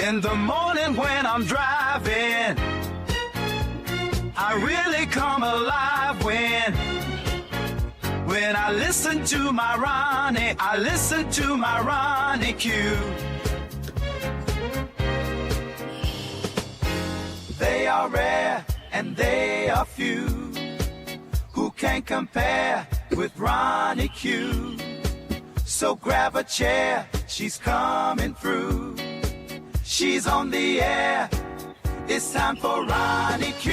In the morning when I'm driving, I really come alive when I listen to my Ronnie, I listen to my Ronnie Q. They are rare and they are few who can compare with Ronnie Q. So grab a chair, she's coming through. She's on the air, it's time for Ronnie Q.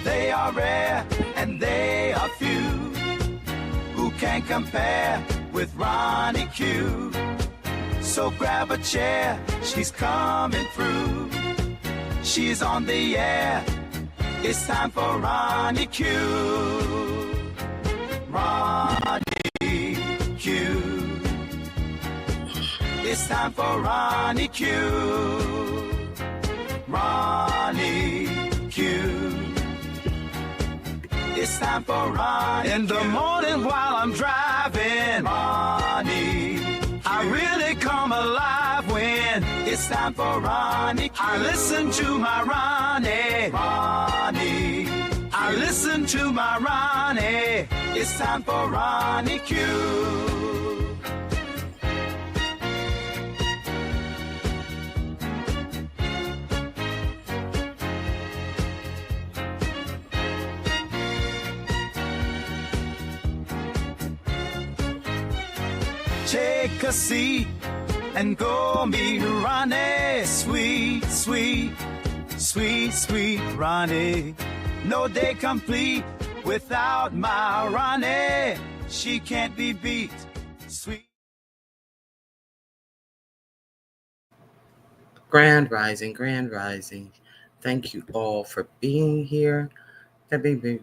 They are rare and they are few who can compare with Ronnie Q. So grab a chair, she's coming through. She's on the air, it's time for Ronnie Q. Ronnie Q. It's time for Ronnie Q. Ronnie Q. It's time for Ronnie in the morning while I'm driving. Ronnie, I really come alive when it's time for Ronnie Q. I listen to my Ronnie. Ronnie, I listen to my Ronnie. It's time for Ronnie Q. Take a seat and go meet Ronnie. Sweet, sweet, sweet, sweet Ronnie. No day complete without my Ronnie. She can't be beat. Sweet. Grand Rising, Grand Rising. Thank you all for being here. Let me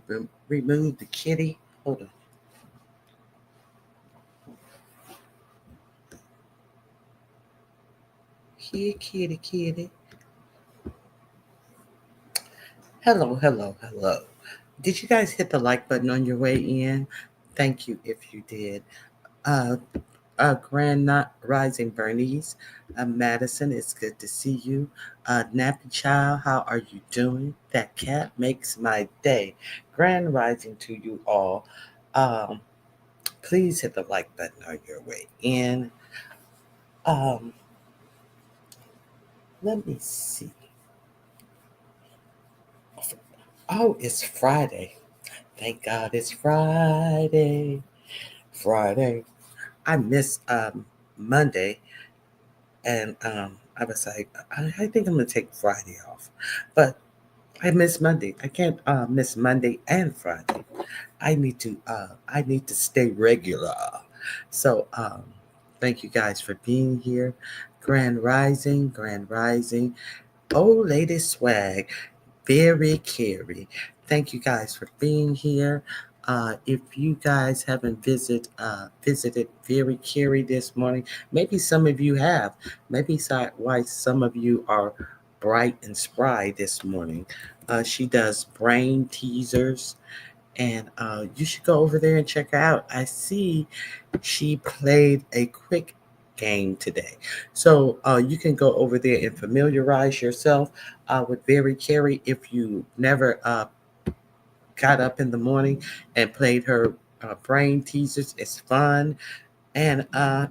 remove the kitty. Hold on. Here, kitty, kitty. Hello, hello, hello. Did you guys hit the like button on your way in? Thank you if you did. Grand Rising Bernice, Madison, it's good to see you. Nappy Child, how are you doing? That cat makes my day. Grand Rising to you all. Please hit the like button on your way in. Let me see. Oh, it's Friday. Thank God it's Friday. Friday. I missed Monday, and I was like, I think I'm gonna take Friday off, but I miss Monday. I can't miss Monday and Friday. I need to stay regular. So thank you guys for being here. Grand Rising, Grand Rising. Oh, Lady Swag, very Carrie. Thank you guys for being here. If you guys haven't visited Very Carrie this morning, maybe some of you have. Maybe why some of you are bright and spry this morning. She does brain teasers, and you should go over there and check her out. I see she played a quick game today. So you can go over there and familiarize yourself with Very Carrie if you never got up in the morning and played her brain teasers. It's fun, and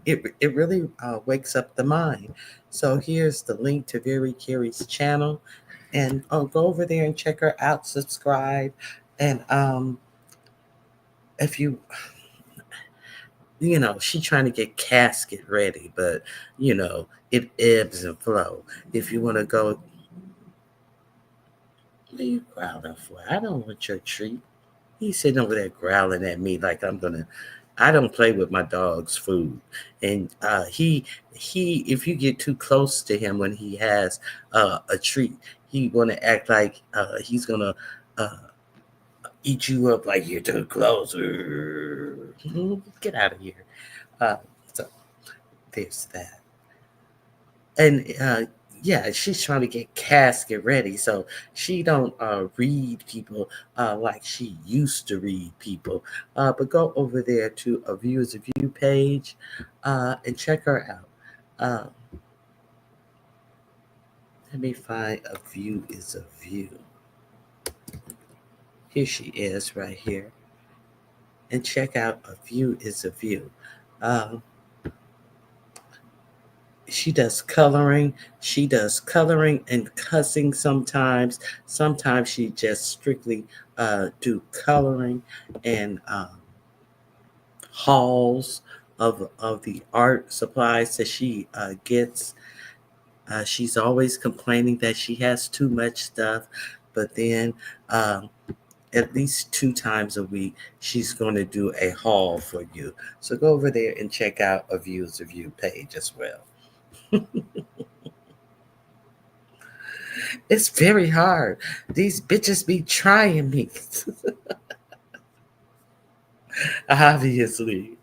it really wakes up the mind. So here's the link to Very Carrie's channel, and go over there and check her out, subscribe, and if you she's trying to get casket ready, but it ebbs and flow. If you want to go, what are you growling for? I don't want your treat. He's sitting over there growling at me like I don't play with my dog's food. And he if you get too close to him when he has a treat, he want to act like he's gonna eat you up like you're too close. Get out of here. So there's that. And yeah, she's trying to get casket ready, so she don't read people like she used to read people. But go over there to a View is a View page and check her out. Uh, let me find A View is a View. Here she is right here. And check out A View is a View. Um, she does coloring. She does coloring and cussing sometimes. Sometimes she just strictly do coloring and hauls of the art supplies that she gets. She's always complaining that she has too much stuff, but then at least 2 times a week, she's going to do a haul for you. So go over there and check out A Views of You page as well. It's very hard. These bitches be trying me. Obviously.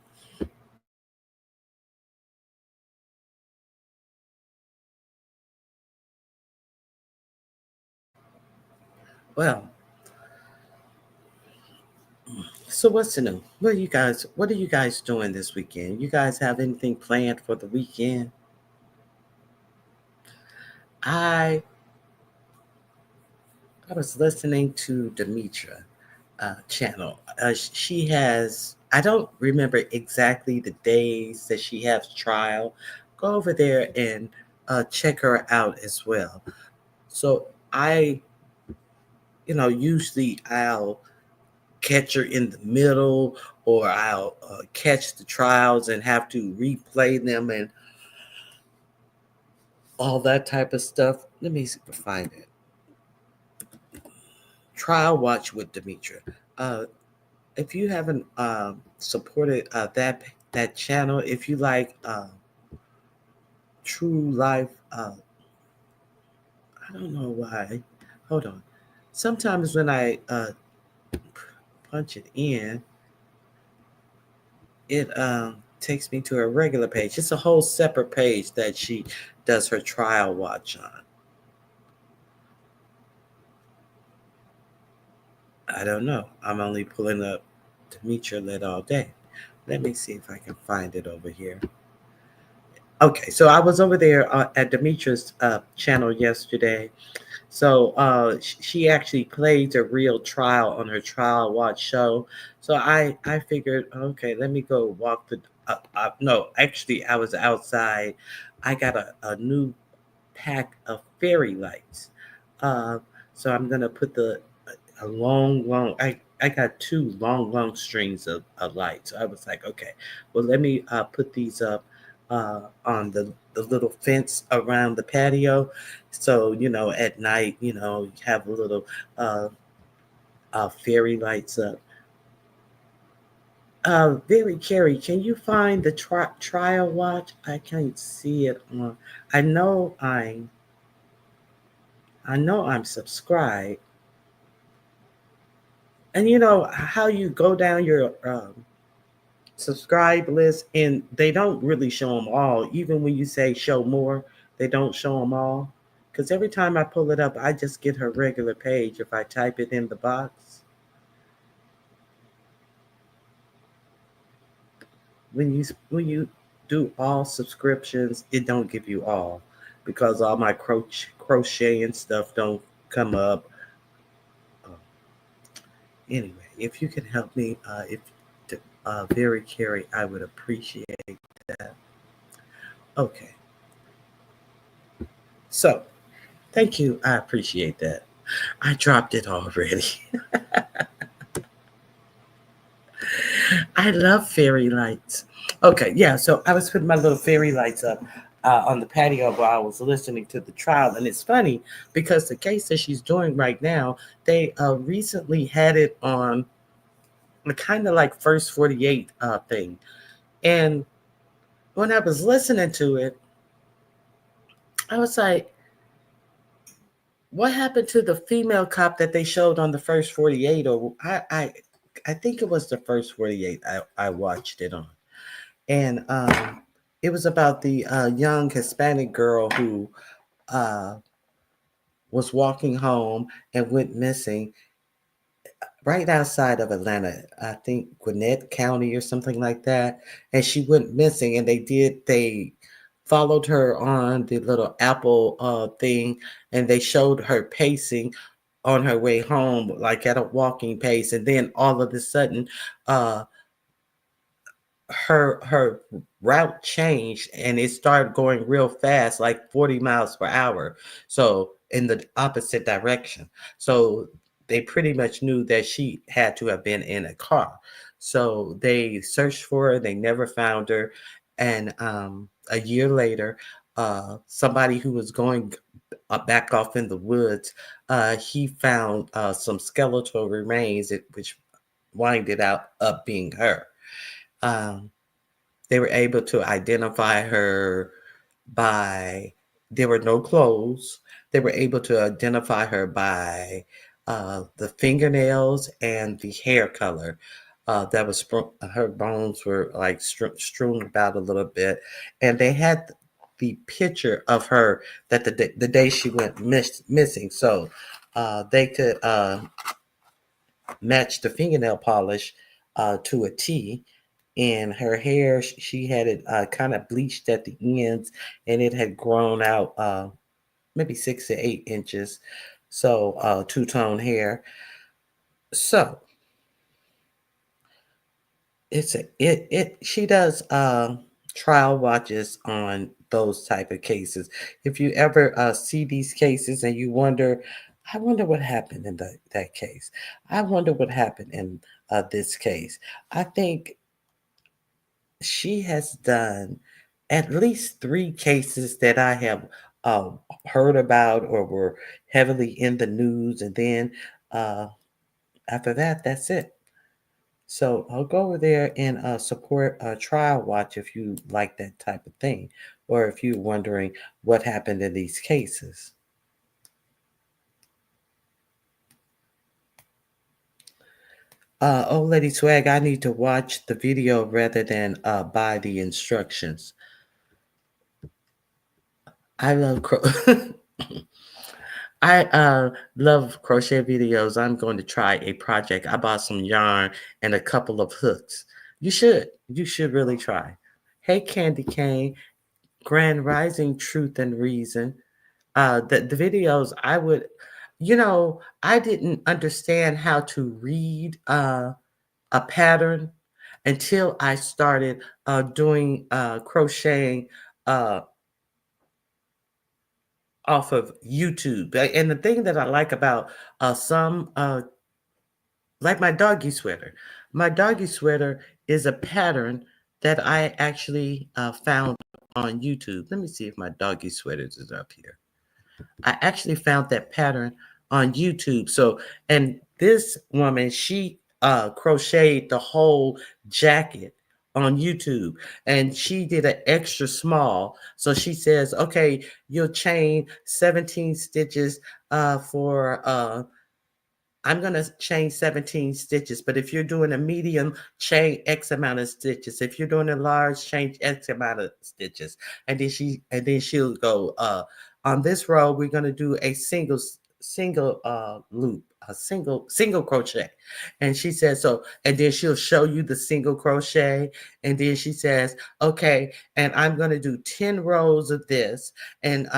Well, so what's new? What are you guys doing this weekend? You guys have anything planned for the weekend? I I was listening to Demetra channel. She has, I don't remember exactly the days that she has trial. Go over there and check her out as well. So usually I'll catch her in the middle, or I'll catch the trials and have to replay them and all that type of stuff. Let me see if I find it. Trial Watch with Demetra. Uh, if you haven't supported that channel, if you like true life, I don't know why. Hold on. Sometimes when I punch it in, it takes me to a regular page. It's a whole separate page that she does her trial watch on. I don't know. I'm only pulling up Demetra Lit all day. Let me see if I can find it over here. Okay, so I was over there at Demetra's channel yesterday. So she actually played a real trial on her trial watch show. So I figured, okay, let me go walk the. No, actually, I was outside. I got a new pack of fairy lights. Uh, so I'm gonna put a long. I got two long strings of lights. So I was like, okay, well let me put these up on the little fence around the patio. So at night, you have a little uh, fairy lights up. Very Carrie, can you find the trial watch? I can't see it on. I know I'm. I know I'm subscribed. And you know how you go down your subscribe list, and they don't really show them all. Even when you say show more, they don't show them all. Because every time I pull it up, I just get her regular page if I type it in the box. When you do all subscriptions, it don't give you all, because all my crochet and stuff don't come up. Uh, anyway, if you can help me, if very Carrie, I would appreciate that. Okay, so thank you. I appreciate that. I dropped it already. I love fairy lights. Okay, yeah. So I was putting my little fairy lights up on the patio while I was listening to the trial, and it's funny because the case that she's doing right now, they recently had it on the kind of like first 48 thing, and when I was listening to it, I was like, what happened to the female cop that they showed on the first 48? Or I think it was the first 48 I watched it on. And It was about the young Hispanic girl who uh, was walking home and went missing right outside of Atlanta. I think Gwinnett County or something like that. And she went missing, and they followed her on the little Apple thing, and they showed her pacing on her way home, like at a walking pace. And then all of a sudden, uh, her route changed and it started going real fast, like 40 miles per hour. So in the opposite direction. So they pretty much knew that she had to have been in a car. So they searched for her, they never found her. And a year later, somebody who was going back off in the woods, he found some skeletal remains, which winded up being her. Um, they were able to identify her by, there were no clothes. They were able to identify her by the fingernails and the hair color. That was her bones were like strewn about a little bit, and they had the picture of her that the day she went missing, so they could match the fingernail polish to a T. And her hair, she had it kind of bleached at the ends, and it had grown out maybe 6 to 8 inches. So two-tone hair. So she does trial watches on those type of cases. If you ever see these cases and you wonder, I wonder what happened in that case. I wonder what happened in this case. I think she has done at least 3 cases that I have uh, heard about or were heavily in the news, and then uh, after that, that's it. So I'll go over there and support a trial watch if you like that type of thing, or if you're wondering what happened in these cases. Old Lady Swag, I need to watch the video rather than buy the instructions. I love I love crochet videos. I'm going to try a project. I bought some yarn and a couple of hooks. You should. You should really try. Hey, Candy Cane, Grand Rising Truth and Reason. The videos I would, I didn't understand how to read a pattern until I started doing crocheting uh, off of YouTube. And the thing that I like about some, like my doggy sweater is a pattern that I actually found on YouTube. Let me see if my doggy sweaters is up here. I actually found that pattern on YouTube. So, and this woman, she crocheted the whole jacket on YouTube, and she did an extra small. So she says, okay, you'll chain 17 stitches for I'm going to chain 17 stitches, but if you're doing a medium, chain X amount of stitches. If you're doing a large, chain X amount of stitches. And then she'll go, on this row, we're going to do a single loop, a single crochet. And she says, so, and then she'll show you the single crochet. And then she says, okay, and I'm going to do 10 rows of this. And,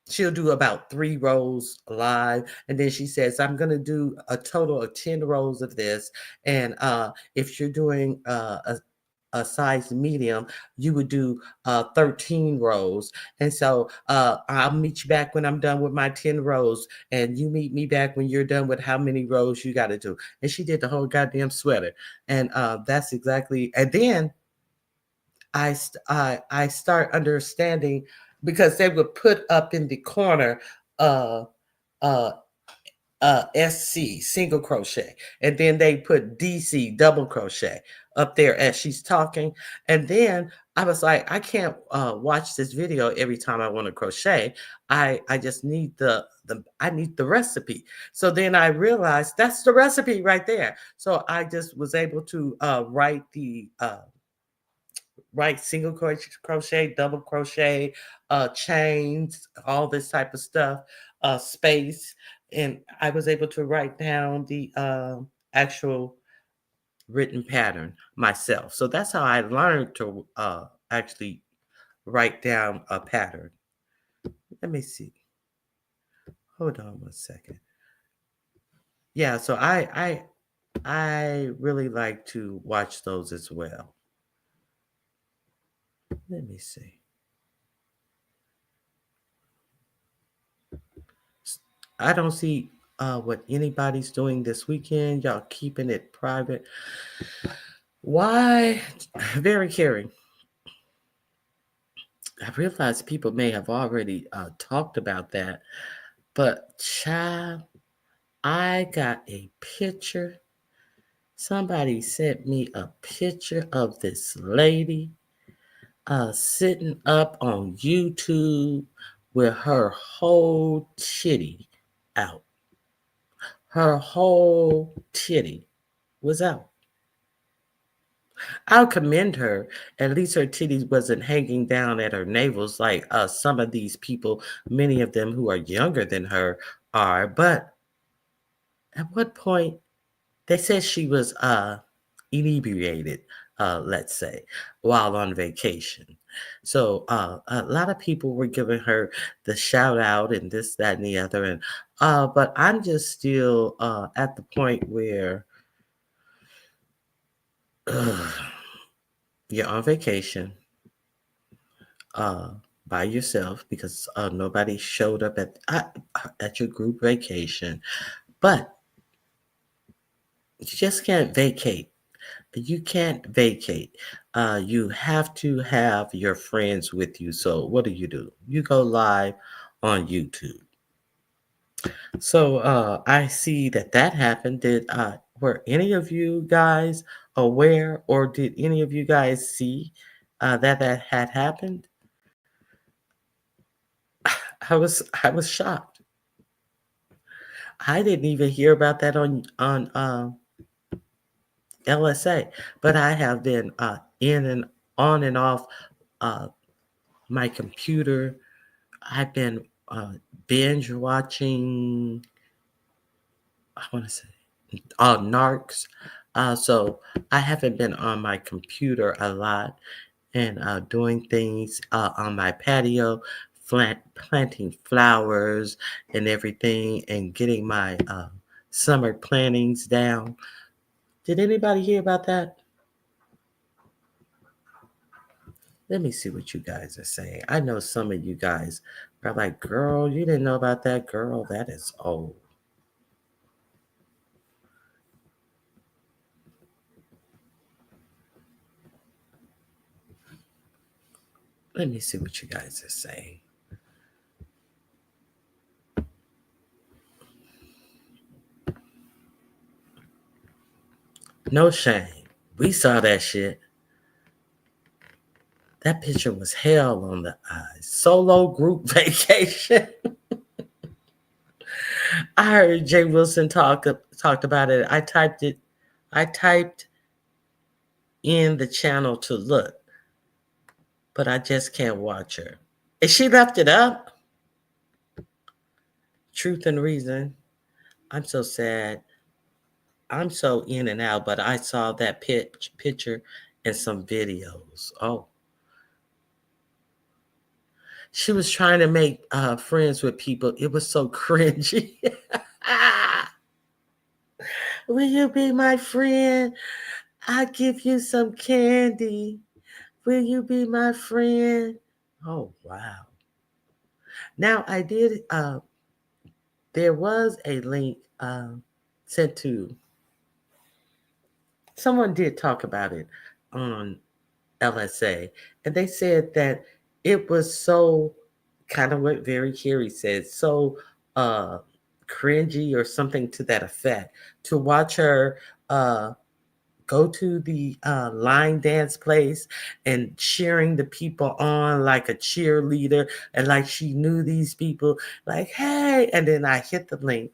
she'll do about 3 rows live, and then she says, I'm going to do a total of 10 rows of this. And if you're doing a size medium, you would do 13 rows. And so I'll meet you back when I'm done with my 10 rows, and you meet me back when you're done with how many rows you got to do. And she did the whole goddamn sweater. And that's exactly, and then I start understanding, because they would put up in the corner uh uh SC single crochet, and then they put DC double crochet up there as she's talking. And then I was like, I can't watch this video every time I want to crochet. I just need I need the recipe. So then I realized that's the recipe right there. So I just was able to write write single crochet, double crochet, chains, all this type of stuff, space. And I was able to write down the actual written pattern myself. So that's how I learned to actually write down a pattern. Let me see. Hold on one second. Yeah, so I really like to watch those as well. Let me see. I don't see what anybody's doing this weekend. Y'all keeping it private. Why? Very caring. I realize people may have already talked about that, but child, I got a picture. Somebody sent me a picture of this lady sitting up on YouTube with her whole titty out. Her whole titty was out. I'll commend her. At least her titties wasn't hanging down at her navels like some of these people, many of them who are younger than her are. But at what point they said she was inebriated, let's say, while on vacation. So a lot of people were giving her the shout out and this, that, and the other. And but I'm just still at the point where you're on vacation by yourself because nobody showed up at your group vacation, but you just can't vacate. You can't vacate. You have to have your friends with you. So what do? You go live on YouTube. So I see that happened. Were any of you guys aware, or did any of you guys see that had happened? I was shocked. I didn't even hear about that on LSA, but I have been in and on and off my computer. I've been binge watching. I want to say narcs. So I haven't been on my computer a lot and doing things on my patio, planting flowers and everything, and getting my summer plantings down. Did anybody hear about that? Let me see what you guys are saying. I know some of you guys are like, girl, you didn't know about that. Girl, that is old. Let me see what you guys are saying. No shame. We saw that shit. That picture was hell on the eyes. Solo group vacation. I heard Jay Wilson talked about it. I typed in the channel to look, but I just can't watch her. And she left it up. Truth and Reason. I'm so sad. I'm so in and out, but I saw that picture and some videos. Oh. She was trying to make friends with people. It was so cringy. Will you be my friend? I'll give you some candy. Will you be my friend? Oh, wow. Now, I did, there was a link sent to, someone did talk about it on LSA, and they said that it was so, kind of what Very Carey said, so cringy or something to that effect, to watch her go to the line dance place and cheering the people on like a cheerleader, and like she knew these people, like, hey, and then I hit the link.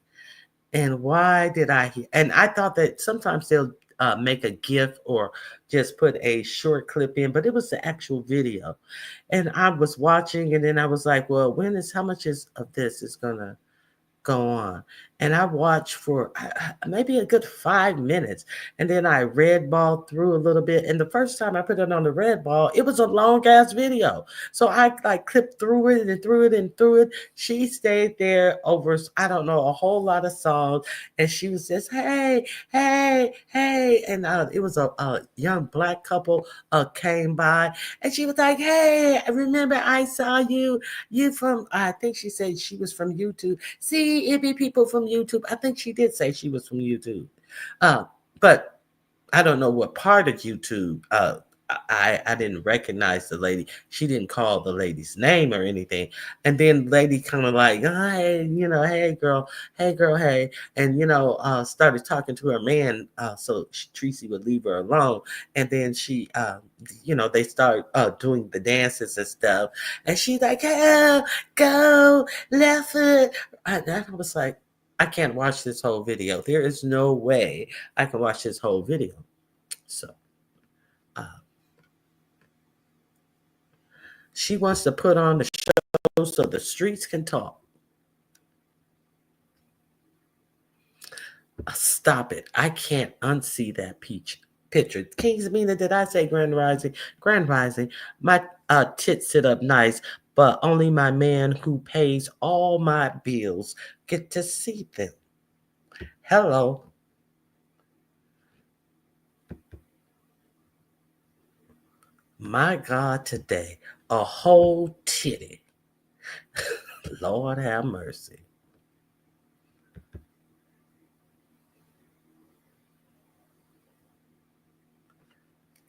And why did I hear? And I thought that sometimes they'll make a GIF or just put a short clip in, but it was the actual video. And I was watching, and then I was like, well, how much of this is gonna go on? And I watched for maybe a good 5 minutes, and then I red ball through a little bit. And the first time I put it on the red ball, it was a long ass video, so I like clipped through it and through it and through it. She stayed there over, I don't know, a whole lot of songs, and she was just, hey, hey, hey. And it was a young black couple came by, and she was like, hey, I remember I saw you from, I think she said she was from YouTube. See, it be people from YouTube. I think she did say she was from YouTube. Uh, but I don't know what part of YouTube. I didn't recognize the lady. She didn't call the lady's name or anything. And then lady kind of like, oh, hey, hey girl, hey, and started talking to her man, so Tracy would leave her alone. And then they start doing the dances and stuff. And she's like, oh, go left foot. And I was like, I can't watch this whole video. There is no way I can watch this whole video. So she wants to put on the show so the streets can talk. Stop it. I can't unsee that picture. Kingsmina, did I say Grand Rising? Grand Rising. My tits sit up nice, but only my man who pays all my bills get to see them. Hello. My God, today, a whole titty. Lord have mercy.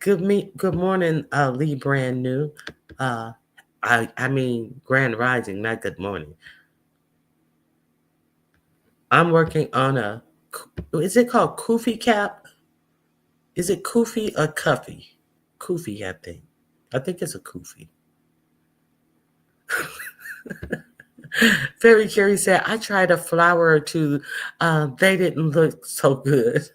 Good morning, Lee Brand New. I mean Grand Rising, not good morning. I'm working on is it called Kufi cap? Is it Kufi or Cuffy? Kufi, I think. I think it's a Kufi. Very curious said, I tried a flower or two. They didn't look so good.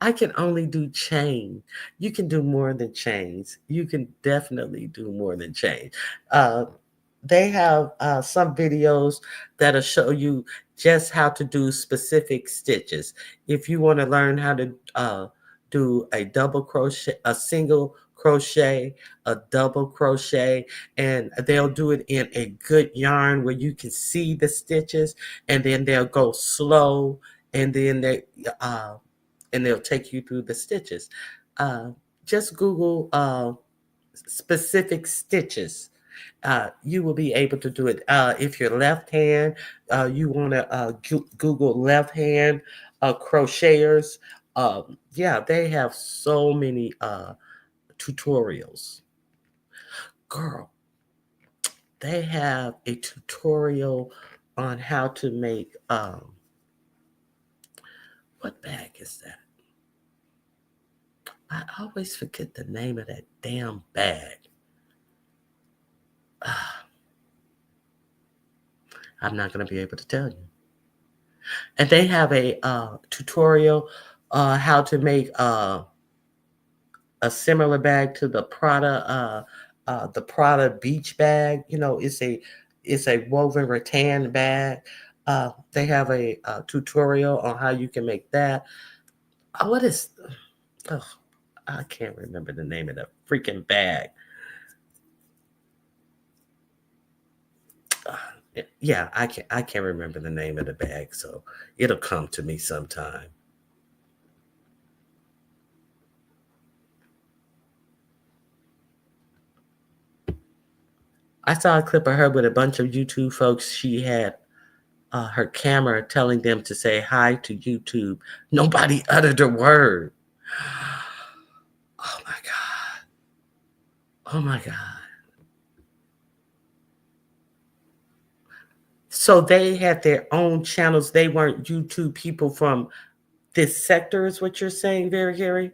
I can only do chain. You can do more than chains. You can definitely do more than chains. They have some videos that'll show you just how to do specific stitches. If you want to learn how to do a double crochet, a single crochet, a double crochet, and they'll do it in a good yarn where you can see the stitches, and then they'll go slow, and then they'll take you through the stitches. Just Google specific stitches. You will be able to do it. If you're left hand, you want to Google left hand crocheters. Yeah, they have so many tutorials. Girl, they have a tutorial on how to make what bag is that? I always forget the name of that damn bag. I'm not going to be able to tell you. And they have a tutorial how to make a similar bag to the Prada beach bag. It's a woven rattan bag. They have a tutorial on how you can make that. What is? Oh, I can't remember the name of the freaking bag. Yeah, I can't remember the name of the bag, so it'll come to me sometime. I saw a clip of her with a bunch of YouTube folks. She had her camera telling them to say hi to YouTube. Nobody uttered a word. Oh my God. Oh my God. So they had their own channels. They weren't YouTube people from this sector, is what you're saying, Very Gary?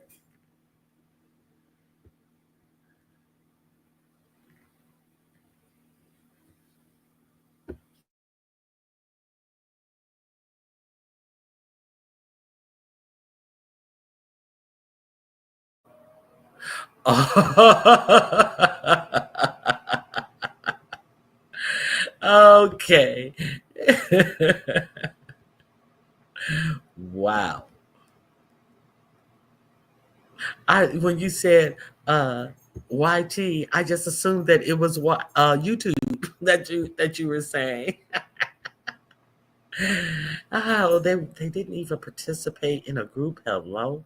Okay. Wow. When you said YT, I just assumed that it was what YouTube that you were saying. Oh, they didn't even participate in a group. Hello.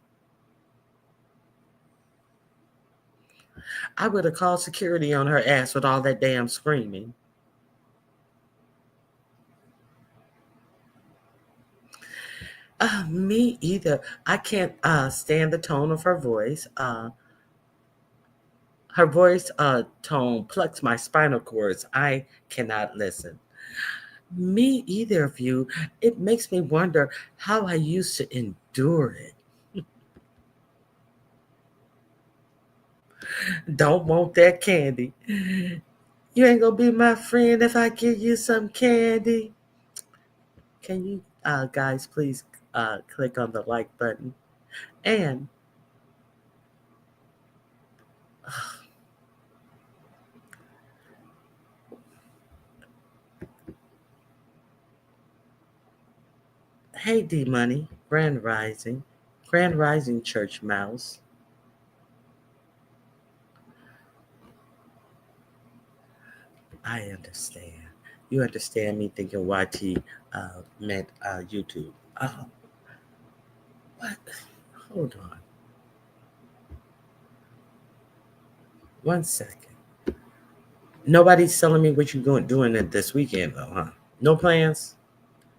I would have called security on her ass with all that damn screaming. Me either. I can't stand the tone of her voice. Her voice tone plucks my spinal cords. I cannot listen. Me either of you. It makes me wonder how I used to endure it. Don't want that candy. You ain't gonna be my friend if I give you some candy. Can you guys please click on the like button? And hey D Money, Grand Rising Church Mouse. I understand. You understand me thinking YT meant YouTube. What? Hold on. 1 second. Nobody's telling me what you're doing it this weekend though, huh? No plans?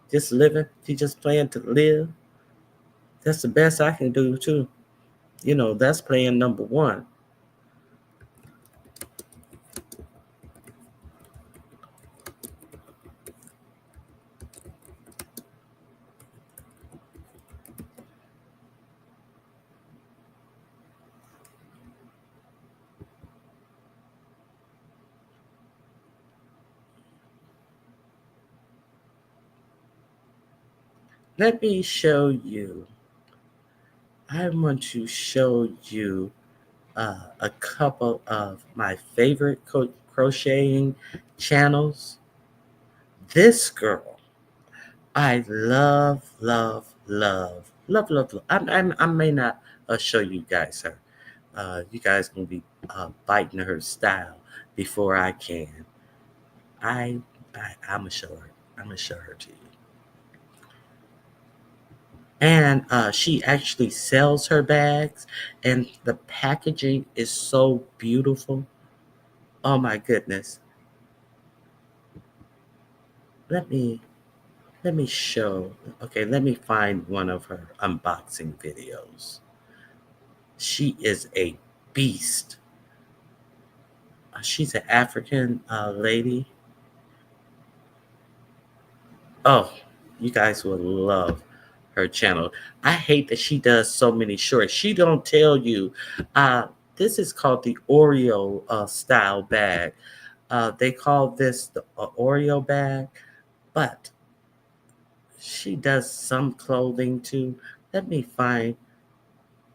Just living? You just plan to live? That's the best I can do too. That's plan number one. Let me show you. I want to show you a couple of my favorite crocheting channels. This girl, I love, love, love, love, love, love. I may not show you guys her. You guys gonna be biting her style before I can. I'm gonna show her. I'm gonna show her to you. And she actually sells her bags, and the packaging is so beautiful. Oh my goodness. Let me show. Okay, let me find one of her unboxing videos. She is a beast. She's an African lady. Oh, you guys will love her channel. I hate that she does so many shorts. She don't tell you. This is called the Oreo style bag. They call this the Oreo bag, but she does some clothing too. Let me find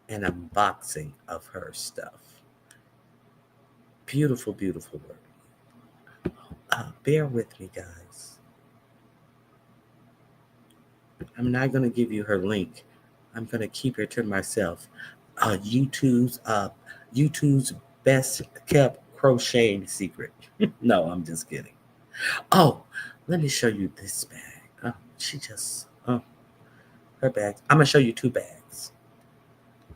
an unboxing of her stuff. Beautiful, beautiful work. Bear with me, guys. I'm not going to give you her link. I'm going to keep her to myself. YouTube's best kept crocheting secret. No, I'm just kidding. Oh, let me show you this bag. Her bags. I'm going to show you two bags.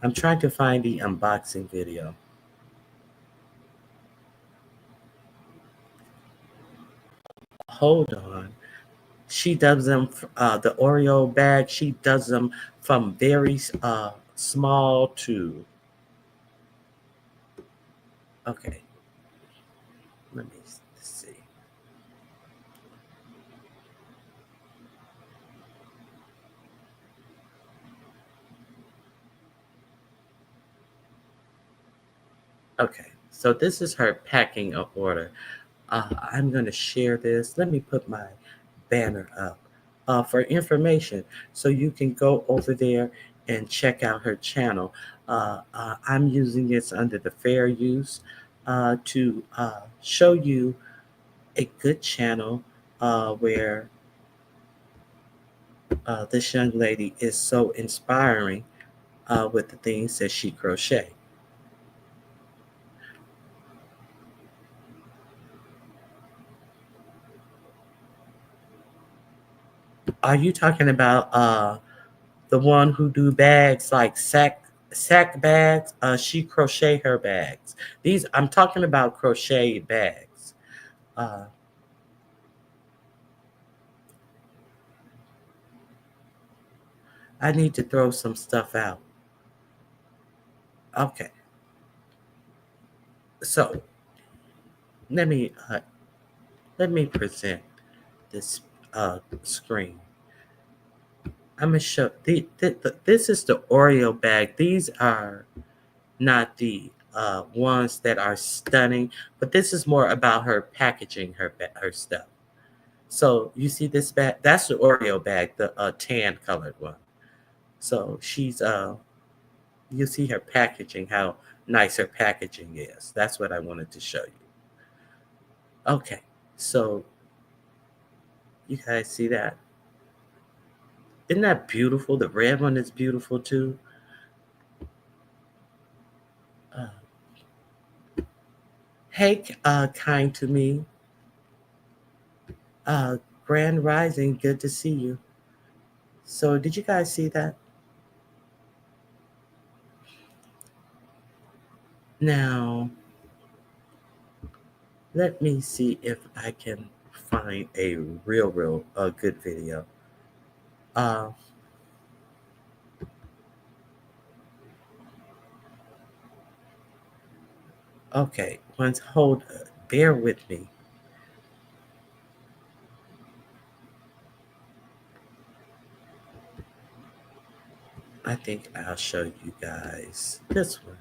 I'm trying to find the unboxing video. Hold on. She does them, the Oreo bag, she does them from very small to, okay, let me see. Okay, so this is her packing order. I'm going to share this. Let me put my banner up for information so you can go over there and check out her channel. I'm using this under the fair use to show you a good channel where this young lady is so inspiring with the things that she crochet. Are you talking about the one who do bags like sack bags? She crochet her bags. These I'm talking about crochet bags. Uh, I need to throw some stuff out. Okay, so let me uh, let me present this screen. I'm gonna show this is the Oreo bag. These are not the ones that are stunning, but this is more about her packaging her stuff. So you see this bag? That's the Oreo bag, the tan colored one. So she's you see her packaging, how nice her packaging is. That's what I wanted to show you. Okay, so you guys see that? Isn't that beautiful? The red one is beautiful too. Uh, hey, kind to me. Uh, Grand Rising, good to see you. So, did you guys see that? Now, let me see if I can find a real good video. Uh, okay, once hold, bear with me. I think I'll show you guys this one.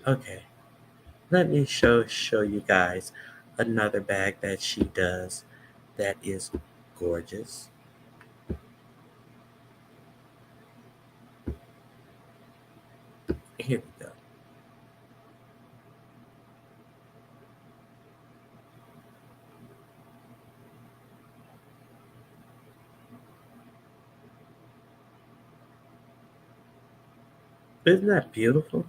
Okay, let me show you guys another bag that she does that is gorgeous. Here we go. Isn't that beautiful?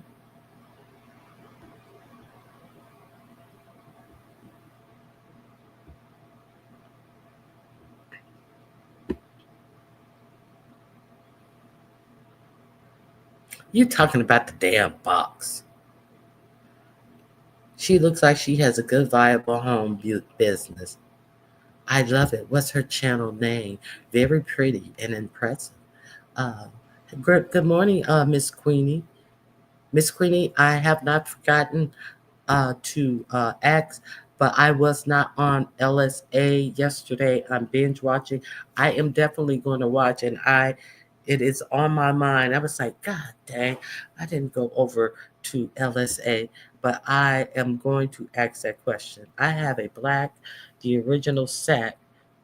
You talking about the damn box. She looks like she has a good, viable home business. I love it. What's her channel name? Very pretty and impressive. Uh, good morning, Miss Queenie. Miss Queenie, I have not forgotten to ask, but I was not on LSA yesterday. I'm binge watching. I am definitely going to watch, and it is on my mind. I was like, God dang, I didn't go over to LSA, but I am going to ask that question. I have a black, the original sack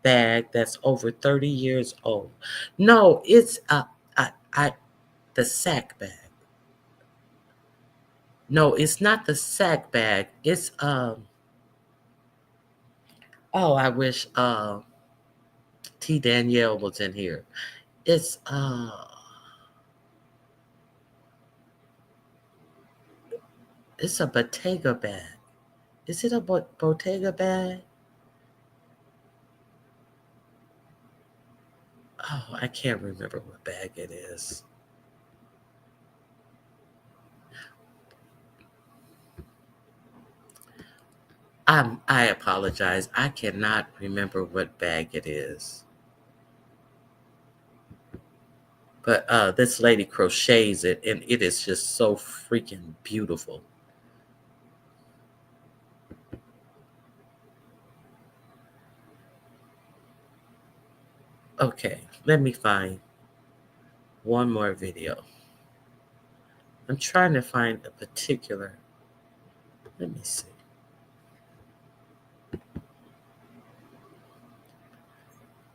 bag that's over 30 years old. No, it's the sack bag. No, it's not the sack bag. It's oh, I wish T Danielle was in here. It's it's a Bottega bag. Is it a Bottega bag? Oh, I can't remember what bag it is. I apologize. I cannot remember what bag it is. But this lady crochets it, and it is just so freaking beautiful. Okay, let me find one more video. I'm trying to find a particular. Let me see.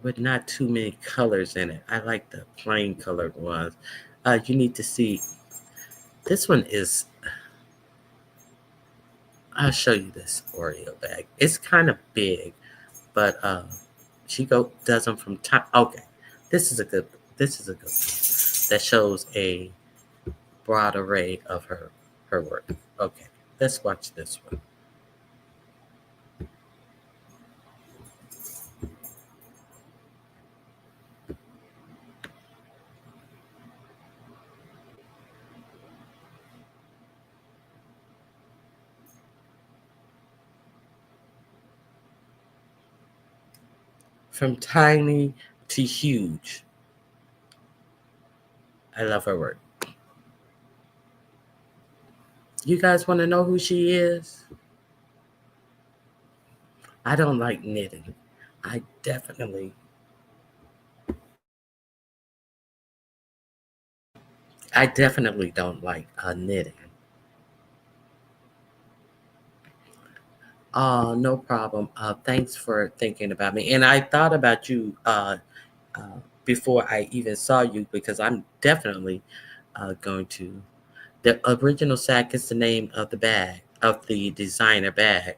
with not too many colors in it. I like the plain colored ones. You need to see this one is. I'll show you this Oreo bag. It's kind of big, but she does them from time. Okay, this is a good. This is a good one. That shows a broad array of her work. Okay, let's watch this one. From tiny to huge. I love her work. You guys want to know who she is? I don't like knitting. I definitely I definitely don't like knitting. No problem. Thanks for thinking about me. And I thought about you before I even saw you because I'm definitely going to. The original sack is the name of the bag, of the designer bag.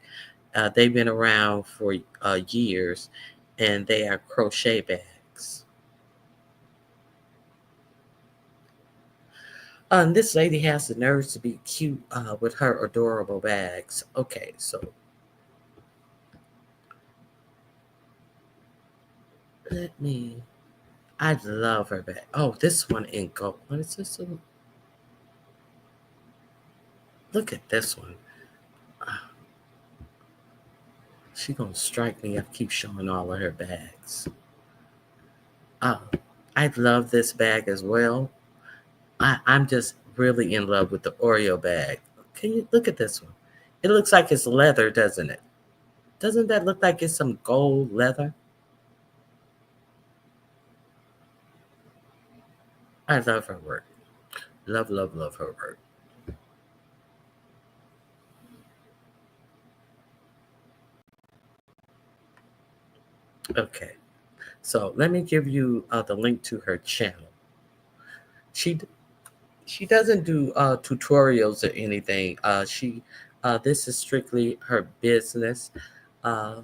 They've been around for years and they are crochet bags. And this lady has the nerves to be cute with her adorable bags. Okay, so let me. I love her bag. Oh, this one in gold. What is this one? Look at this one. Ah, she gonna strike me. I keep showing all of her bags. Oh, I love this bag as well. I'm just really in love with the Oreo bag. Can you look at this one? It looks like it's leather, doesn't it? Doesn't that look like it's some gold leather? I love her work. Love, love, love her work. Okay, so let me give you the link to her channel. She she doesn't do tutorials or anything. This is strictly her business.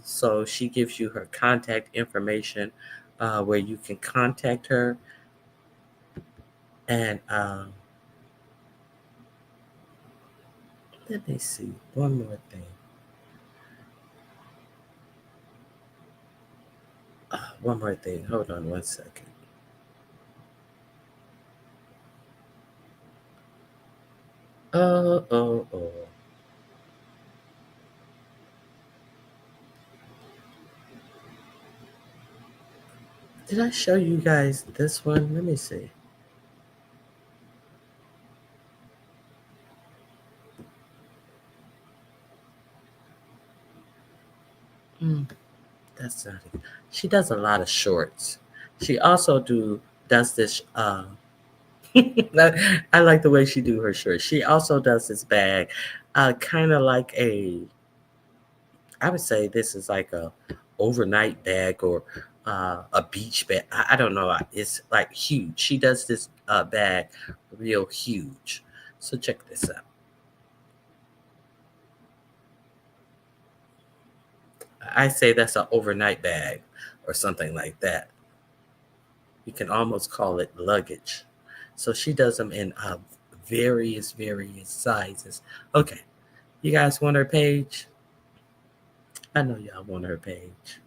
So she gives you her contact information where you can contact her. And let me see one more thing. One more thing. Hold on one second. Oh. Did I show you guys this one? Let me see. Mm, that's not it. She does a lot of shorts. She also does this. I like the way she do her shorts. She also does this bag, kind of like a. I would say this is like a overnight bag or a beach bag. I don't know. It's like huge. She does this bag real huge. So check this out. I say that's an overnight bag or something like that. You can almost call it luggage. So she does them in various sizes. Okay, you guys want her page? I know y'all want her page.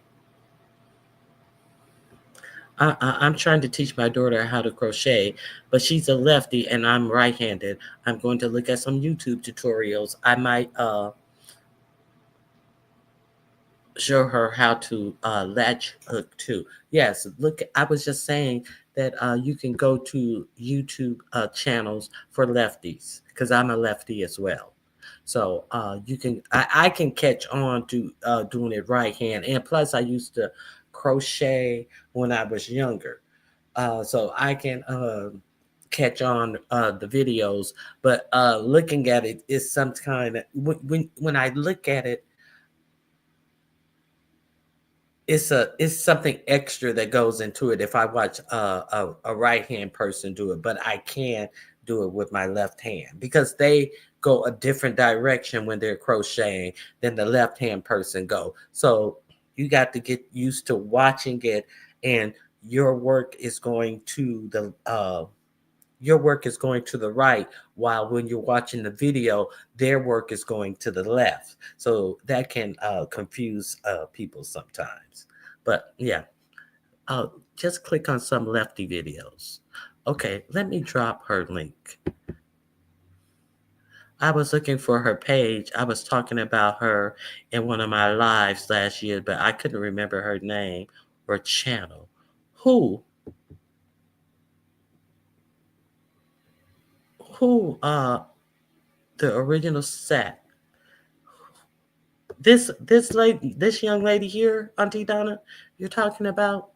I'm trying to teach my daughter how to crochet, but she's a lefty and I'm right-handed. I'm going to look at some YouTube tutorials. I might show her how to latch hook too. Yes, look, I was just saying that you can go to YouTube channels for lefties because I'm a lefty as well. So I can catch on to doing it right hand. And plus I used to crochet when I was younger. So I can catch on the videos, but looking at it is some kind of when I look at it, it's something extra that goes into it if I watch a right hand person do it, but I can do it with my left hand because they go a different direction when they're crocheting than the left hand person go. So you got to get used to watching it, and your work is going to the right, while when you're watching the video, their work is going to the left. So that can confuse people sometimes. But yeah, just click on some lefty videos. Okay, let me drop her link. I was looking for her page. I was talking about her in one of my lives last year, but I couldn't remember her name or channel. Who who the original set? This young lady here, Auntie Donna, you're talking about?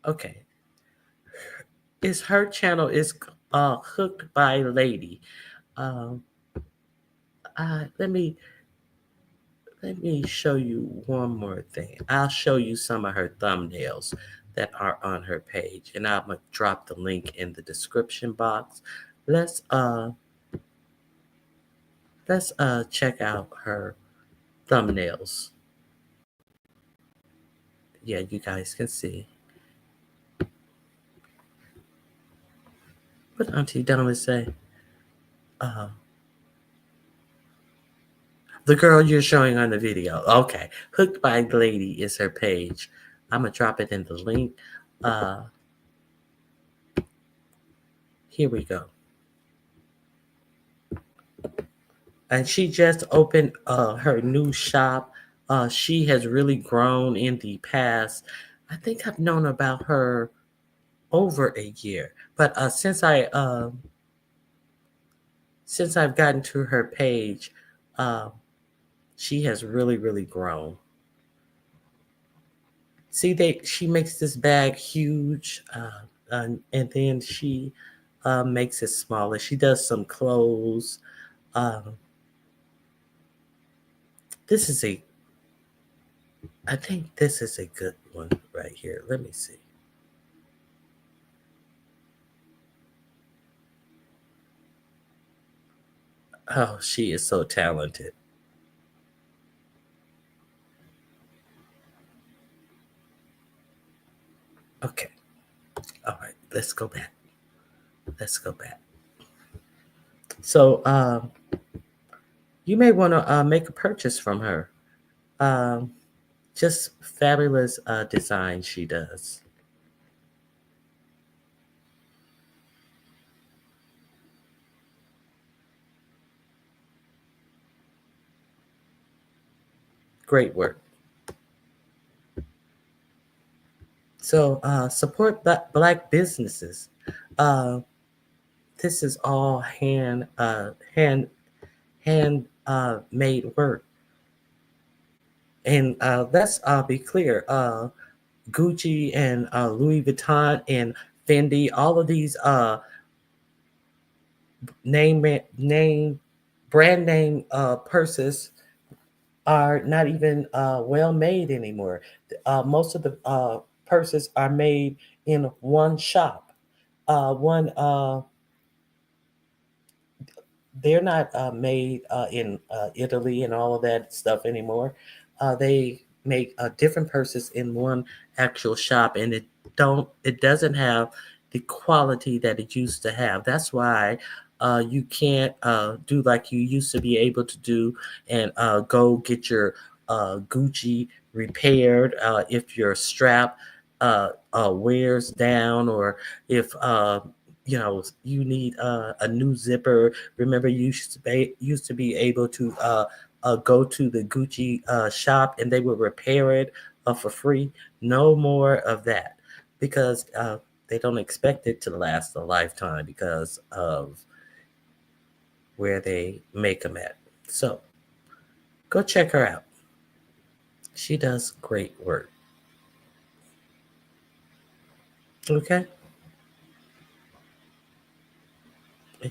Okay. Is her channel is Hooked by Lady. Um let me show you one more thing. I'll show you some of her thumbnails that are on her page, and I'm gonna drop the link in the description box. Let's check out her thumbnails. Yeah, you guys can see. What Auntie Donna say? Uh, the girl you're showing on the video. Okay. Hooked by Lady is her page. I'm going to drop it in the link. Here we go. And she just opened her new shop. She has really grown in the past. I think I've known about her over a year. But since I've gotten to her page, she has really, really grown. See, she makes this bag huge, and then she makes it smaller. She does some clothes. Um, I think this is a good one right here. Let me see. Oh, she is so talented. Okay. All right. Let's go back. So, you may want to make a purchase from her. Um, just fabulous design she does. Great work. So support black businesses. This is all hand made work. And let's be clear. Gucci and Louis Vuitton and Fendi, all of these name brand name purses are not even well made anymore. Most of the purses are made in one shop. One They're not made in Italy and all of that stuff anymore. They make different purses in one actual shop, and it doesn't have the quality that it used to have. That's why you can't do like you used to be able to do and go get your Gucci repaired if your strap wears down, or if you need a new zipper. Remember, you used to be able to go to the Gucci shop and they would repair it for free. No more of that, because they don't expect it to last a lifetime because of where they make them at. So go check her out. She does great work. Okay.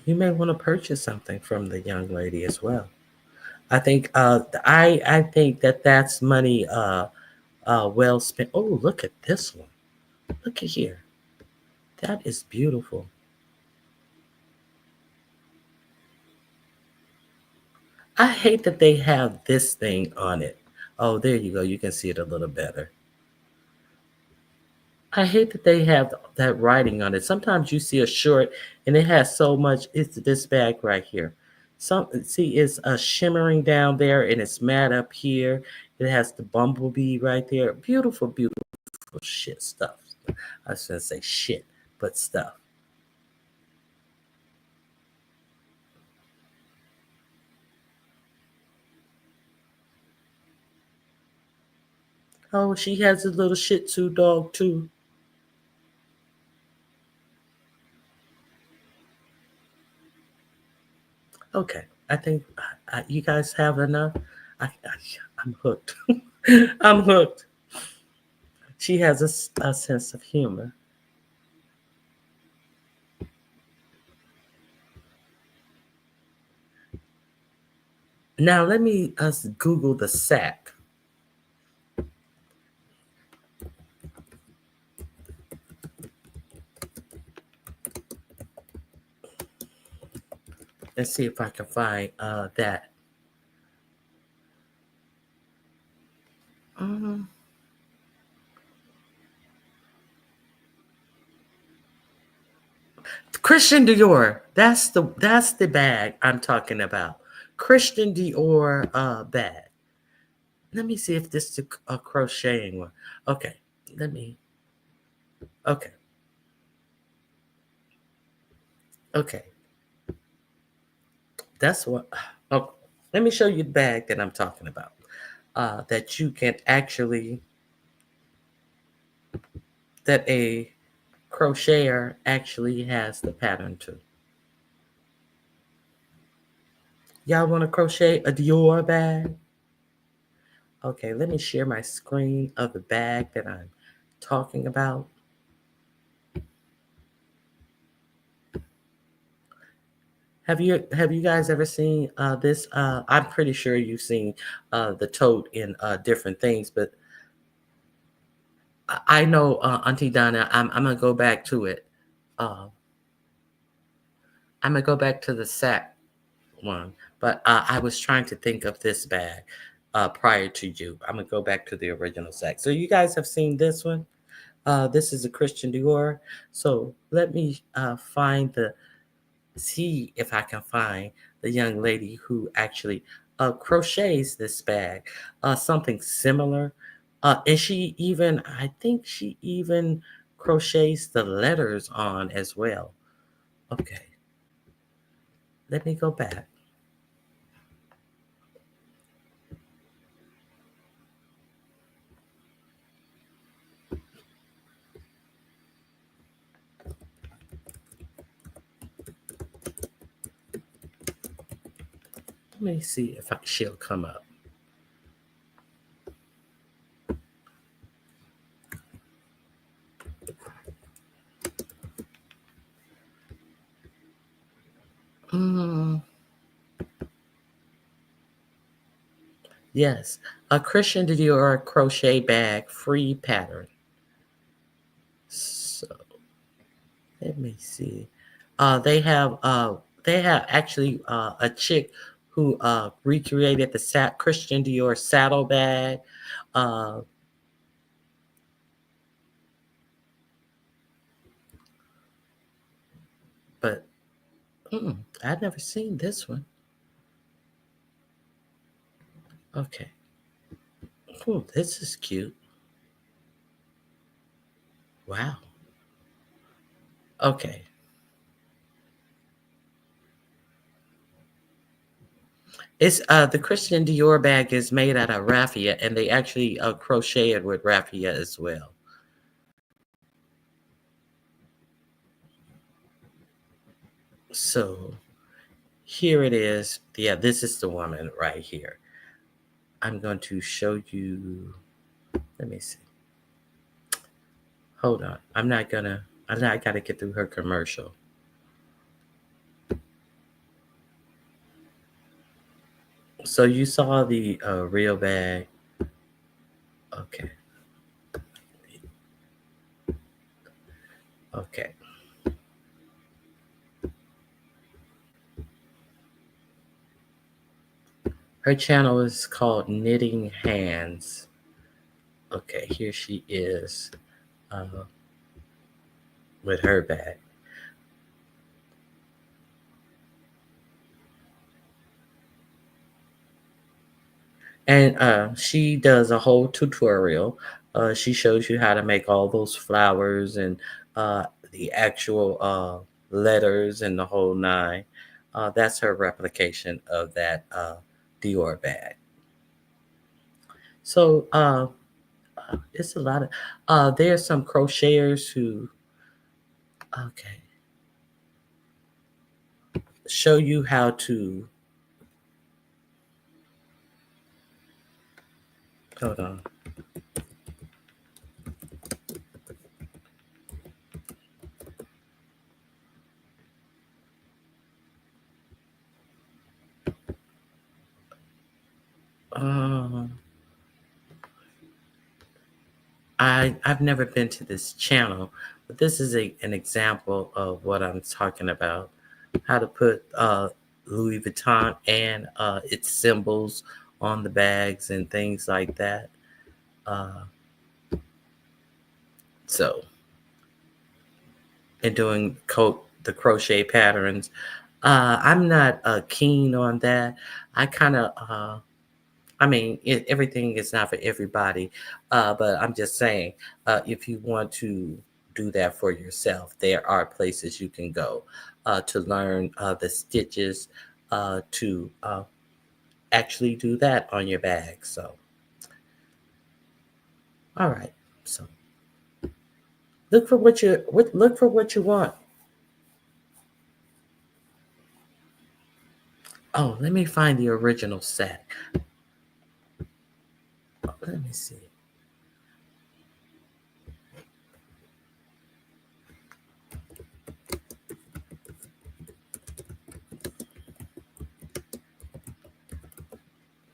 You may want to purchase something from the young lady as well. I think I think that's money well spent. Oh, look at this one. Look at here. That is beautiful. I hate that they have this thing on it. Oh, there you go. You can see it a little better. I hate that they have that writing on it. Sometimes you see a short and it has so much. It's this bag right here. Some see it's shimmering down there and it's matte up here. It has the bumblebee right there. Beautiful, beautiful shit stuff. I was gonna say shit, but stuff. Oh, she has a little Shih Tzu dog too. Okay, I think you guys have enough. I'm hooked. I'm hooked. She has a sense of humor. Now let me us Google the sack and see if I can find that. Um, Christian Dior. That's the bag I'm talking about. Christian Dior bag. Let me see if this is a crocheting one. Okay, let me. Okay, okay. That's what. Oh, let me show you the bag that I'm talking about. That you can actually that a crocheter actually has the pattern to. Y'all want to crochet a Dior bag? Okay, let me share my screen of the bag that I'm talking about. Have you guys ever seen this? I'm pretty sure you've seen the tote in different things, but I know Auntie Donna. I'm gonna go back to it. Uh, I'm gonna go back to the sack one, but I was trying to think of this bag prior to you. I'm gonna go back to the original sack. So you guys have seen this one. This is a Christian Dior. So let me find the see if I can find the young lady who actually crochets this bag, something similar. And she even, I think she even crochets the letters on as well. Okay, let me go back. Let me see if she'll come up. Mm, yes, a Christian Dior crochet bag, free pattern. So let me see. They have actually a chick who recreated the Christian Dior saddle bag. Uh, but I've never seen this one. Okay. Oh, this is cute. Wow. Okay. It's the Christian Dior bag is made out of raffia, and they actually crochet it with raffia as well. So here it is. Yeah, this is the woman right here. I'm going to show you. Let me see. Hold on. I gotta get through her commercial. So you saw the real bag. Okay. Okay. Her channel is called Knitting Hands. Okay, here she is uh, with her bag. And she does a whole tutorial. She shows you how to make all those flowers and the actual letters and the whole nine. That's her replication of that Dior bag. So it's a lot of. There's some crocheters who, okay, show you how to. Hold on. Um, I've never been to this channel, but this is an example of what I'm talking about. How to put Louis Vuitton and its symbols on the bags and things like that. Uh, so, and doing the crochet patterns. I'm not keen on that. I kind of I mean, everything is not for everybody, but I'm just saying, if you want to do that for yourself, there are places you can go to learn the stitches to actually do that on your bag. So, all right. So, look for what you want. Oh, let me find the original set. Oh, let me see.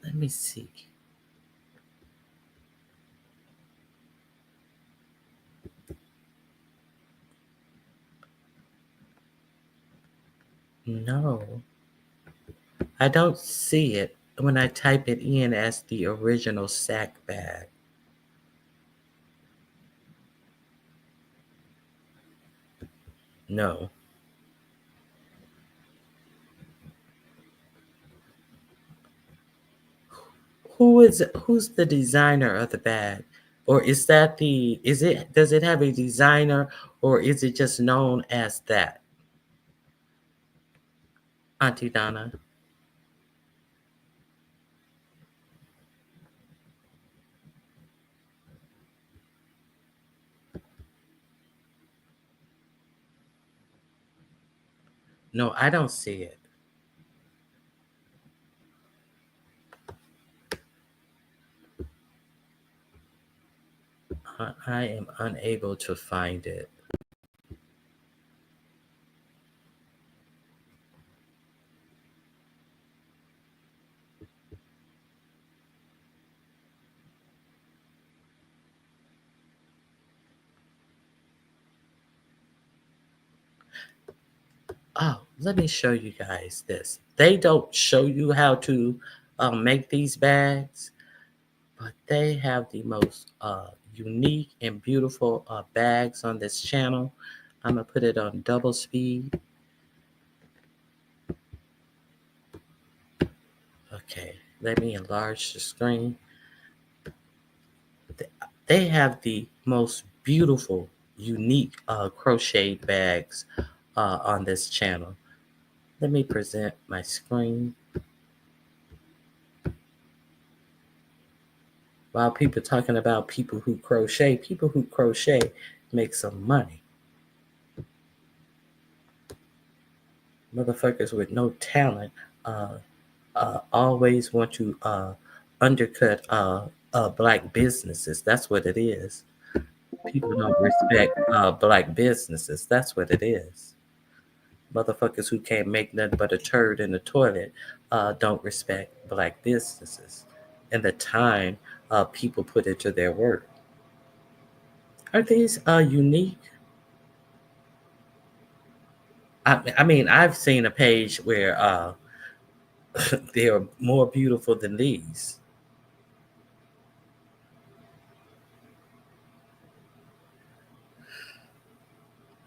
Let me see. No, I don't see it when I type it in as the original sack bag. No. Who's the designer of the bag? Or does it have a designer or is it just known as that? Auntie Donna. No, I don't see it. I am unable to find it. Oh, let me show you guys this. They don't show you how to make these bags, but they have the most unique and beautiful bags on this channel. I'm gonna put it on double speed. Okay, let me enlarge the screen. They have the most beautiful, unique crocheted bags on this channel. Let me present my screen. While people talking about people who crochet make some money. Motherfuckers with no talent always want to undercut black businesses. That's what it is. People don't respect black businesses. That's what it is. Motherfuckers who can't make nothing but a turd in the toilet don't respect black businesses and the time people put into their work. Are these unique? I mean, I've seen a page where they are more beautiful than these.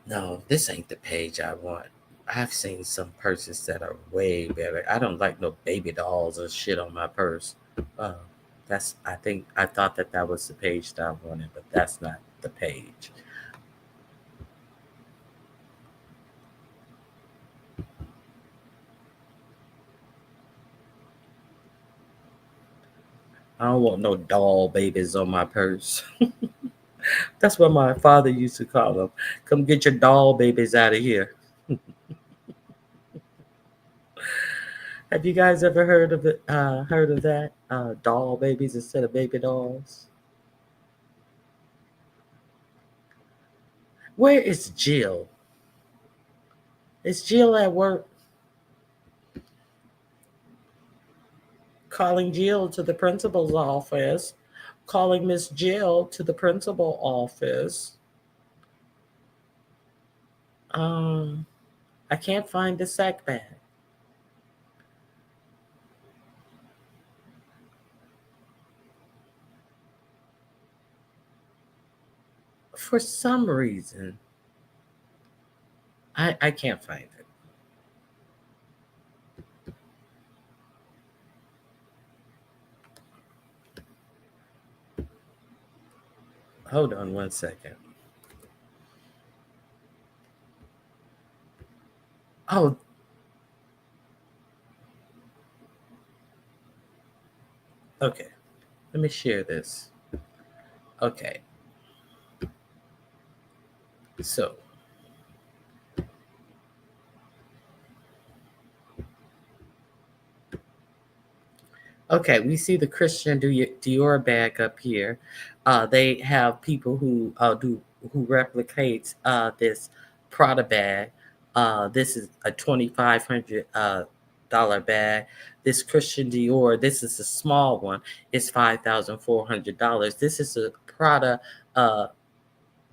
No, this ain't the page I want. I've seen some purses that are way better. I don't like no baby dolls or shit on my purse. Uh, I thought that was the page that I wanted, but that's not the page. I don't want no doll babies on my purse. That's what my father used to call them. Come get your doll babies out of here. Have you guys ever heard of it? Heard of that? Doll babies instead of baby dolls. Where is Jill? Is Jill at work? Calling Jill to the principal's office. Calling Miss Jill to the principal office. Um, I can't find the sack bag. For some reason, I can't find it. Hold on one second. Oh, okay. Let me share this. Okay. So, okay, we see the Christian Dior bag up here. They have people who replicate this Prada bag. This is a $2,500 dollar bag. This Christian Dior, this is a small one. It's $5,400. This is a Prada uh,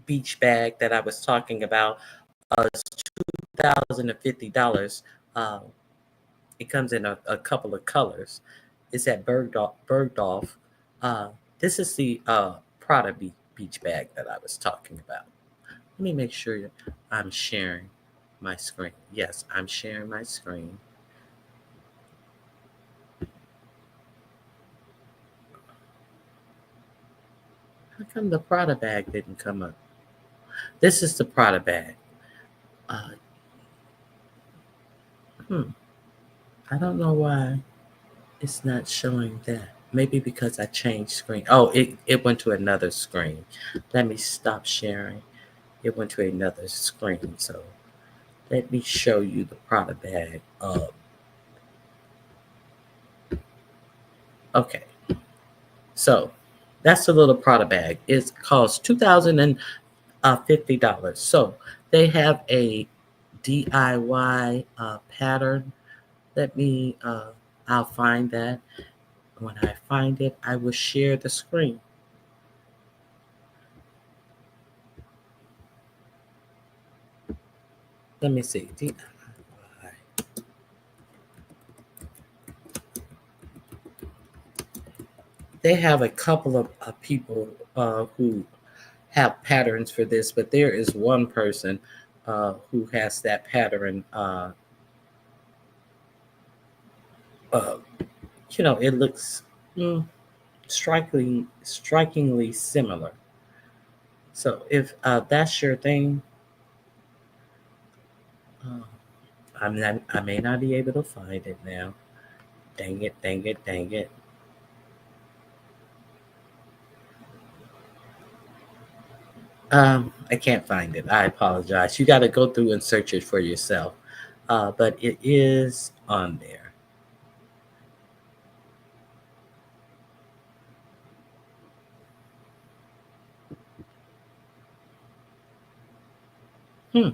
beach bag that I was talking about. It's $2,050. Uh, it comes in a couple of colors. It's at Bergdorf. Uh, this is the Prada beach bag that I was talking about. Let me make sure I'm sharing my screen. Yes, I'm sharing my screen. How come the Prada bag didn't come up? This is the Prada bag. Uh, hmm. I don't know why it's not showing that. Maybe because I changed screen. Oh, it went to another screen. Let me stop sharing. It went to another screen. So let me show you the Prada bag. Okay. So that's the little Prada bag. It costs $2,050. So they have a DIY pattern. Let me, I'll find that. When I find it, I will share the screen. Let me see. DIY. They have a couple of people who have patterns for this, but there is one person who has that pattern. Uh, it looks strikingly similar. So if that's your thing, uh, I may not be able to find it now. Dang it! Dang it! Dang it! I can't find it. I apologize. You got to go through and search it for yourself. But it is on there. Hmm.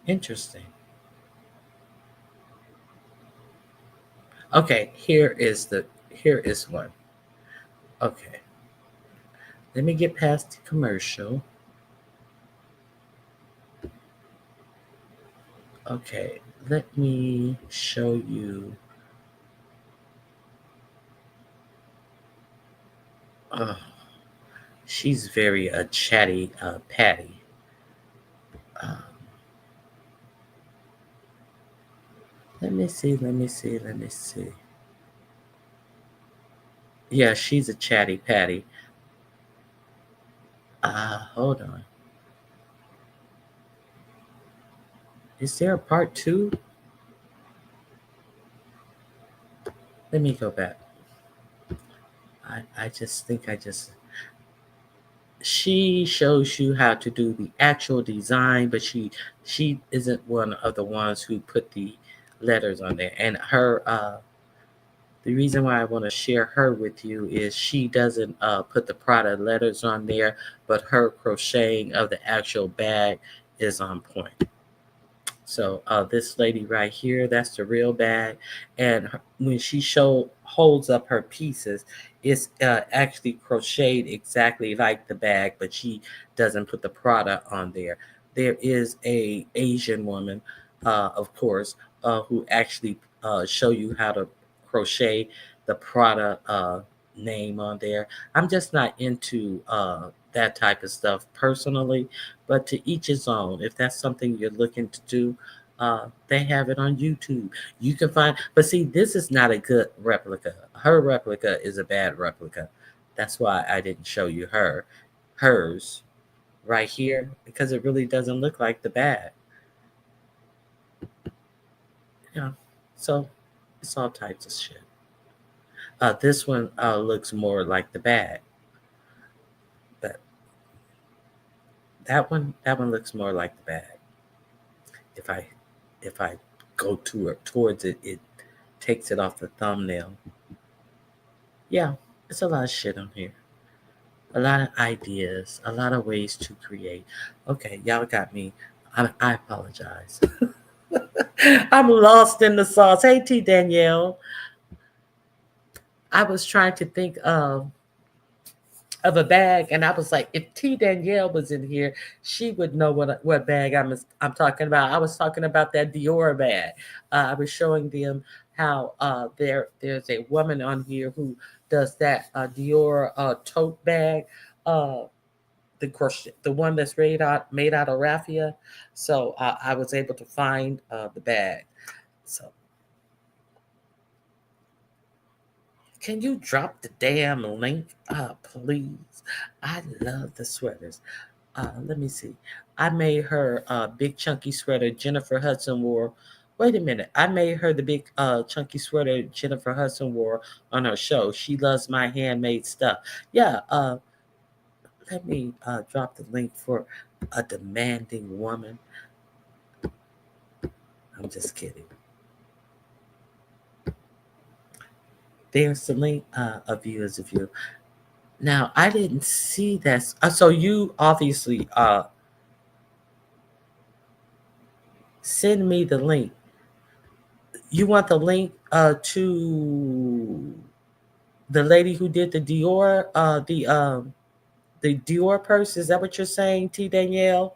Interesting. Okay, here is one. Okay. Let me get past the commercial. Okay, let me show you. Uh, she's very chatty, Patty. Um, let me see. Let me see. Let me see. Yeah, she's a chatty Patty. Hold on. Is there a part two? Let me go back. I just think I just. She shows you how to do the actual design, but she isn't one of the ones who put the letters on there. And her the reason why I want to share her with you is she doesn't put the Prada letters on there, but her crocheting of the actual bag is on point. So this lady right here, that's the real bag, and when she holds up her pieces, it's actually crocheted exactly like the bag, but she doesn't put the product on there. There is a Asian woman, of course, who actually show you how to crochet the product name on there. I'm just not into that type of stuff personally, but to each his own. If that's something you're looking to do, they have it on YouTube. You can find, but see, this is not a good replica. Her replica is a bad replica. That's why I didn't show you hers right here, because it really doesn't look like the bag. Yeah, so it's all types of shit. This one looks more like the bag, but that one looks more like the bag. If I if I go to it towards it, it takes it off the thumbnail. Yeah, it's a lot of shit on here. A lot of ideas, a lot of ways to create. Okay, y'all got me. I apologize. I'm lost in the sauce. Hey, T. Danielle. I was trying to think of a bag, and I was like, if T. Danielle was in here, she would know what bag I'm talking about. I was talking about that Dior bag. I was showing them how there's a woman on here who does that Dior tote bag, uh, the one that's made out of raffia. So I was able to find the bag. So can you drop the damn link, please? I love the sweaters. Let me see. I made her a big chunky sweater Jennifer Hudson wore. Wait a minute. I made her the big chunky sweater Jennifer Hudson wore on her show. She loves my handmade stuff. Yeah, let me drop the link for a demanding woman. I'm just kidding. There's the link. A view is a view. Now I didn't see that. So you obviously send me the link. You want the link to the lady who did the Dior, the Dior purse. Is that what you're saying, T. Danielle?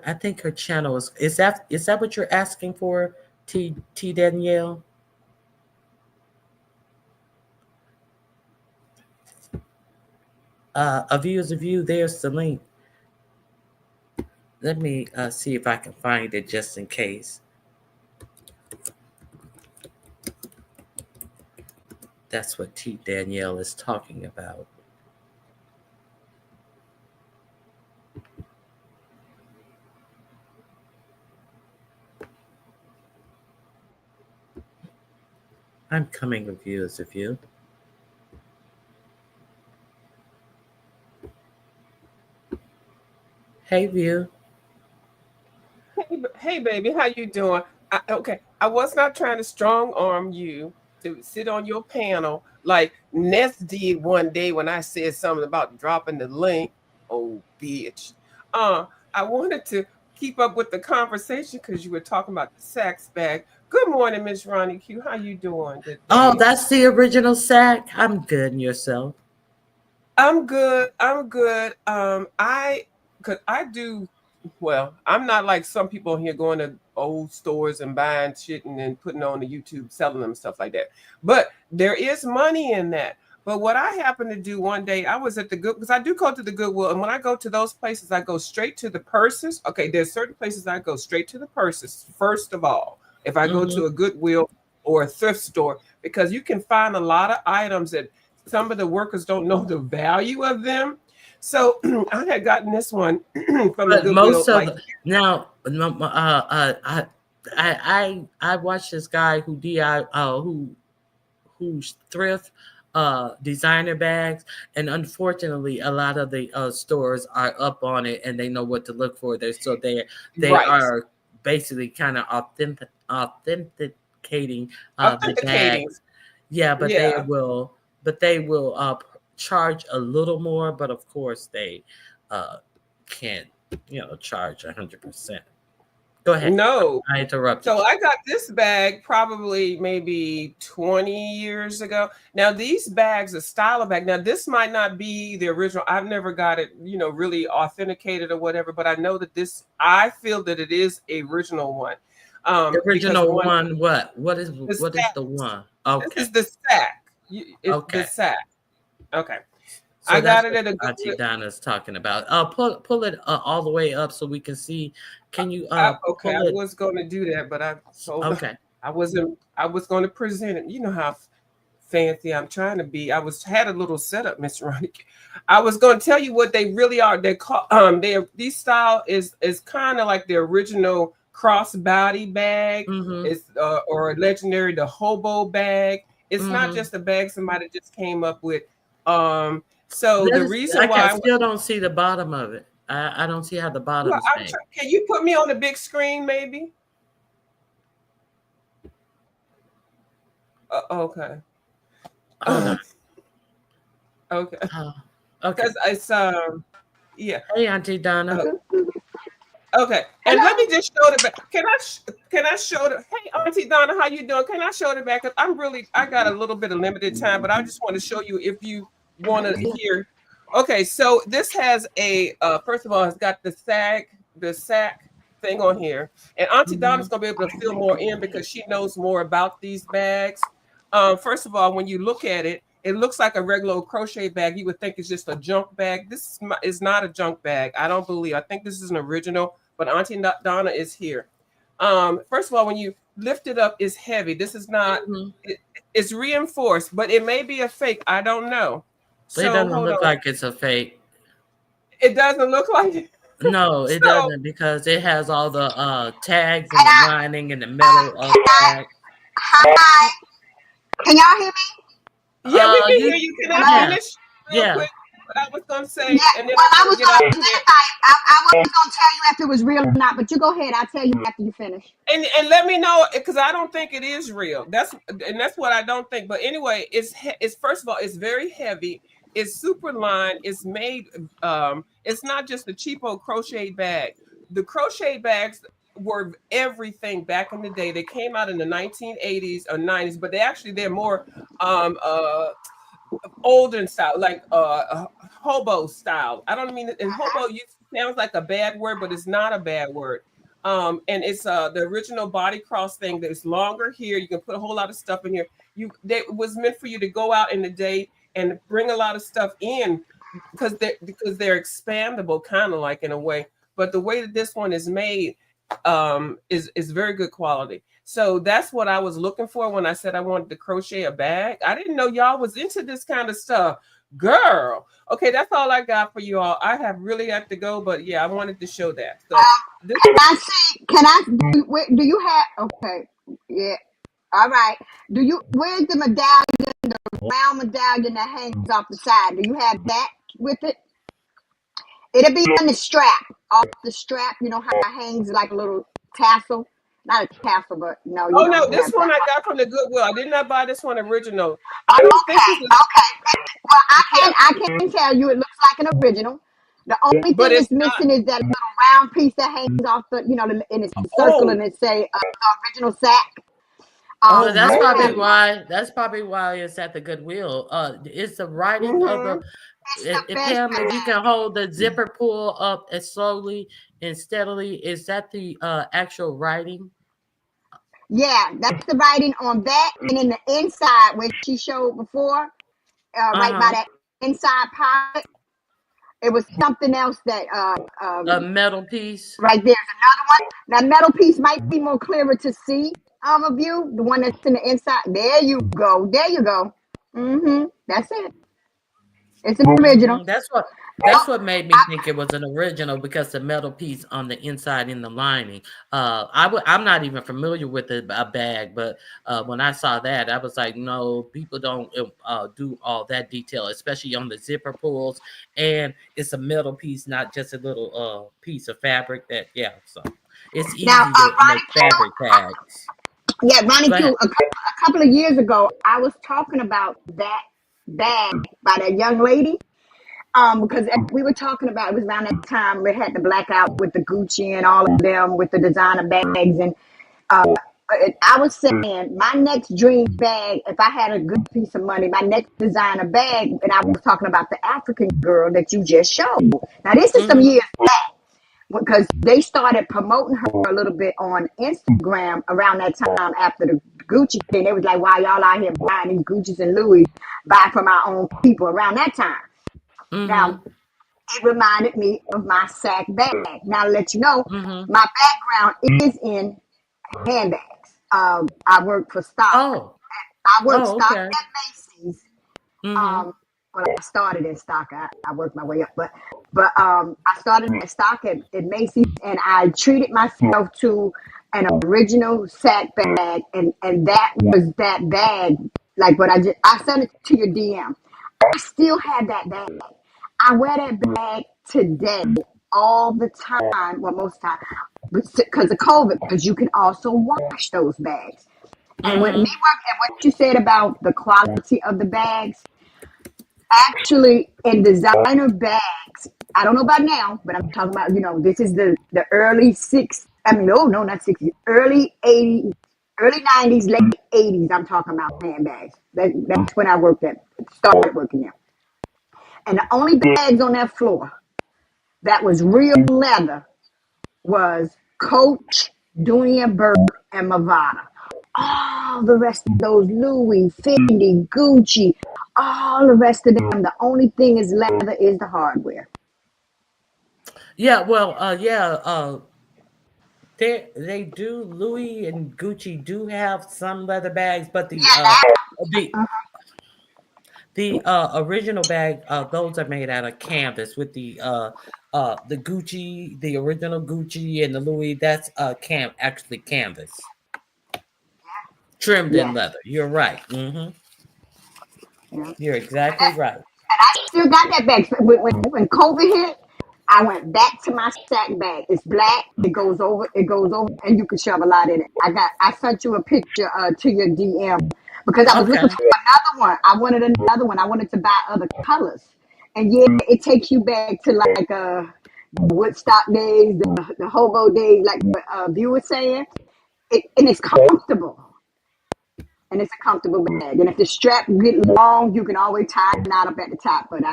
I think her channel is that what you're asking for, T. Danielle? A view is a view. There's the link. Let me see if I can find it just in case. That's what T. Danielle is talking about. I'm coming with you as a view. Hey, view. Hey, baby, how you doing? Okay, I was not trying to strong arm you to sit on your panel like Ness did one day when I said something about dropping the link. Oh, bitch. Uh, I wanted to keep up with the conversation because you were talking about the sax bag. Good morning, Miss Ronnie Q. How you doing Oh, today? that's the original sack. I'm good. And yourself? I'm good. I'm good. Cause I do well. I'm not like some people here going to old stores and buying shit and then putting on the YouTube, selling them stuff like that. But there is money in that. But what I happened to do one day, I was at the good because I do go to the Goodwill, and when I go to those places, I go straight to the purses. Okay, there's certain places I go straight to the purses first of all. If I go to a Goodwill or a thrift store, because you can find a lot of items that some of the workers don't know the value of them. So I had gotten this one from the But Goodwill. most of Like, the, now, I watched this guy who who thrift designer bags, and unfortunately a lot of the stores are up on it and they know what to look for there, so they right, are basically kind of authenticating the authenticating. bags. Yeah, Yeah. but they will charge a little more, but of course they can't charge 100%. Go ahead. No. I interrupted So you. I got this bag probably maybe 20 years ago. Now these bags, a style of bag. Now this might not be the original. I've never got it, really authenticated or whatever. But I know that this. I feel that it is a original one, The because original one one, the what is sack. the one? This Okay. is the sack. It's the Okay. sack. Okay, So I that's got it what at a Auntie good. Donna's talking about. Pull it all the way up so we can see. Can you Okay, I pull it? was going to do that, but I told Okay. I wasn't. I was going to present it. You know how fancy I'm trying to be. I was had a little setup, Miss Ronick. I was going to tell you what they really are. They call these style is kind of like the original crossbody bag. Mm-hmm. It's or legendary the hobo bag. It's not Mm-hmm. just a bag somebody just came up with. So the reason I why still don't see the bottom of it. I don't see how the bottom well, is made. can you put me on the big screen maybe? Okay. Hold on. Okay. Oh, okay. Because it's yeah. Hey, Auntie Donna. Uh, okay. And let me just show the back. Can I show the hey Auntie Donna, how you doing? Can I show the back? I got a little bit of limited time, but I just want to show you if you want to hear. Okay, so this has a first of all, it's got the sack thing on here. And Auntie Mm-hmm. Donna's gonna be able to fill more in because she knows more about these bags. First of all, when you look at it, it looks like a regular crochet bag. You would think it's just a junk bag. This is not a junk bag. I don't believe. I think this is an original, but Auntie Donna is here. First of all, when you lift it up, it's heavy. This is not. Mm-hmm. It's reinforced, but it may be a fake. I don't know. It So doesn't hold look on. like it's a fake. It doesn't look like it. No, it So doesn't, because it has all the tags and And the lining and the metal of the bag. hi, can y'all hear me? yeah, we can hear You you. Can I Hello? yeah, finish real yeah. quick? What I was gonna say, Yeah. and then Well, I I gotta was get off gonna of here. I was gonna tell you if it was real or not, but you go ahead. I'll tell you after you finish. And let me know because I don't think it is real. That's what I don't think. But anyway, it's first of all, it's very heavy. It's super lined. It's made. It's not just a cheapo crochet bag. The crochet bags were everything back in the day. They came out in the 1980s or 90s, but they're more olden style, like hobo style. I don't mean and hobo sounds like a bad word, but it's not a bad word. And it's the original body cross thing that's longer here. You can put a whole lot of stuff in here. It was meant for you to go out in the day and bring a lot of stuff in because they're expandable, kind of like in a way. But the way that this one is made is very good quality. So that's what I was looking for when I said I wanted to crochet a bag. I didn't know y'all was into this kind of stuff. Girl. Okay, that's all I got for you all. I have really got to go, but yeah, I wanted to show that. So this Can I see? Can I? Do you have? Okay. Yeah. All right. Where's the medallion, the round medallion that hangs off the side? Do you have that with it? It'll be on the strap, off the strap. You know how it hangs like a little tassel? Not a tassel, but no, you oh know, no, you this have one that. I got from the Goodwill. I did not buy this one original. I don't think Okay, this is okay. Well, yeah, I can tell you it looks like an original. The only but thing it's it's missing is that little round piece that hangs off and it's a circle oh and it say the original sack. oh But But really? that's probably why it's at the Goodwill. It's the writing of Mm-hmm. It's the best Pam, if you bag. can hold the zipper pull up as slowly and steadily, is that the actual writing? Yeah, that's the writing on that, and in the inside where she showed before, right by Uh-huh. that inside pocket, it was something else that A metal piece. right there's another one. That metal piece might be more clearer to see of you. The one that's in the inside. There you go. There you go. That's it. It's an original. That's what made me think it was an original, because the metal piece on the inside in the lining. I'm not even familiar with a bag, but when I saw that, I was like, no, people don't do all that detail, especially on the zipper pulls. And it's a metal piece, not just a little piece of fabric. So it's Now, easy to make fabric bags. yeah, Ronnie Go ahead. Q, a couple of years ago, I was talking about that bag by that young lady. Because we were talking about, it was around that time we had the blackout with the Gucci and all of them with the designer bags. And I was saying my next dream bag, if I had a good piece of money, my next designer bag, and I was talking about the African girl that you just showed. Now, this is some Mm-hmm. years back, because they started promoting her a little bit on Instagram around that time after the Gucci thing. They was like, why y'all out here buying these Gucci's and Louis, buy from our own people around that time. Now, Mm-hmm. it reminded me of my sack bag. Now, to let you know, Mm-hmm. my background is in handbags. I work for stock. Oh. I work Oh, stock okay. at Macy's. Mm-hmm. Well, I started in stock. I worked my way up, but I started in stock at Macy's, and I treated myself to an original sack bag, and that was that bag. Like what I sent it to your DM. I still have that bag. I wear that bag today all the time. Well, most time, because of COVID, because you can also wash those bags. And when me Mm-hmm. work and what you said about the quality of the bags, actually in designer bags, I don't know about now, but I'm talking about, this is the early no, not 60s, early 80s, early 90s, late 80s. I'm talking about handbags. That's when I started working there. And the only bags on that floor that was real leather was Coach, Dunia Burke, and Movada. All the rest of those, Louis, Fendi, Gucci, all the rest of them, the only thing is leather is the hardware. Yeah, well, they do. Louis and Gucci do have some leather bags, but the original bag, those are made out of canvas. With the Gucci, the original Gucci, and the Louis, that's actually canvas trimmed in Yeah, leather. You're right. yeah. You're exactly right. And I still got that bag. When COVID hit, I went back to my sack bag. It's black. It goes over, and you can shove a lot in it. I sent you a picture to your DM because I was looking Okay. for another one. I wanted another one. I wanted to buy other colors. And yeah, it takes you back to like Woodstock days, the hobo days, like what View was saying. And it's comfortable. And it's a comfortable bag. And if the strap get long, you can always tie a knot up at the top. But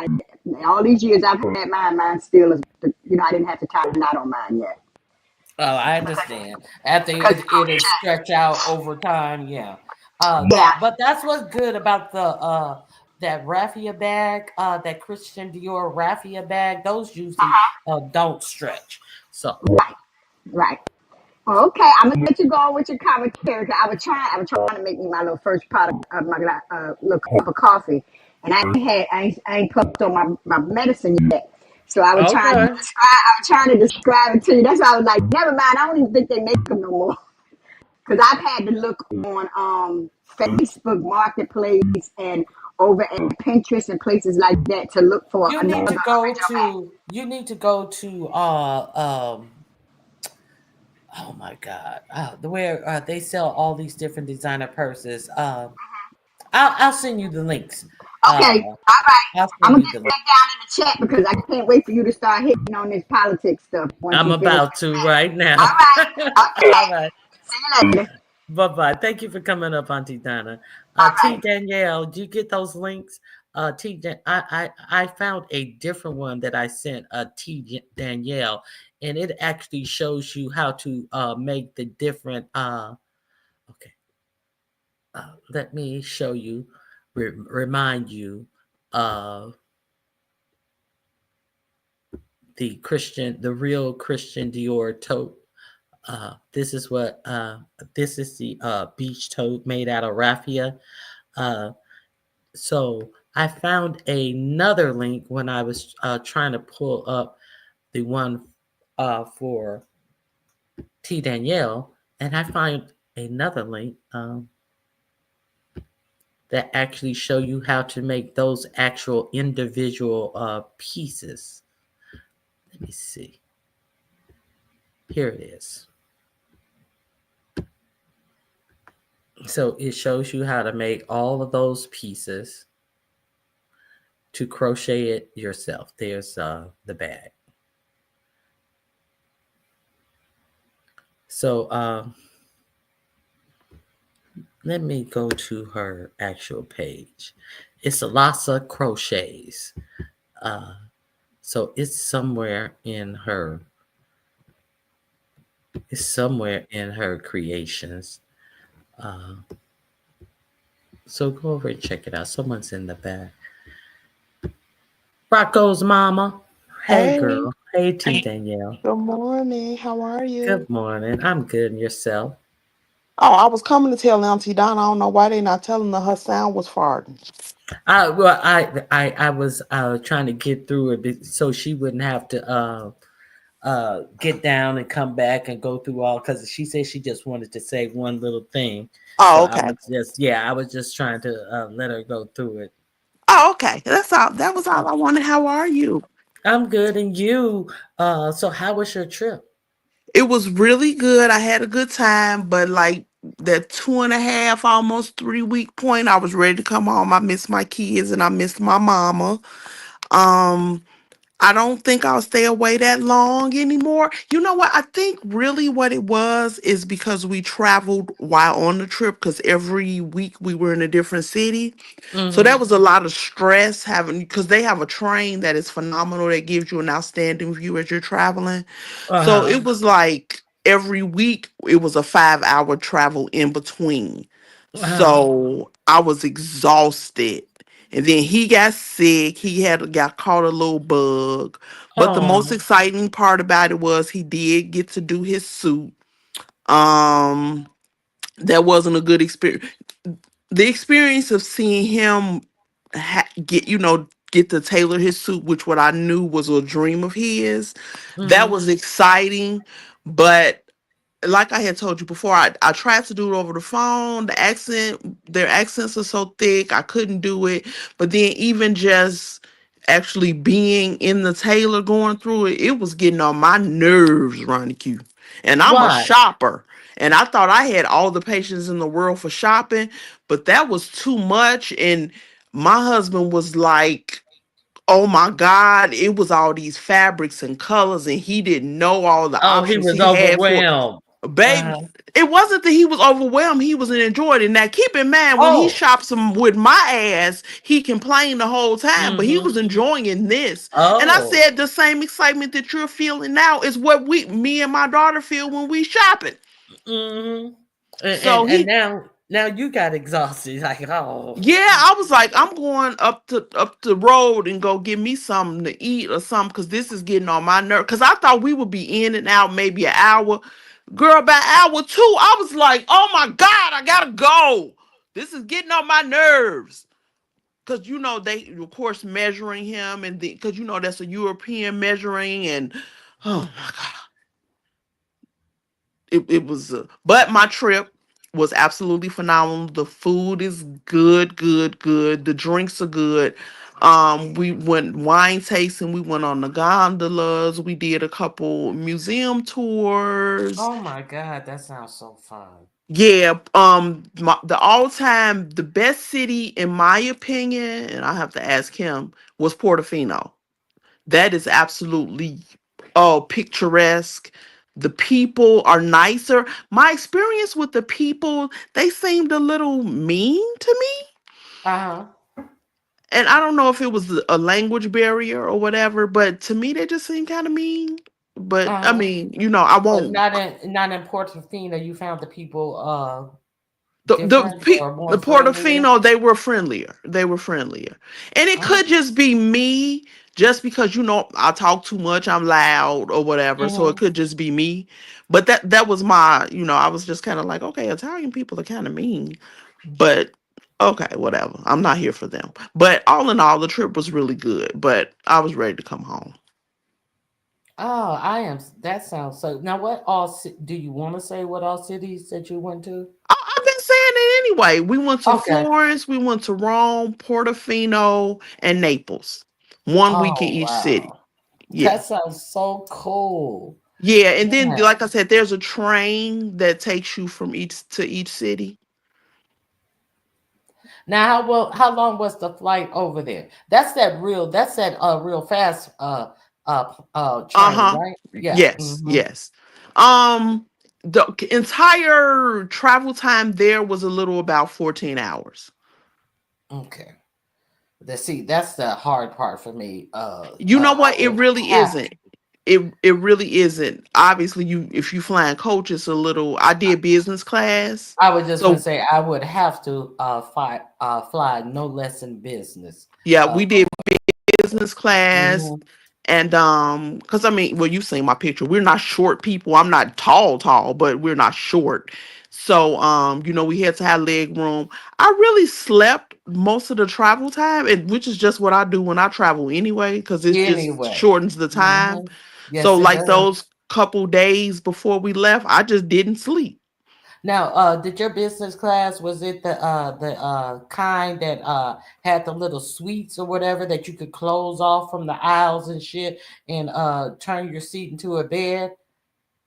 all these years I've had mine still is, I didn't have to tie a knot on mine yet. Oh, I understand. After Because it is stretched out over time, yeah. yeah, But that's what's good about the that raffia bag, that Christian Dior raffia bag. Those usually don't stretch. So right. Okay, I'm gonna let you go on with your commentary. 'Cause I was trying to make me my little first product of my little cup of coffee, and I ain't put on my medicine yet. So okay. I was trying to describe it to you. That's why I was like, never mind. I don't even think they make them no more. Because I've had to look on Facebook Marketplace and over at Pinterest and places like that to look for You another need to go original bag. to oh my god, where they sell all these different designer purses. I'll send you the links. Okay, Uh, all right. I'll I'm send gonna you the get link. back down in the chat because I can't wait for you to start hitting on this politics stuff once I'm you finish. about to right All now. right. All Okay. right. See you later. Bye bye. Thank you for coming up, Auntie Donna. All T right. Danielle, do you get those links? I found a different one that I sent Danielle, and it actually shows you how to make the different. Okay, let me show you, remind you of the real Christian Dior tote. This is what this is the beach tote made out of raffia. Uh, so I found another link when I was trying to pull up the one for T Danielle, and I find another link that actually show you how to make those actual individual pieces. Let me see. Here it is. So it shows you how to make all of those pieces to crochet it yourself. There's the bag. So let me go to her actual page. It's Lhasa Crochets. So it's somewhere in her. It's somewhere in her creations. So go over and check it out. Someone's in the back. Rocco's mama. Hey Hey, girl. Hey T Danielle. good morning. How are you? Good morning. I'm good. And yourself? Oh, I was coming to tell Auntie Donna. I don't know why they not telling her sound was farting. I was trying to get through it so she wouldn't have to get down and come back and go through all, because she said she just wanted to say one little thing. So Oh, I okay. was I was just trying to let her go through it. Oh, okay. That's all. That was all I wanted. How are you? I'm good, and you? So how was your trip? It was really good. I had a good time, but like that 2.5, almost 3 week point, I was ready to come home. I missed my kids and I missed my mama. Um, I don't think I'll stay away that long anymore. You know what? I think really what it was is because we traveled while on the trip, because every week we were in a different city. So that Mm-hmm. was a lot of stress having, because they have a train that is phenomenal that gives you an outstanding view as you're traveling. So Uh-huh. it was like every week it was a 5 hour travel in between. Uh-huh. So I was exhausted. And then he got sick. He had got caught a little bug. But the most Oh. exciting part about it was he did get to do his suit. Um, that wasn't a good experience. The experience of seeing him get, get to tailor his suit, which what I knew was a dream of his, that Mm-hmm. was exciting. But like I had told you before, I tried to do it over the phone. Their accents are so thick, I couldn't do it. But then even just actually being in the tailor going through it, it was getting on my nerves, Ronnie Q. And I'm a Why? shopper. And I thought I had all the patience in the world for shopping, but that was too much. And my husband was like, oh my God, it was all these fabrics and colors, and he didn't know all the Oh, he options was he had for. overwhelmed. Babe, Uh-huh. it wasn't that he was overwhelmed. He was enjoyed it. Now, keep in mind, when he Oh. shops them with my ass, he complained the whole time, but he was Mm-hmm. enjoying this. And I Oh. said, the same excitement that you're feeling now is what me and my daughter feel when we shopping. Mm-hmm. And, So and he, now you got exhausted. Like, oh. yeah, I was like, I'm going up the road and go get me something to eat or something, because this is getting on my nerve. Because I thought we would be in and out maybe an hour. Girl, by hour two, I was like, oh my God, I gotta go. This is getting on my nerves. Because they of course measuring him, and because that's a European measuring, and oh my God, it was but my trip was absolutely phenomenal. The food is good, good, good. The drinks are good. We went wine tasting, we went on the gondolas, we did a couple museum tours. Oh my God, that sounds so fun. Yeah, the all-time the best city in my opinion, and I have to ask him, was Portofino. That is absolutely, oh, picturesque. The people are nicer. My experience with the people, they seemed a little mean to me. Uh-huh. and I don't know if it was a language barrier or whatever, but to me they just seemed kind of mean. But I Uh-huh. mean, I But won't. not in Portofino, you found the people different or The more friendlier. Portofino, they were friendlier. They were friendlier, and it Oh. could just be me, just because I talk too much, I'm loud or whatever. So it Hmm. could just be me. But that was my, I was just kind of like, okay, Italian people are kind of mean, but okay, whatever. I'm not here for them. But all in all, the trip was really good. But I was ready to come home. Oh, I am. That sounds so. Now, what all do you want to say? What all cities that you went to? I've been saying it anyway. We went to Okay. Florence, we went to Rome, Portofino, and Naples. 1 week in Oh each city. wow, Yeah. that sounds so cool. Yeah. And then, Yeah. like I said, there's a train that takes you from each city. Now, how long was the flight over there? That's that real fast train, Uh-huh. right? Yeah. Yes, Mm-hmm. yes. The entire travel time there was a little about 14 hours. Okay. See, that's the hard part for me. You know I what? It would really have isn't. It really isn't. Obviously, if you flying coach, it's a little. I did business class, I was just gonna so say I would have to fly no less than business. yeah, Uh, we did business class. mhm. And because I mean, well, you've seen my picture. We're not short people. I'm not tall, but we're not short. So we had to have leg room. I really slept most of the travel time, and which is just what I do when I travel anyway, because it just Anyway, shortens the time. hmm, So yes, it like does. those couple days before we left, I just didn't sleep. Now, did your business class was it the kind that had the little suites or whatever that you could close off from the aisles and shit and turn your seat into a bed?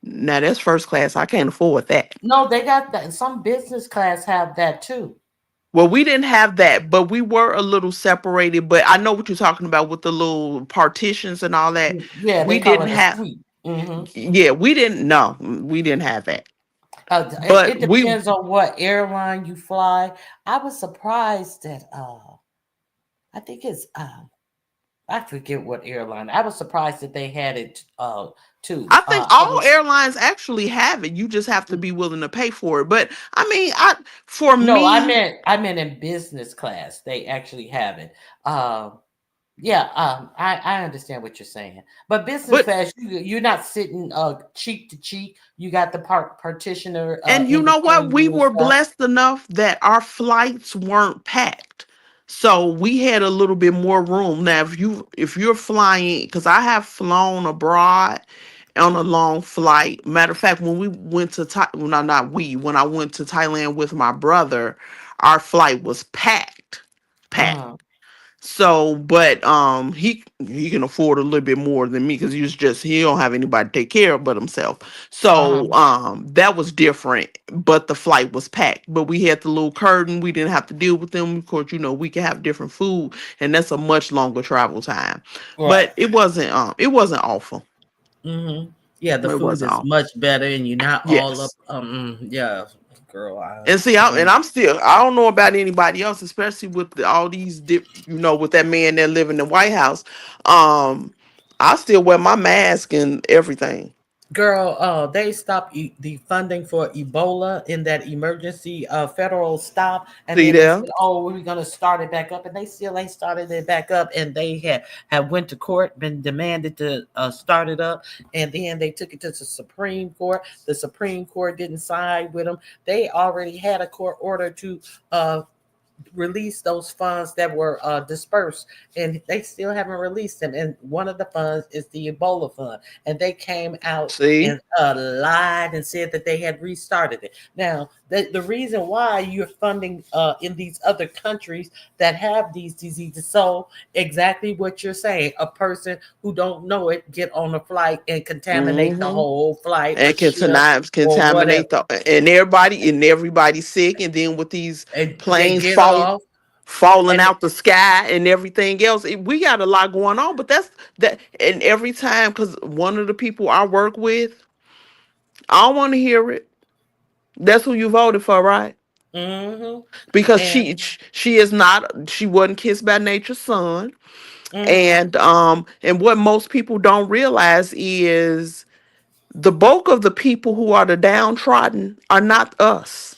Now that's first class. I can't afford that. No, they got that. Some business class have that too. Well, we didn't have that, but we were a little separated. But I know what you're talking about with the little partitions and all that. Yeah, they We call didn't it a have, suite. Hmm. yeah, we didn't, no, we didn't have that. It But we, depends on what airline you fly. I was surprised that I think it's I forget what airline. I was surprised that they had it too. I think I all was airlines actually have it. You just have to be willing to pay for it. But I mean, for no, me, I meant in business class. They actually have it. Yeah, I understand what you're saying. But business but class, you're not sitting cheek to cheek. You got the partitioner And you in know what? between We you and were stuff. blessed enough that our flights weren't packed. So we had a little bit more room. Now if you're flying, because I have flown abroad on a long flight. Matter of fact, when we went to well, not we, when I went to Thailand with my brother, our flight was packed. Packed. Uh-huh. So, but he can afford a little bit more than me because he don't have anybody to take care of but himself. Uh-huh. So that was different. But the flight was packed. But we had the little curtain. We didn't have to deal with them. Of course, we can have different food, and that's a much longer travel time. Right. But it wasn't awful. Mm-hmm. Yeah, the It food wasn't is awful. much better, and you're not all up. Yes. Yeah, girl, And see, I don't know about anybody else, especially with all these, with that man that live in the White House. Um, I still wear my mask and everything. girl, they stopped the funding for Ebola in that emergency federal stop, and See then they there? said, "Oh, we're gonna start it back up," and they still ain't started it back up, and they have went to court, been demanded to start it up, and then they took it to the Supreme Court. The Supreme Court didn't side with them. They already had a court order to uh release those funds that were dispersed, and they still haven't released them. And one of the funds is the Ebola fund, and they came out See? and lied and said that they had restarted it. Now, the reason why you're funding in these other countries that have these diseases, so exactly what you're saying, a person who don't know it get on a flight and contaminate the Mm-hmm. whole flight or And can ship tonight or whatever, contaminate and everybody's sick, and then with these and they planes get off falling and out the sky and everything else. We got a lot going on, but that's that. And every time, because one of the people I work with, I don't want to hear it. That's who you voted for, right? Mm-hmm. because And she is not, she wasn't kissed by nature's son. mm-hmm. And what most people don't realize is the bulk of the people who are the downtrodden are not us.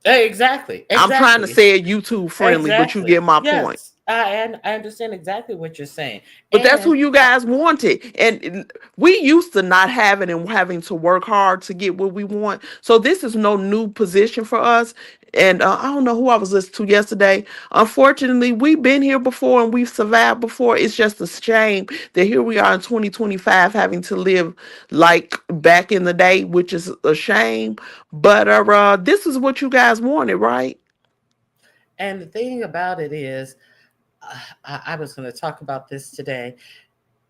Exactly. I'm trying to Exactly. say it YouTube friendly, but you Exactly. get my point. Yes. I understand exactly what you're saying. But that's who And you guys wanted. And we used to not having and having to work hard to get what we want. So this is no new position for us. And I don't know who I was listening to yesterday. Unfortunately, we've been here before and we've survived before. It's just a shame that here we are in 2025 having to live like back in the day, which is a shame. But this is what you guys wanted, right? the thing about it is, I was going to talk about this today.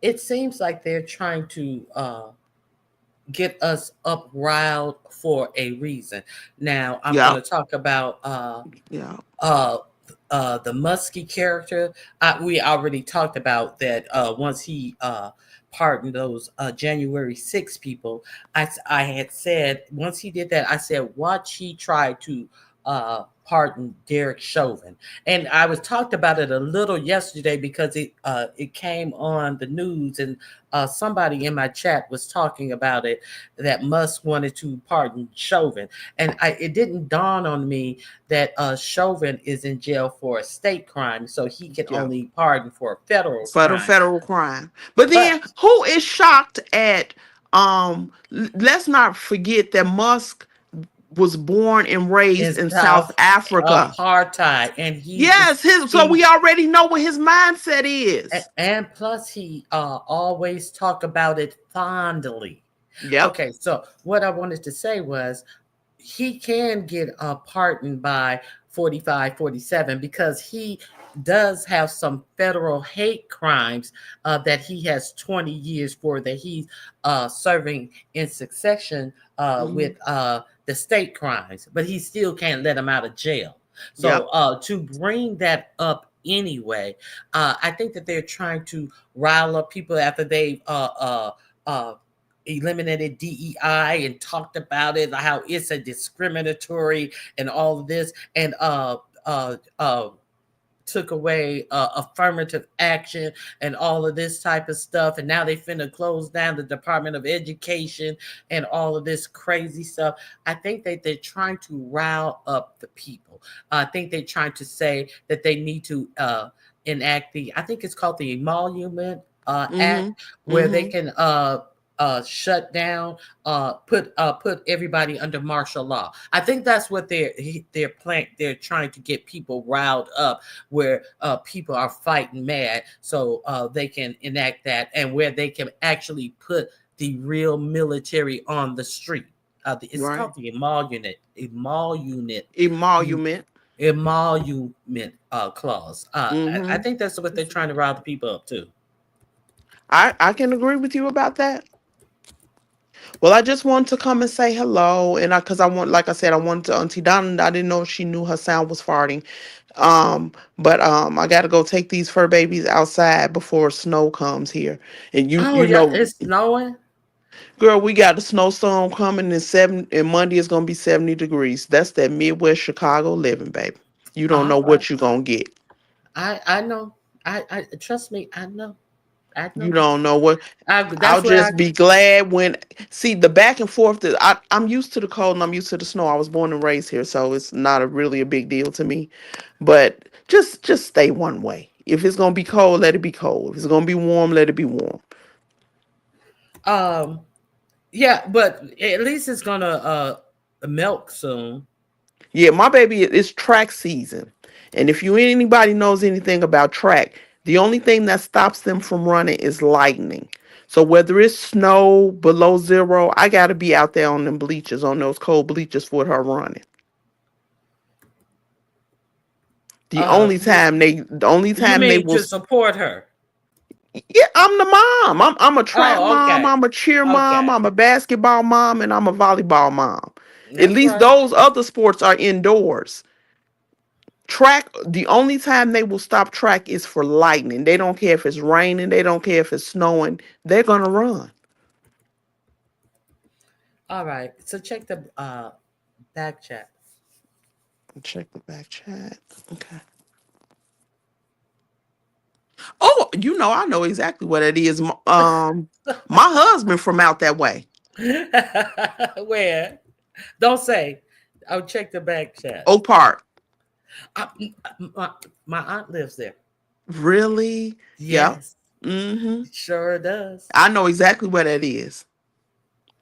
It seems like they're trying to get us up riled for a reason. Now, I'm going Yeah. to talk about Yeah. uh, the Muskie character. We already talked about that once he pardoned those January 6 people. I had said, once he did that, I said, watch he try to pardon Derek Chauvin. And I was talked about it a little yesterday because it came on the news, and somebody in my chat was talking about it, that Musk wanted to pardon Chauvin. And it didn't dawn on me that Chauvin is in jail for a state crime, so he can Yeah. only pardon for a federal For the crime. federal crime. But But then who is shocked at let's not forget that Musk was born and raised in in South South Africa. apartheid, and Yes, his so he we already know what his mindset is. and plus he always talk about it fondly. Yep. Okay, so what I wanted to say was he can get pardoned by 45, 47 because he does have some federal hate crimes that he has 20 years for, that he's serving in succession Mhm. with the state crimes, but he still can't let him out of jail. So Yep. to bring that up anyway, I think that they're trying to rile up people after they've eliminated DEI and talked about it, how it's a discriminatory and all of this, and took away affirmative action and all of this type of stuff. And now they finna close down the Department of Education and all of this crazy stuff. I think that they're trying to rile up the people. I think they're trying to say that they need to enact I think it's called the Emolument Mhm. Act, where they Mhm. can shut down, put everybody under martial law. I think that's what they're playing. They're trying to get people riled up, where people are fighting mad, so they can enact that, and where they can actually put the real military on the street. It's Right. called the Emolument. emolument clause. I Mhm. think that's what they're trying to rile the people up to. I can agree with you about that. Well, I just wanted to come and say hello, and because I want, like I said, I wanted to Auntie Donna. I didn't know if she knew her sound was farting. But I got to go take these fur babies outside before snow comes here. And Oh you yeah, know, it's snowing. girl, we got the snowstorm coming in and Monday is gonna be 70 degrees. That's that Midwest Chicago living, baby. You don't All know right. what you gonna get. I know. I trust me. I know. I You know. don't know what. I'll That's where I. just be glad when see the back and forth that I'm used to the cold and I'm used to the snow. I was born and raised here, so it's not really a big deal to me. But just stay one way. If it's gonna be cold, let it be cold. If it's gonna be warm, let it be warm. Um. Yeah, but at least it's gonna melt soon. Yeah, my baby, it's track season. And if you anybody knows anything about track, the only thing that stops them from running is lightning. So whether it's snow below zero, I gotta be out there on them bleachers, on those cold bleachers for her running. You The only you time they mean will. to support her? Yeah, I'm the mom. I'm a track Oh, mom. okay, I'm a cheer mom. okay, I'm a basketball mom, and I'm a volleyball mom. At that's least right. those other sports are indoors. Track, the only time they will stop track is for lightning. They don't care if it's raining. They don't care if it's snowing. They're gonna run. All right. So check the back chat. Check the back chat. Okay. Oh, I know exactly what it is. My husband from out that way. Where? Don't say. I'll check the back chat. Oak Park. My aunt lives there. Really? Yep. Yes, Mm-hmm. sure does. I know exactly what that is.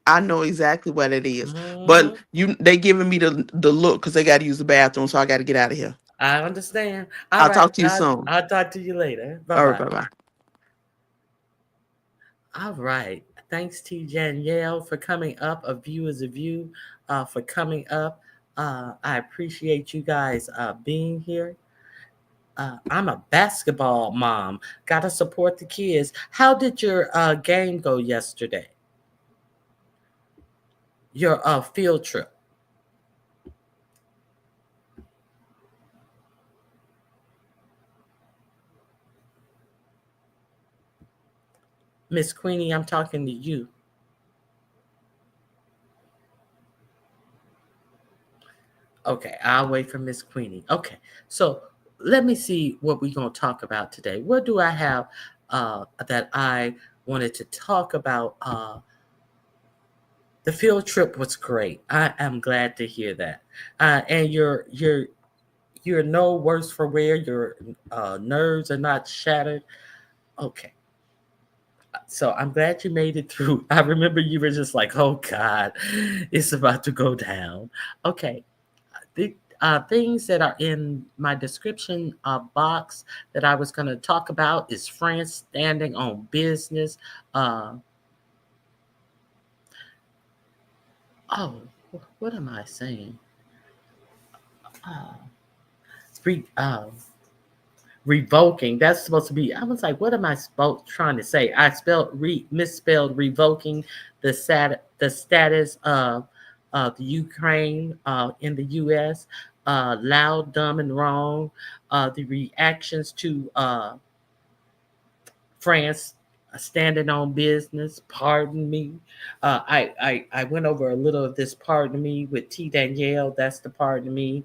I know exactly what it is. But Mhm. they giving me the look because they got to use the bathroom, so I got to get out of here. I understand. All I'll right. talk to you soon. I'll talk to you later. Bye All right, bye. bye-bye. All right. Thanks to Danielle for coming up. A View is a View for coming up. I appreciate you guys being here. I'm a basketball mom. Gotta support the kids. How did your game go yesterday? Your field trip? Miss Queenie, I'm talking to you. Okay, I'll wait for Miss Queenie. Okay, so let me see what we're going to talk about today. What do I have that I wanted to talk about? The field trip was great. I am glad to hear that. And you're no worse for wear. Your nerves are not shattered. Okay. So I'm glad you made it through. I remember you were just like, oh God, it's about to go down. Okay. The things that are in my description box that I was going to talk about is France standing on business. Oh, what am I saying? Uh, re, uh, Revoking. That's supposed to be. I was like, what am I trying to say? I misspelled revoking the status of the Ukraine in the U.S. Loud, dumb, and wrong. The reactions to France standing on business. Pardon me. I went over a little of this. Pardon me with T Danielle. That's the pardon me.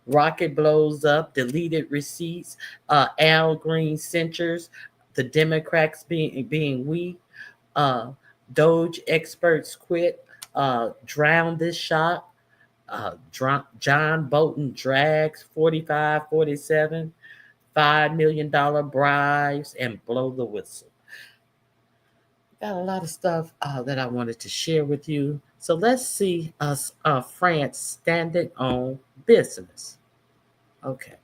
Rocket blows up. Deleted receipts. Al Green censures. The Democrats being weak. Uh, Doge experts quit. Drown this shot. John Bolton drags 45, 47. $5 million bribes and blow the whistle. Got a lot of stuff that I wanted to share with you. So let's see us France standing on business. Okay.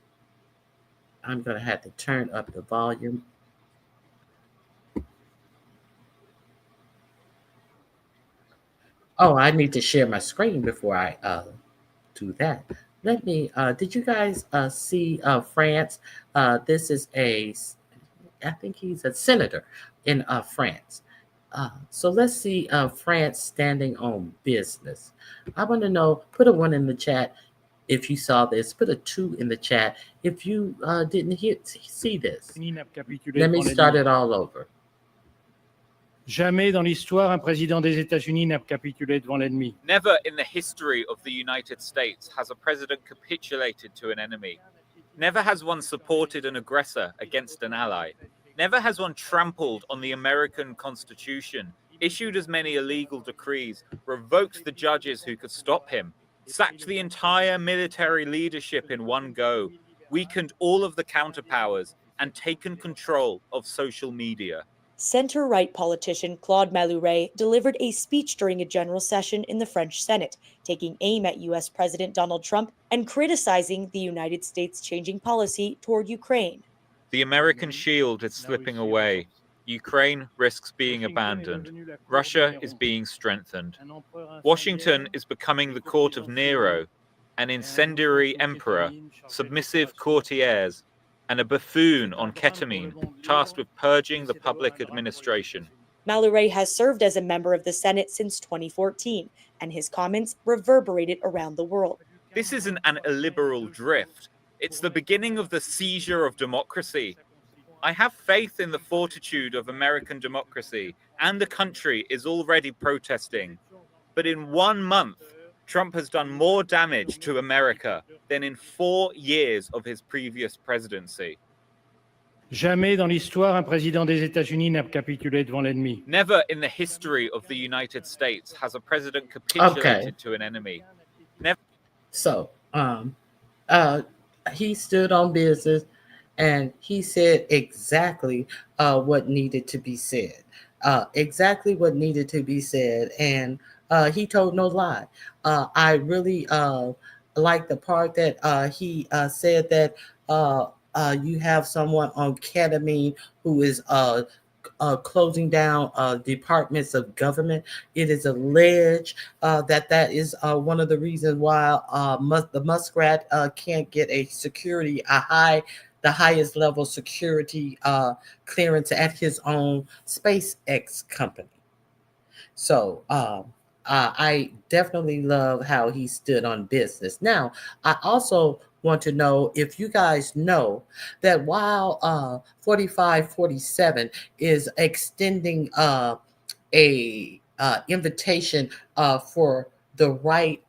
I'm going to have to turn up the volume. Oh, I need to share my screen before I do that. Let me, did you guys see France? This is I think he's a senator in France. So let's see France standing on business. I want to know, put a 1 in the chat if you saw this. Put a 2 in the chat if you didn't see this. Let me start it all over. Jamais dans l'histoire, un président des États-Unis n'a capitulé devant l'ennemi. Never in the history of the United States has a president capitulated to an enemy. Never has one supported an aggressor against an ally. Never has one trampled on the American Constitution, issued as many illegal decrees, revoked the judges who could stop him, sacked the entire military leadership in one go, weakened all of the counterpowers, and taken control of social media. Center-right politician Claude Malouret delivered a speech during a general session in the French Senate, taking aim at U.S. President Donald Trump and criticizing the United States' changing policy toward Ukraine. The American shield is slipping away. Ukraine risks being abandoned. Russia is being strengthened. Washington is becoming the court of Nero, an incendiary emperor, submissive courtiers, and a buffoon on ketamine tasked with purging the public administration. Malouret has served as a member of the Senate since 2014, and his comments reverberated around the world. This isn't an illiberal drift. It's the beginning of the seizure of democracy. I have faith in the fortitude of American democracy, and the country is already protesting. But in 1 month, Trump has done more damage to America than in 4 years of his previous presidency. Jamais dans l'histoire, un président des États-Unis n'a capitulé devant l'ennemi. Never in the history of the United States has a president capitulated to an enemy. Never. So, he stood on business and he said exactly what needed to be said. Exactly what needed to be said. And he told no lie. I really like the part that he said that you have someone on ketamine who is closing down departments of government. It is alleged that is one of the reasons why the muskrat can't get a the highest level security clearance at his own SpaceX company. So I definitely love how he stood on business. Now, I also want to know if you guys know that while 4547 is extending a invitation for the white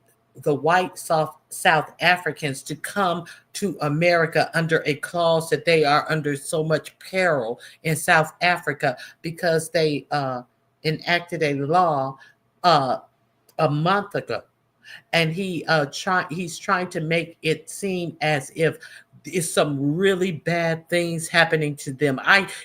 South Africans to come to America under a clause that they are under so much peril in South Africa because they enacted a law a month ago, and he's trying to make it seem as if it's some really bad things happening to them.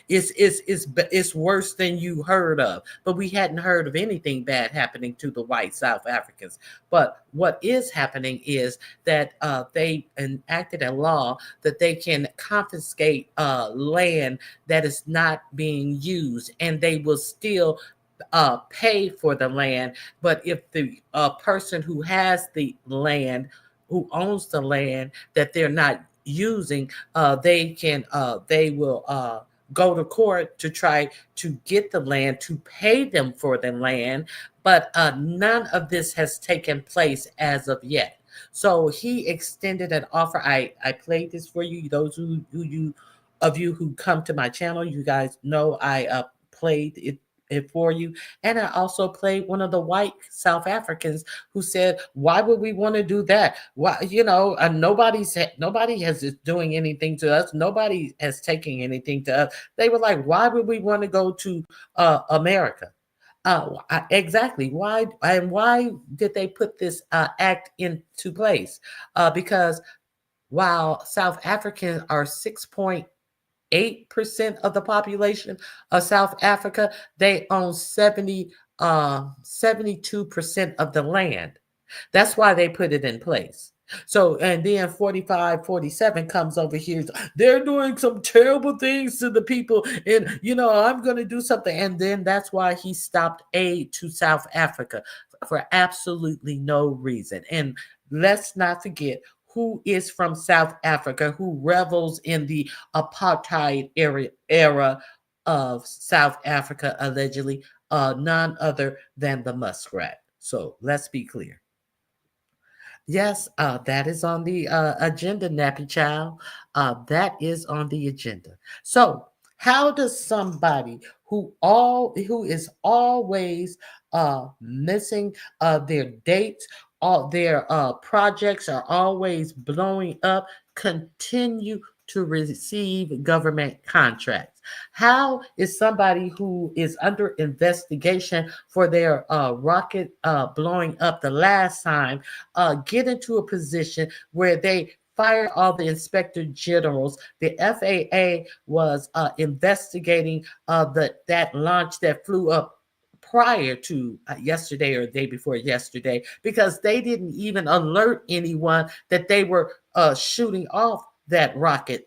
It's worse than you heard of, but we hadn't heard of anything bad happening to the white South Africans. But what is happening is that they enacted a law that they can confiscate land that is not being used, and they will still pay for the land. But if the person who has the land, who owns the land that they're not using, they will go to court to try to get the land, to pay them for the land. But none of this has taken place as of yet. So he extended an offer. I played this for you. Those who you who come to my channel, you guys know I played it for you. And I also played one of the white South Africans who said, why would we want to do that? Why, nobody has doing anything to us. Nobody has taken anything to us. They were like, why would we want to go to America? Exactly. Why did they put this act into place? Because while South Africans are 6.8% of the population of South Africa, they own 72% of the land. That's why they put it in place. So, and then 4547 comes over here. They're doing some terrible things to the people, and I'm going to do something. And then that's why he stopped aid to South Africa for absolutely no reason. And let's not forget who is from South Africa, who revels in the apartheid era of South Africa, allegedly, none other than the muskrat. So let's be clear. Yes, that is on the agenda, Nappy Child. That is on the agenda. So, how does somebody who is always missing their dates, all their projects are always blowing up, continue to receive government contracts? How is somebody who is under investigation for their rocket blowing up the last time get into a position where they fire all the inspector generals? The FAA was investigating that launch that flew up prior to yesterday or the day before yesterday, because they didn't even alert anyone that they were shooting off that rocket,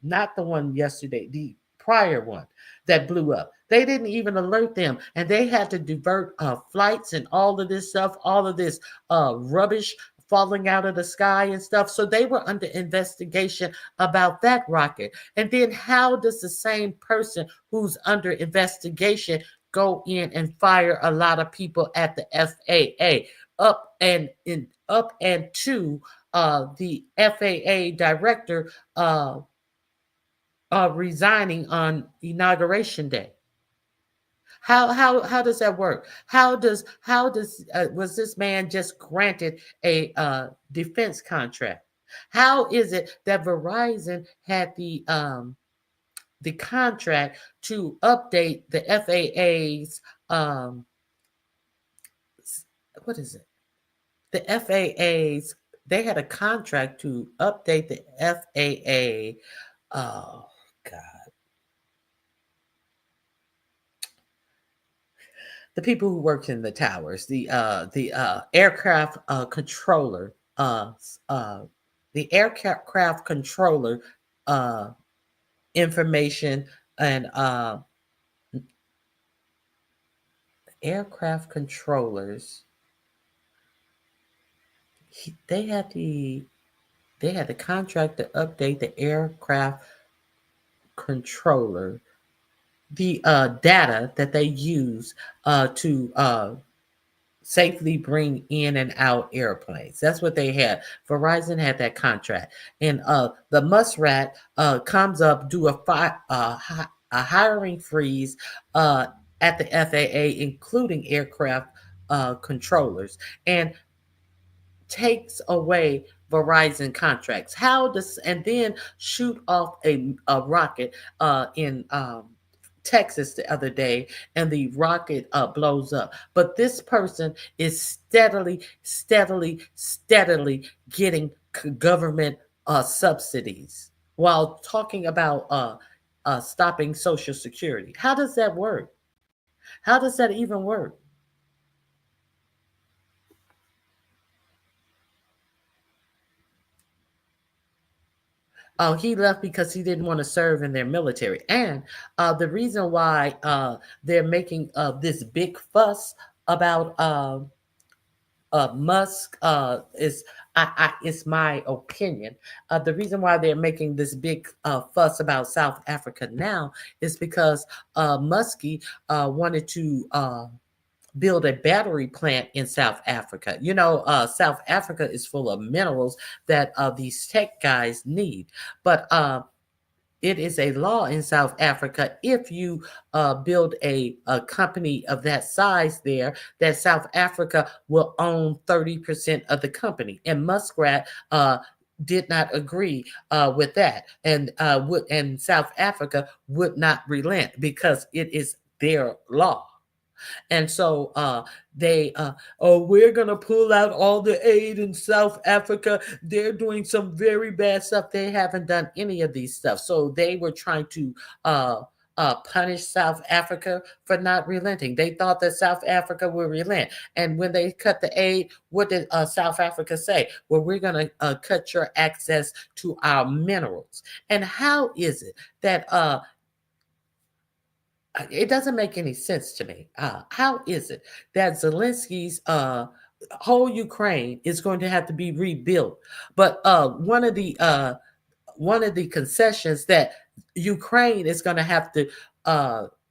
not the one yesterday, the prior one that blew up. They didn't even alert them, and they had to divert flights and all of this stuff, all of this rubbish falling out of the sky and stuff. So they were under investigation about that rocket. And then how does the same person who's under investigation go in and fire a lot of people at the FAA, up and to the FAA director resigning on Inauguration Day? How does that work? How does was this man just granted a defense contract? How is it that Verizon had the contract to update the FAA's what is it? The FAA's, they had a contract to update the FAA. Oh God. The people who worked in the towers, the aircraft controller, the aircraft controller information and aircraft controllers. They had the contract to update the aircraft controller, the data that they use to safely bring in and out airplanes. That's what they had. Verizon had that contract, and the muskrat comes up, do a hiring freeze at the FAA, including aircraft controllers, and takes away Verizon contracts. How does, and then shoot off a rocket in Texas the other day, and the rocket blows up. But this person is steadily getting government subsidies while talking about stopping Social Security. How does that work? How does that even work? He left because he didn't want to serve in their military. And the reason why they're making this big fuss about Musk is, it's my opinion. The reason why they're making this big fuss about South Africa now is because Muskie wanted to build a battery plant in South Africa. You know, South Africa is full of minerals that these tech guys need. But it is a law in South Africa, if you build a company of that size there, that South Africa will own 30% of the company. And Muskrat did not agree with that. And South Africa would not relent because it is their law. And so we're going to pull out all the aid in South Africa. They're doing some very bad stuff. They haven't done any of these stuff. So they were trying to punish South Africa for not relenting. They thought that South Africa would relent. And when they cut the aid, what did South Africa say? Well, we're going to cut your access to our minerals. And how is it that it doesn't make any sense to me. How is it that Zelensky's whole Ukraine is going to have to be rebuilt? But one of the concessions that Ukraine is going to have to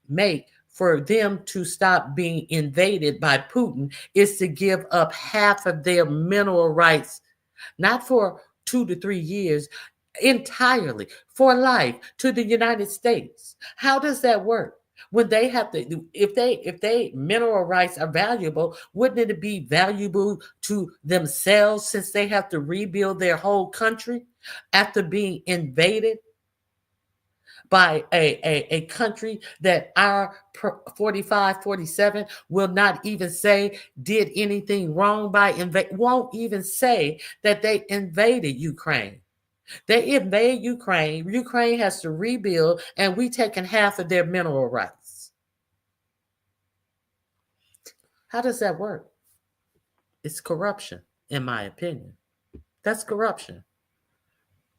make for them to stop being invaded by Putin is to give up half of their mineral rights, not for 2 to 3 years, entirely for life, to the United States. How does that work? When they have to, if they mineral rights are valuable, wouldn't it be valuable to themselves, since they have to rebuild their whole country after being invaded by a country that our 45, 47 will not even say did anything wrong by won't even say that they invaded Ukraine. They invade Ukraine. Ukraine has to rebuild, and we taking half of their mineral rights. How does that work? It's corruption, in my opinion. That's corruption.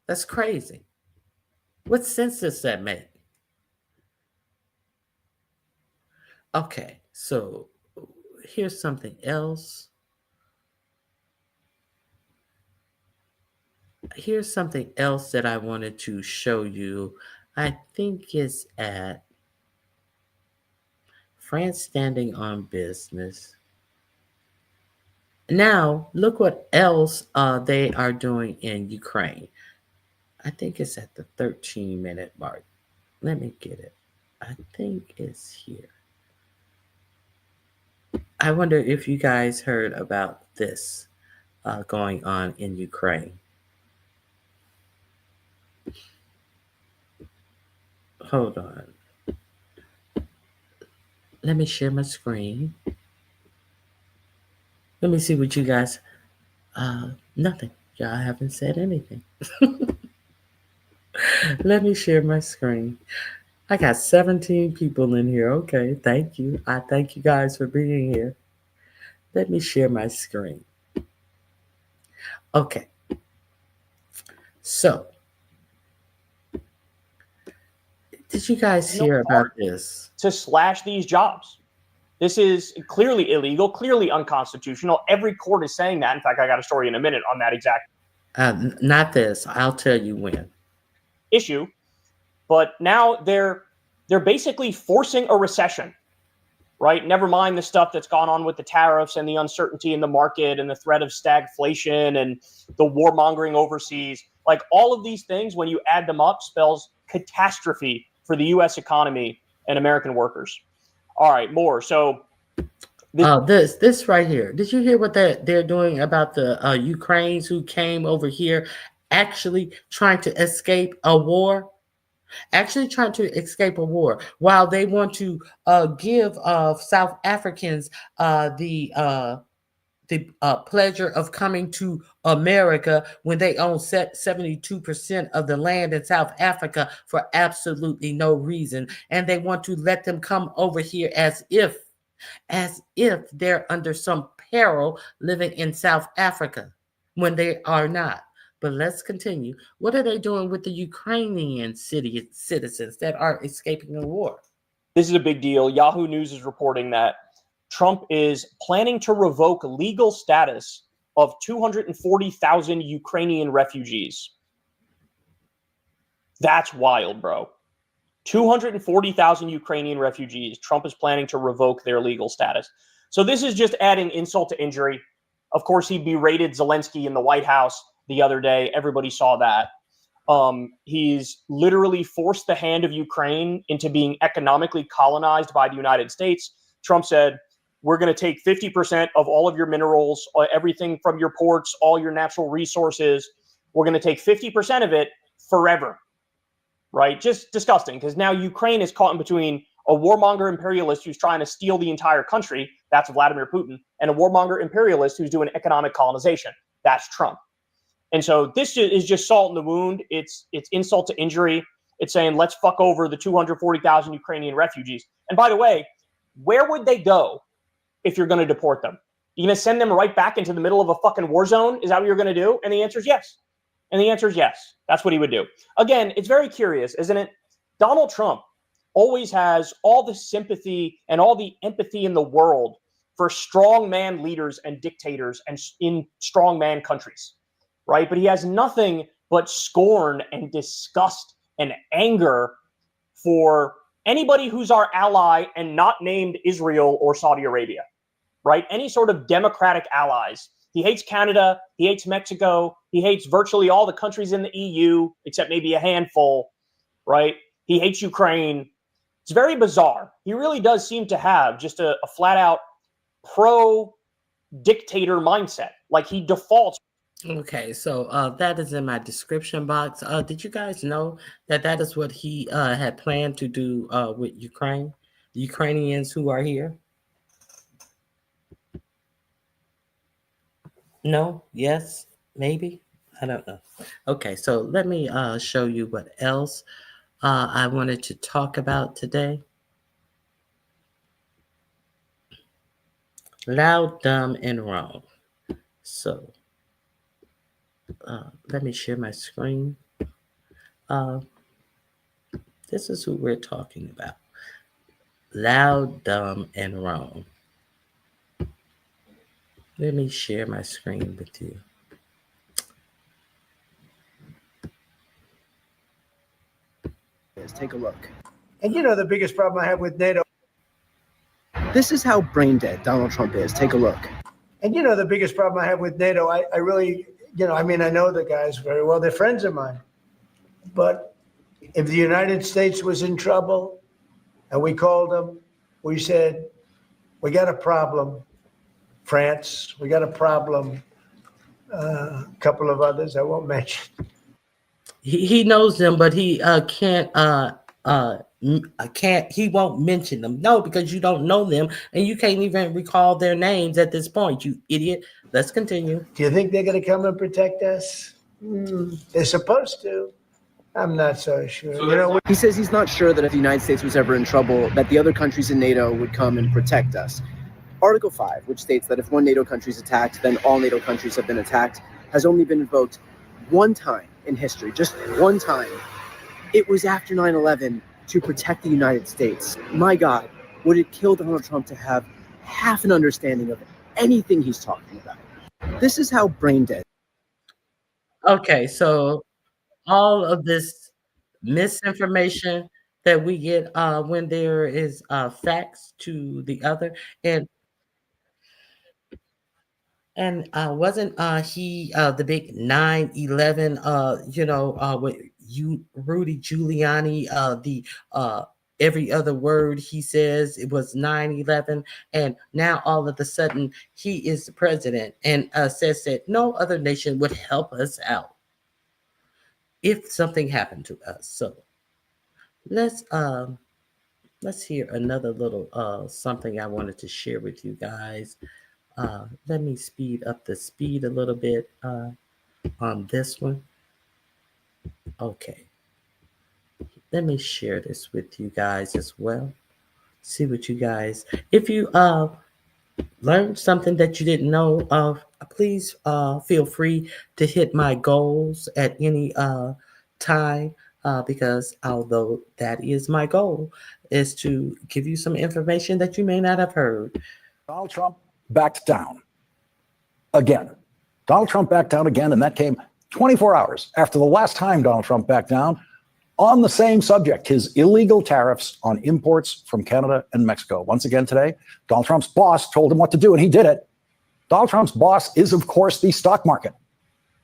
That's crazy. What sense does that make? Okay, so here's something else. Here's something else that I wanted to show you. I think it's at France Standing on Business. Now, look what else they are doing in Ukraine. I think it's at the 13-minute mark. Let me get it. I think it's here. I wonder if you guys heard about this going on in Ukraine. Hold on. Let me share my screen. Let me see what you guys. Nothing. Y'all haven't said anything. Let me share my screen. I got 17 people in here. Okay, thank you. I thank you guys for being here. Let me share my screen. Okay. So, did you guys hear about this? To slash these jobs. This is clearly illegal, clearly unconstitutional. Every court is saying that. In fact, I got a story in a minute on that exact Not this. I'll tell you when. issue. But now they're basically forcing a recession, right? Never mind the stuff that's gone on with the tariffs and the uncertainty in the market and the threat of stagflation and the warmongering overseas. Like all of these things, when you add them up, spells catastrophe for the U.S. economy and American workers. All right, more. So this right here. Did you hear what they're doing about the Ukrainians who came over here actually trying to escape a war? Actually trying to escape a war while they want to give South Africans the pleasure of coming to America when they own 72% of the land in South Africa for absolutely no reason. And they want to let them come over here as if they're under some peril living in South Africa when they are not. But let's continue. What are they doing with the Ukrainian citizens that are escaping a war? This is a big deal. Yahoo News is reporting that Trump is planning to revoke legal status of 240,000 Ukrainian refugees. That's wild, bro. 240,000 Ukrainian refugees. Trump is planning to revoke their legal status. So this is just adding insult to injury. Of course, he berated Zelensky in the White House the other day. Everybody saw that. He's literally forced the hand of Ukraine into being economically colonized by the United States. Trump said, we're going to take 50% of all of your minerals, everything from your ports, all your natural resources. We're going to take 50% of it forever. Right? Just disgusting, because now Ukraine is caught in between a warmonger imperialist who's trying to steal the entire country, that's Vladimir Putin, and a warmonger imperialist who's doing economic colonization, that's Trump. And so this is just salt in the wound. It's insult to injury. It's saying, let's fuck over the 240,000 Ukrainian refugees. And by the way, where would they go if you're going to deport them? You're going to send them right back into the middle of a fucking war zone? Is that what you're going to do? And the answer is yes. And the answer is yes. That's what he would do. Again, it's very curious, isn't it? Donald Trump always has all the sympathy and all the empathy in the world for strongman leaders and dictators and in strongman countries, right? But he has nothing but scorn and disgust and anger for anybody who's our ally and not named Israel or Saudi Arabia, right? Any sort of democratic allies. He hates Canada. He hates Mexico. He hates virtually all the countries in the EU, except maybe a handful, right? He hates Ukraine. It's very bizarre. He really does seem to have just a flat-out pro-dictator mindset. Like he defaults. Okay, so that is in my description box. Did you guys know that is what he had planned to do with Ukraine, the Ukrainians who are here? No? Yes? Maybe? I don't know. Okay, so let me show you what else I wanted to talk about today. Loud, dumb, and wrong. So let me share my screen. This is who we're talking about. Loud, dumb, and wrong. Let me share my screen with you. Take a look. And you know the biggest problem I have with NATO. This is how brain dead Donald Trump is. Take a look. And you know the biggest problem I have with NATO, I really, I know the guys very well. They're friends of mine. But if the United States was in trouble and we called them, we said, we got a problem. France. We got a problem. A couple of others I won't mention. He knows them, but he he won't mention them. No, because you don't know them and you can't even recall their names at this point, you idiot. Let's continue. Do you think they're going to come and protect us? They're supposed to. I'm not so sure. He says he's not sure that if the United States was ever in trouble, that the other countries in NATO would come and protect us. Article 5, which states that if one NATO country is attacked, then all NATO countries have been attacked, has only been invoked one time in history, just one time. It was after 9/11 to protect the United States. My God, would it kill Donald Trump to have half an understanding of anything he's talking about? This is how brain dead. Okay, so all of this misinformation that we get when there is facts to the other, and wasn't he the big 9/11 with Rudy Giuliani, the every other word he says it was 9/11, and now all of a sudden he is the president and says that no other nation would help us out if something happened to us. So let's hear another little something I wanted to share with you guys. Let me speed up the speed a little bit on this one. Okay. Let me share this with you guys as well. See what you guys, if you learned something that you didn't know of, please feel free to hit my goals at any time, because although that is my goal, is to give you some information that you may not have heard. Donald Trump backed down again. Donald Trump backed down again, and that came 24 hours after the last time Donald Trump backed down on the same subject, his illegal tariffs on imports from Canada and Mexico. Once again today, Donald Trump's boss told him what to do, and he did it. Donald Trump's boss is, of course, the stock market.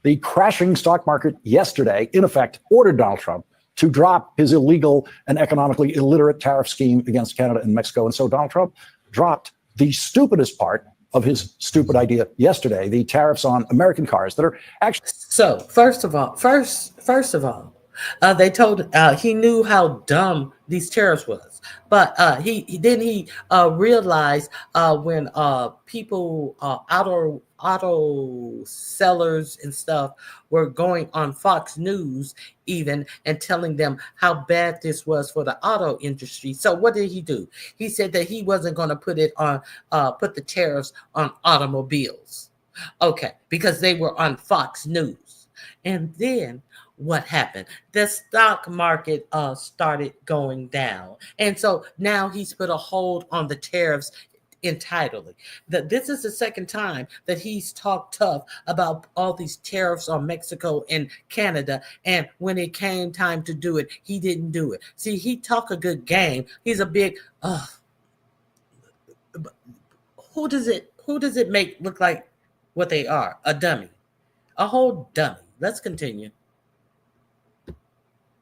The crashing stock market yesterday, in effect, ordered Donald Trump to drop his illegal and economically illiterate tariff scheme against Canada and Mexico. And so Donald Trump dropped the stupidest part of his stupid idea yesterday, the tariffs on American cars that are actually. So first of all, they told he knew how dumb these tariffs was, but he realized when people auto sellers and stuff were going on Fox News even and telling them how bad this was for the auto industry. So what did he do? He said that he wasn't going to put the tariffs on automobiles. Okay, because they were on Fox News. And then what happened? The stock market started going down. And so now he's put a hold on the tariffs entirely. This is the second time that he's talked tough about all these tariffs on Mexico and Canada. And when it came time to do it, he didn't do it. See, he talk a good game. He's a big, who does it make look like what they are? A dummy, a whole dummy. Let's continue.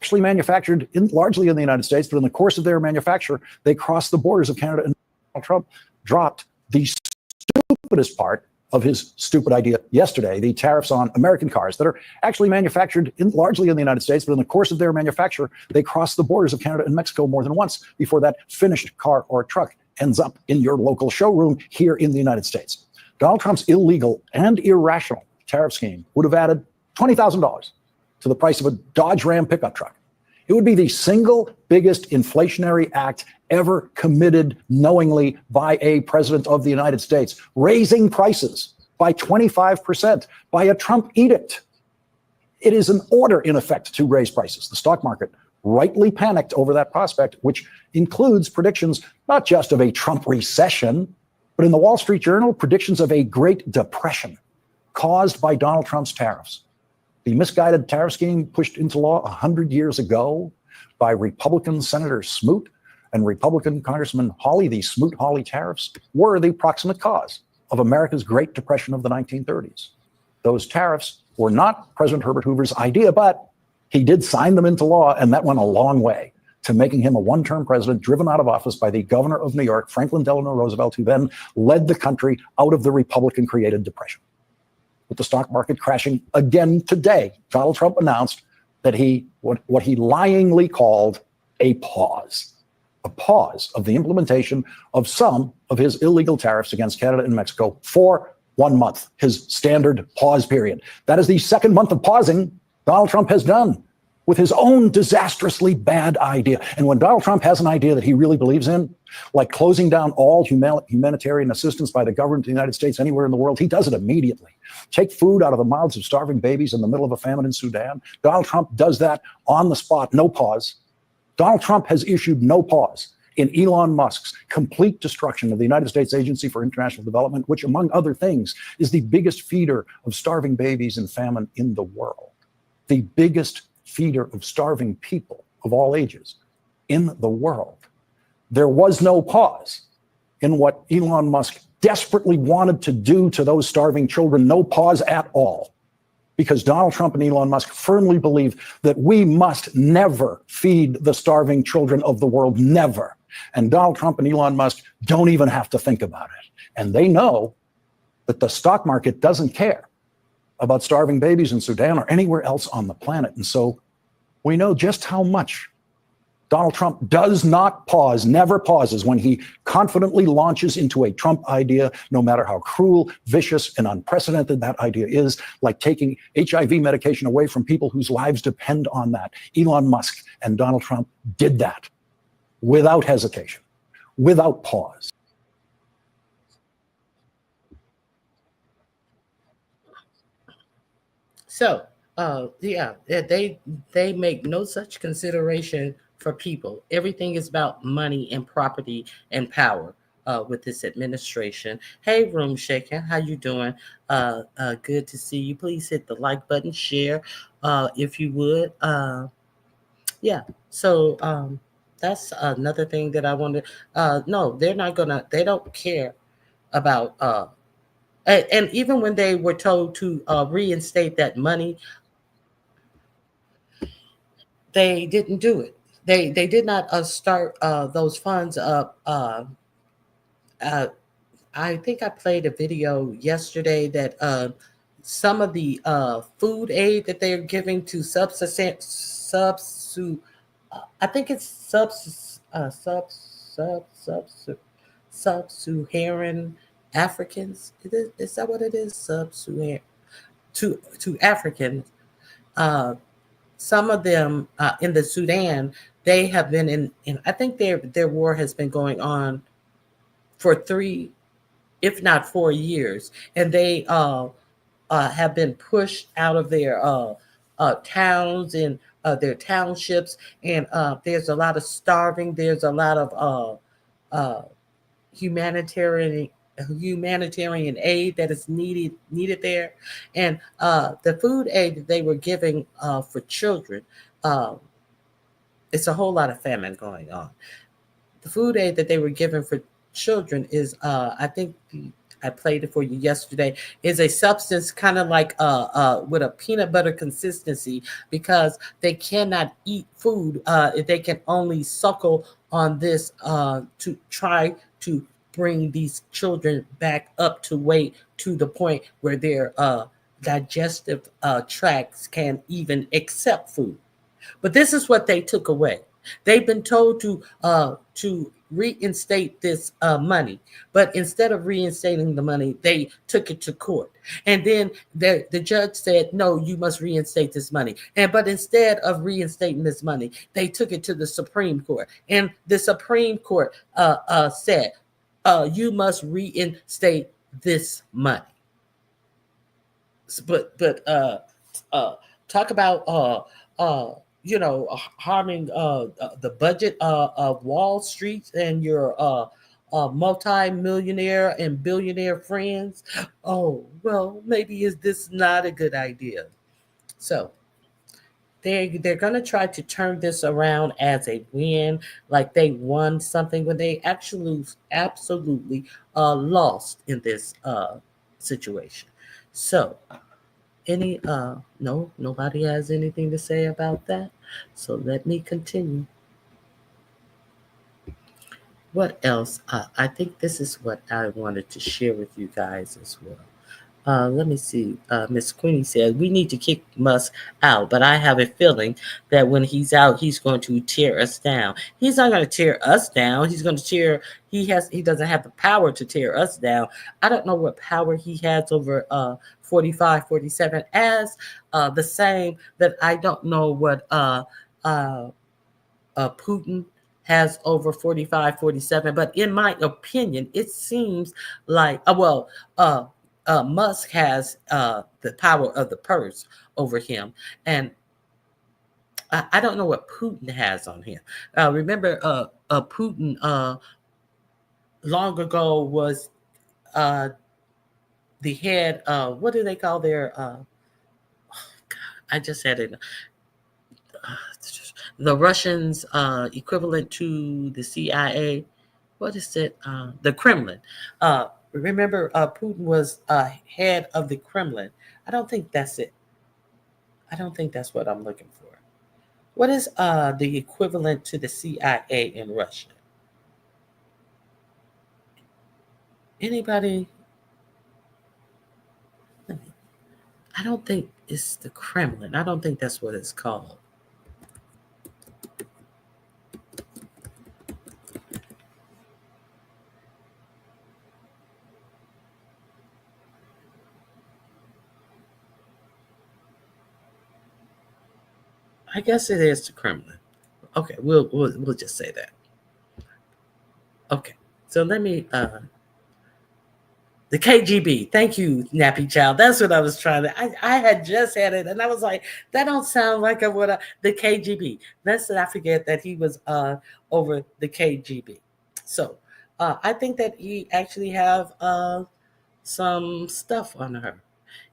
Actually manufactured largely in the United States, but in the course of their manufacture, they crossed the borders of Canada, and Donald Trump dropped the stupidest part of his stupid idea yesterday, the tariffs on American cars that are actually manufactured largely in the United States, but in the course of their manufacture, they cross the borders of Canada and Mexico more than once before that finished car or truck ends up in your local showroom here in the United States. Donald Trump's illegal and irrational tariff scheme would have added $20,000 to the price of a Dodge Ram pickup truck. It would be the single biggest inflationary act ever committed knowingly by a president of the United States, raising prices by 25% by a Trump edict. It is an order, in effect, to raise prices. The stock market rightly panicked over that prospect, which includes predictions not just of a Trump recession, but in the Wall Street Journal, predictions of a Great Depression caused by Donald Trump's tariffs. The misguided tariff scheme pushed into law 100 years ago by Republican Senator Smoot and Republican Congressman Hawley, the Smoot-Hawley tariffs, were the proximate cause of America's Great Depression of the 1930s. Those tariffs were not President Herbert Hoover's idea, but he did sign them into law, and that went a long way to making him a one-term president driven out of office by the governor of New York, Franklin Delano Roosevelt, who then led the country out of the Republican-created depression. With the stock market crashing again today, Donald Trump announced that what he lyingly called a pause of the implementation of some of his illegal tariffs against Canada and Mexico for 1 month, his standard pause period. That is the second month of pausing Donald Trump has done with his own disastrously bad idea. And when Donald Trump has an idea that he really believes in, like closing down all humanitarian assistance by the government of the United States anywhere in the world, he does it immediately. Take food out of the mouths of starving babies in the middle of a famine in Sudan. Donald Trump does that on the spot, no pause. Donald Trump has issued no pause in Elon Musk's complete destruction of the United States Agency for International Development, which, among other things, is the biggest feeder of starving babies in famine in the world. The biggest feeder of starving people of all ages in the world. There was no pause in what Elon Musk desperately wanted to do to those starving children, no pause at all, because Donald Trump and Elon Musk firmly believe that we must never feed the starving children of the world, never. And Donald Trump and Elon Musk don't even have to think about it. And they know that the stock market doesn't care about starving babies in Sudan or anywhere else on the planet. And so we know just how much Donald Trump does not pause, never pauses when he confidently launches into a Trump idea, no matter how cruel, vicious, and unprecedented that idea is, like taking HIV medication away from people whose lives depend on that. Elon Musk and Donald Trump did that without hesitation, without pause. So, they make no such consideration for people. Everything is about money and property and power with this administration. Hey, Room Shaker, how you doing? Good to see you. Please hit the like button, share if you would. So that's another thing that I wanted. No, they're not gonna. They don't care about. And even when they were told to reinstate that money, they didn't do it. They did not start those funds up. I think I played a video yesterday that some of the food aid that they're giving to I think it's sub-Saharan Africans. Is that what it is? Sub-Saharan to Africans. Some of them in the Sudan, they have been in I think their war has been going on for 3, if not 4 years, and they have been pushed out of their towns and their townships, and there's a lot of starving. There's a lot of humanitarian aid that is needed there, and the food aid that they were giving for children, it's a whole lot of famine going on. The food aid that they were giving for children is I think I played it for you yesterday, is a substance kind of like with a peanut butter consistency, because they cannot eat food. They can only suckle on this to try to bring these children back up to weight, to the point where their digestive tracts can even accept food. But this is what they took away. They've been told to reinstate this money, but instead of reinstating the money, they took it to court. And then the judge said, no, you must reinstate this money. But instead of reinstating this money, they took it to the Supreme Court. And the Supreme Court said, you must reinstate this money. But talk about harming the budget of Wall Street and your multi-millionaire and billionaire friends. Oh, well, maybe is this not a good idea? So they're going to try to turn this around as a win, like they won something, when they actually absolutely lost in this situation. So nobody has anything to say about that. So let me continue. What else? I think this is what I wanted to share with you guys as well. Let me see. Miss Queenie said we need to kick Musk out, but I have a feeling that when he's out, he's going to tear us down. He's not going to tear us down. He's going to tear. He doesn't have the power to tear us down. I don't know what power he has over 45, 47 as the same that I don't know what Putin has over 45, 47. But in my opinion, it seems like, Musk has the power of the purse over him. And I don't know what Putin has on him. Remember, Putin long ago was the head, what do they call their, I just had it. The Russians equivalent to the CIA. What is it? The Kremlin. Remember, Putin was head of the Kremlin. I don't think that's it. I don't think that's what I'm looking for. What is the equivalent to the CIA in Russia? Anybody? I don't think it's the Kremlin. I don't think that's what it's called. I guess it is the Kremlin. Okay, we'll just say that. Okay, so let me the KGB. Thank you, Nappy Child. That's what I was trying to. I had just had it, and I was like, that don't sound like the KGB. Let's not forget that he was over the KGB. So I think that he actually have some stuff on her.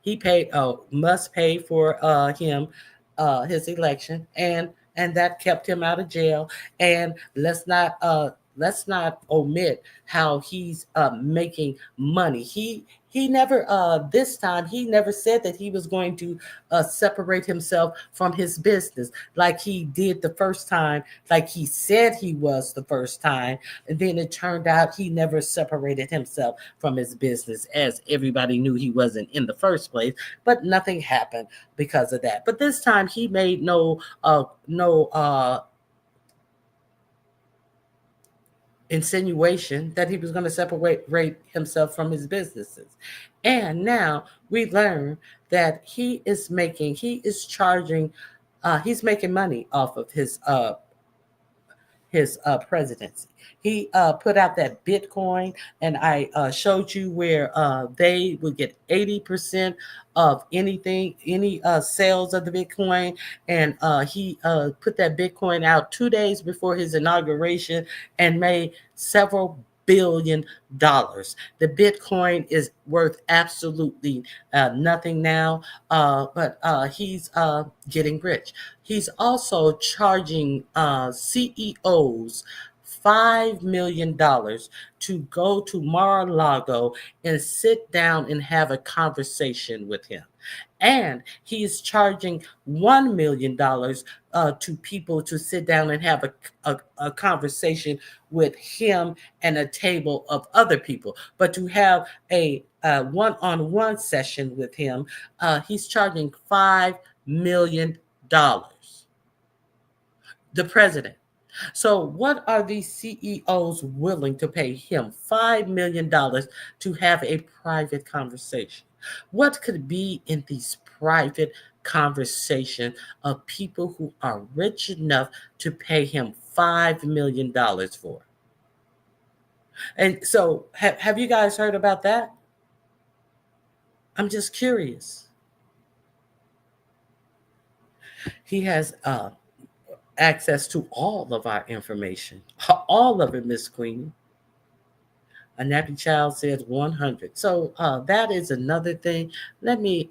He paid. Must pay for him his election, and that kept him out of jail. And let's not omit how he's making money. He never this time he never said that he was going to separate himself from his business like he did the first time, like he said he was the first time, and then it turned out he never separated himself from his business, as everybody knew he wasn't in the first place. But nothing happened because of that. But this time he made no insinuation that he was going to separate himself from his businesses. And now we learn that he's making money off of his presidency. He put out that Bitcoin, and I showed you where they would get 80% of any sales of the Bitcoin. And he put that Bitcoin out 2 days before his inauguration and made several $billion. The Bitcoin is worth absolutely nothing now, but he's getting rich. He's also charging CEOs $5 million to go to Mar-a-Lago and sit down and have a conversation with him. And he is charging $1 million to people to sit down and have a conversation with him and a table of other people. But to have a one-on-one session with him, he's charging $5 million. The president. So what are these CEOs willing to pay him $5 million to have a private conversation? What could be in these private conversations of people who are rich enough to pay him $5 million for? And so have you guys heard about that? I'm just curious. He has access to all of our information, all of it, Miss Queenie. A nappy child says 100. So that is another thing. Let me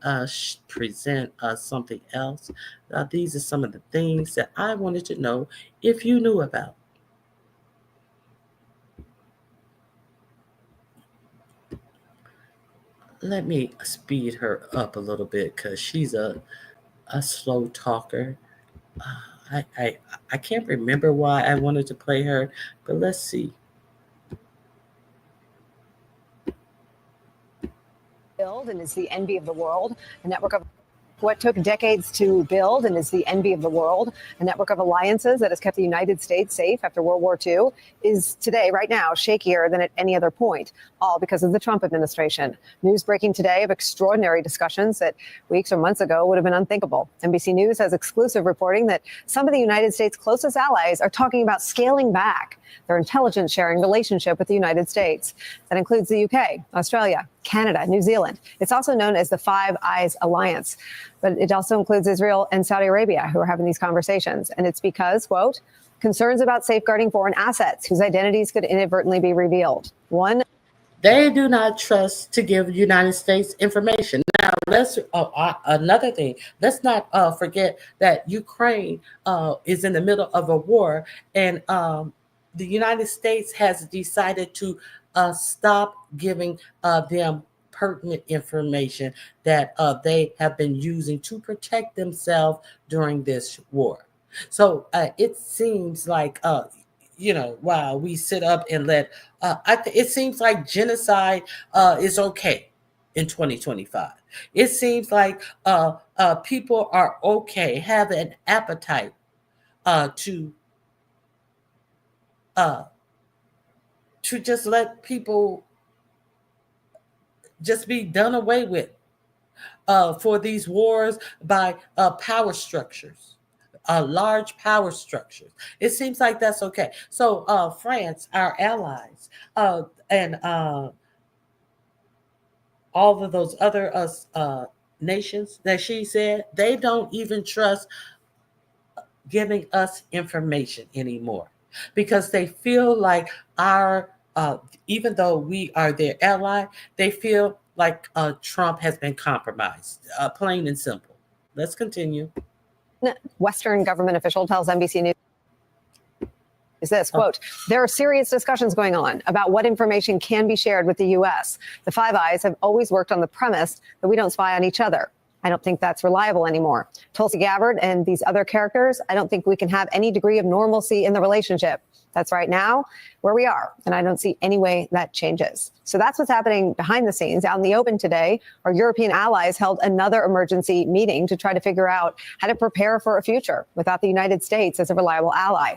present something else. These are some of the things that I wanted to know if you knew about. Let me speed her up a little bit because she's a slow talker. I can't remember why I wanted to play her, but let's see. build and is the envy of the world, a network of what took decades to build and is the envy of the world, a network of alliances that has kept the United States safe after World War II, is today, right now, shakier than at any other point, all because of the Trump administration. News breaking today of extraordinary discussions that weeks or months ago would have been unthinkable. NBC News has exclusive reporting that some of the United States' closest allies are talking about scaling back their intelligence sharing relationship with the United States. That includes the UK, Australia, Canada, New Zealand. It's also known as the Five Eyes Alliance, but it also includes Israel and Saudi Arabia who are having these conversations. And it's because, quote, concerns about safeguarding foreign assets whose identities could inadvertently be revealed. One, they do not trust to give the United States information. Now, let's another thing. Let's not forget that Ukraine is in the middle of a war, and the United States has decided to stop giving them pertinent information that they have been using to protect themselves during this war. So it seems like, while we sit up and let, it seems like genocide is okay in 2025. It seems like people are okay, have an appetite to just let people just be done away with for these wars by power structures, large power structures. It seems like that's okay. So France, our allies, and all of those other nations that she said, they don't even trust giving us information anymore because they feel like our even though we are their ally, they feel like Trump has been compromised, plain and simple. Let's continue. Western government official tells NBC News is this, quote, there are serious discussions going on about what information can be shared with the U.S. The Five Eyes have always worked on the premise that we don't spy on each other. I don't think that's reliable anymore. Tulsi Gabbard and these other characters, I don't think we can have any degree of normalcy in the relationship. That's right now where we are, and I don't see any way that changes. So that's what's happening behind the scenes. Out in the open today, our European allies held another emergency meeting to try to figure out how to prepare for a future without the United States as a reliable ally.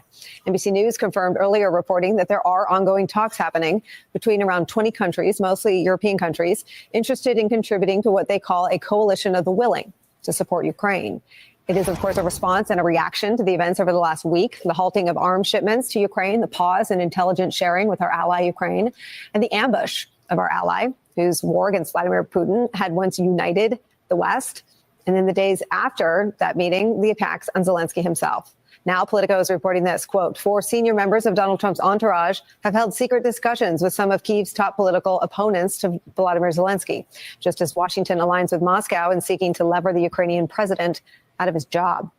NBC News confirmed earlier reporting that there are ongoing talks happening between around 20 countries, mostly European countries, interested in contributing to what they call a coalition of the willing to support Ukraine. It is, of course, a response and a reaction to the events over the last week, the halting of arms shipments to Ukraine, the pause in intelligence sharing with our ally Ukraine, and the ambush of our ally, whose war against Vladimir Putin had once united the West. And in the days after that meeting, the attacks on Zelensky himself. Now, Politico is reporting this, quote, 4 senior members of Donald Trump's entourage have held secret discussions with some of Kyiv's top political opponents to Volodymyr Zelensky, just as Washington aligns with Moscow in seeking to lever the Ukrainian president out of his job.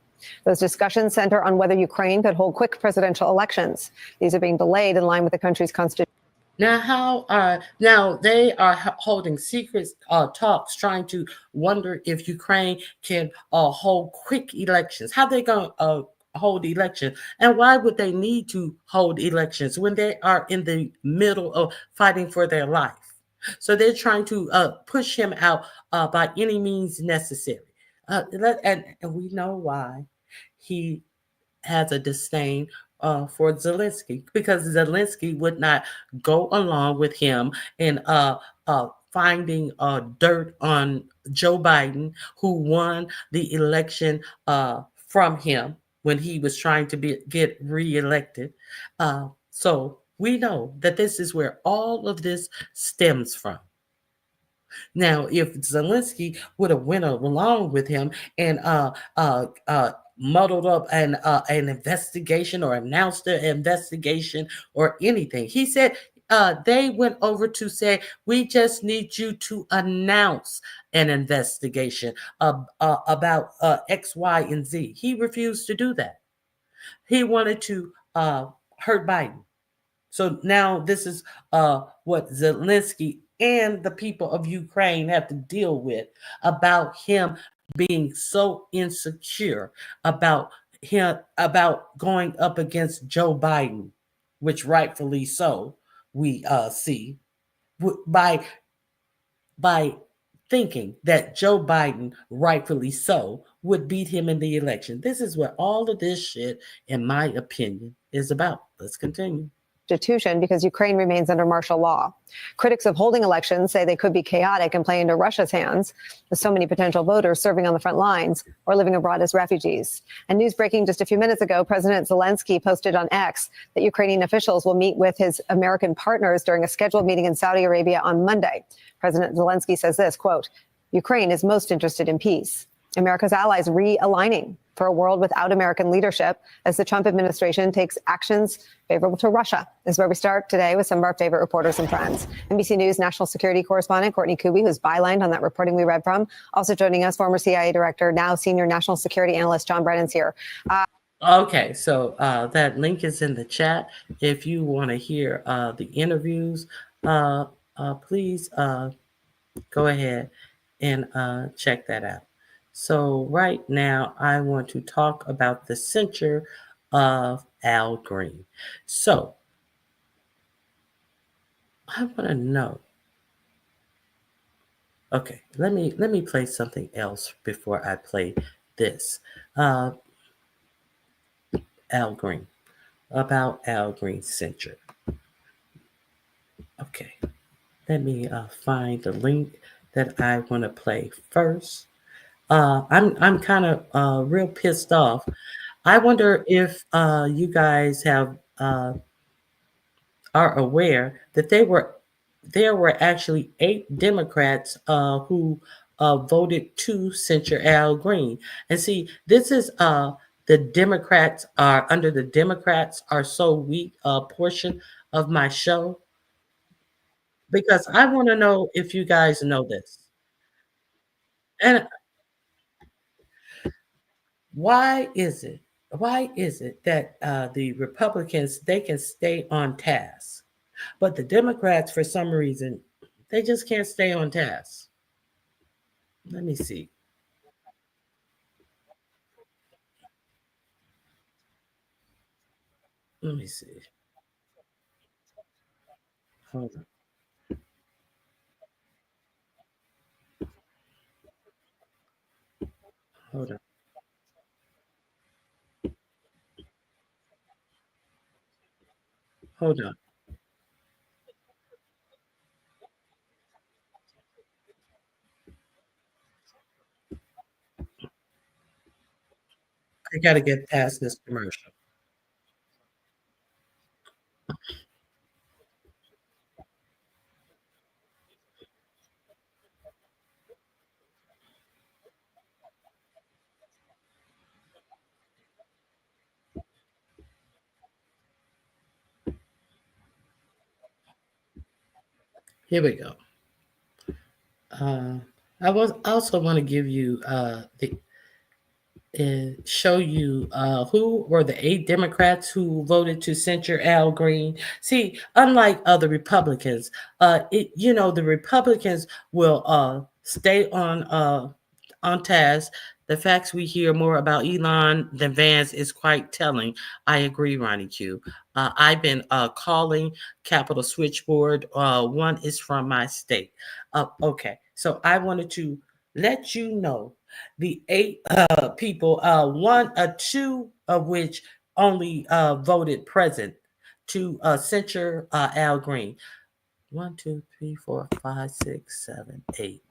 Those discussions center on whether Ukraine could hold quick presidential elections. These are being delayed in line with the country's constitution. Now they are holding secret talks, trying to wonder if Ukraine can hold quick elections. How they going to hold elections, and why would they need to hold elections when they are in the middle of fighting for their life? So they're trying to push him out by any means necessary. And we know why he has a disdain for Zelensky, because Zelensky would not go along with him in finding dirt on Joe Biden, who won the election from him when he was trying to get reelected. So we know that this is where all of this stems from. Now, if Zelensky would have went along with him and muddled up an investigation or announced an investigation or anything, he said they went over to say, we just need you to announce an investigation about X, Y, and Z. He refused to do that. He wanted to hurt Biden. So now this is what Zelensky and the people of Ukraine have to deal with, about him being so insecure about going up against Joe Biden, which rightfully so we see by thinking that Joe Biden, rightfully so, would beat him in the election. This is what all of this shit, in my opinion, is about. Let's continue. Constitution because Ukraine remains under martial law. Critics of holding elections say they could be chaotic and play into Russia's hands, with so many potential voters serving on the front lines or living abroad as refugees. And news breaking just a few minutes ago, President Zelensky posted on X that Ukrainian officials will meet with his American partners during a scheduled meeting in Saudi Arabia on Monday. President Zelensky says this, quote, Ukraine is most interested in peace. America's allies realigning for a world without American leadership as the Trump administration takes actions favorable to Russia. This is where we start today with some of our favorite reporters and friends. NBC News national security correspondent Courtney Kuby, who's bylined on that reporting we read from. Also joining us, former CIA director, now senior national security analyst John Brennan's here. Okay, so that link is in the chat. If you want to hear the interviews, please go ahead and check that out. So right now, I want to talk about the censure of Al Green. So I want to know. Okay, let me play something else before I play this. Al Green, about Al Green censure. Okay, let me find the link that I want to play first. I'm kind of real pissed off. I wonder if you guys have are aware that there were actually 8 Democrats who voted to censure Al Green. And see, this is the Democrats are under the Democrats are so weak portion of my show, because I want to know if you guys know this. And why is it that the Republicans, they can stay on task, but the Democrats, for some reason, they just can't stay on task? Let me see. Let me see. Hold on. Hold on. Hold on. I got to get past this commercial. Here we go. I also want to give you show you who were the 8 Democrats who voted to censure Al Green. See, unlike other Republicans, the Republicans will stay on task. The facts we hear more about Elon than Vance is quite telling. I agree, Ronnie Q. I've been calling Capitol Switchboard. One is from my state. Okay, so I wanted to let you know the 8 people, 2 of which only voted present to censure Al Green. 1, 2, 3, 4, 5, 6, 7, 8.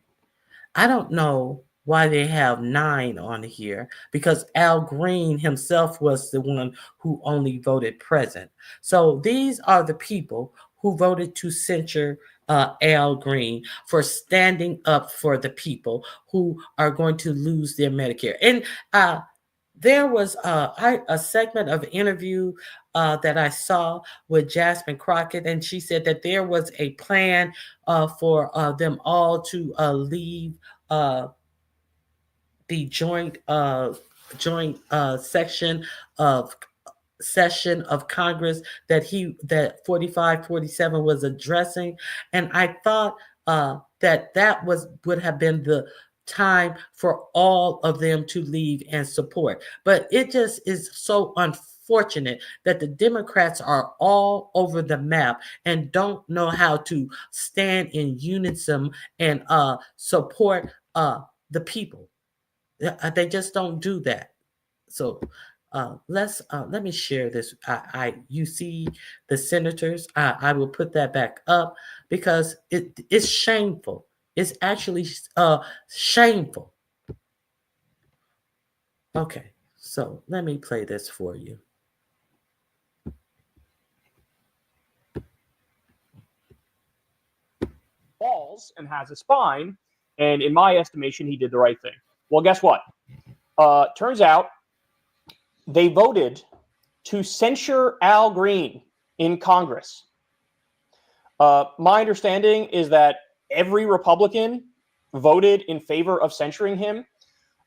I don't know why they have 9 on here, because Al Green himself was the one who only voted present. So these are the people who voted to censure Al Green for standing up for the people who are going to lose their Medicare. And there was a segment of interview that I saw with Jasmine Crockett, and she said that there was a plan for them all to leave the joint session of Congress that 45-47 was addressing. And I thought that would have been the time for all of them to leave and support. But it just is so unfortunate unfortunate that the Democrats are all over the map and don't know how to stand in unison and support the people. They just don't do that. So let me share this. You see the senators. I will put that back up because it's shameful. It's actually shameful. Okay, so let me play this for you. Balls and has a spine, and in my estimation, he did the right thing. Well, guess what? Turns out they voted to censure Al Green in Congress. My understanding is that every Republican voted in favor of censuring him,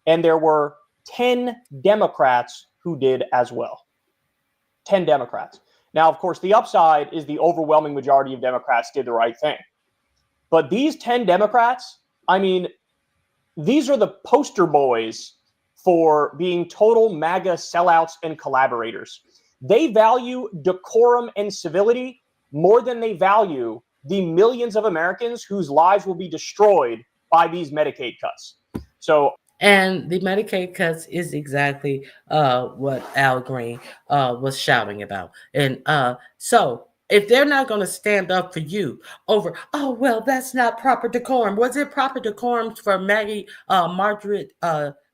and there were 10 Democrats who did as well. 10 Democrats. Now, of course, the upside is the overwhelming majority of Democrats did the right thing. But these 10 Democrats, I mean, these are the poster boys for being total MAGA sellouts and collaborators. They value decorum and civility more than they value the millions of Americans whose lives will be destroyed by these Medicaid cuts. And the Medicaid cuts is exactly what Al Green was shouting about. And so if they're not going to stand up for you over, oh, well, that's not proper decorum. Was it proper decorum for Margaret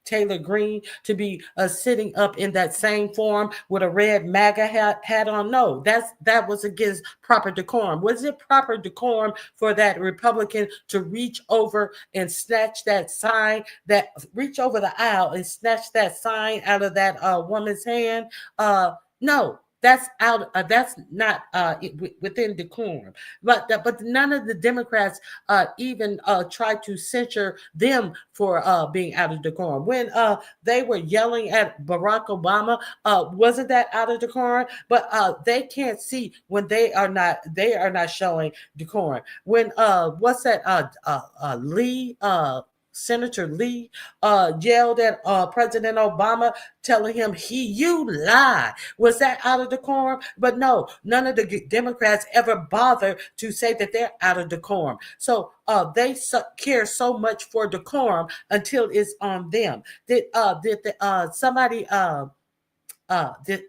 Taylor Greene to be sitting up in that same forum with a red MAGA hat on? No, that was against proper decorum. Was it proper decorum for that Republican to reach over and snatch that sign, reach over the aisle and snatch that sign out of that woman's hand? No. That's out. That's not within decorum. But none of the Democrats even tried to censure them for being out of decorum. When they were yelling at Barack Obama, wasn't that out of decorum? But they can't see when they are not showing decorum. When what's that? Lee. Senator Lee yelled at President Obama, telling him, you lie. Was that out of decorum? But no, none of the Democrats ever bother to say that they're out of decorum. So they care so much for decorum until it's on them. Did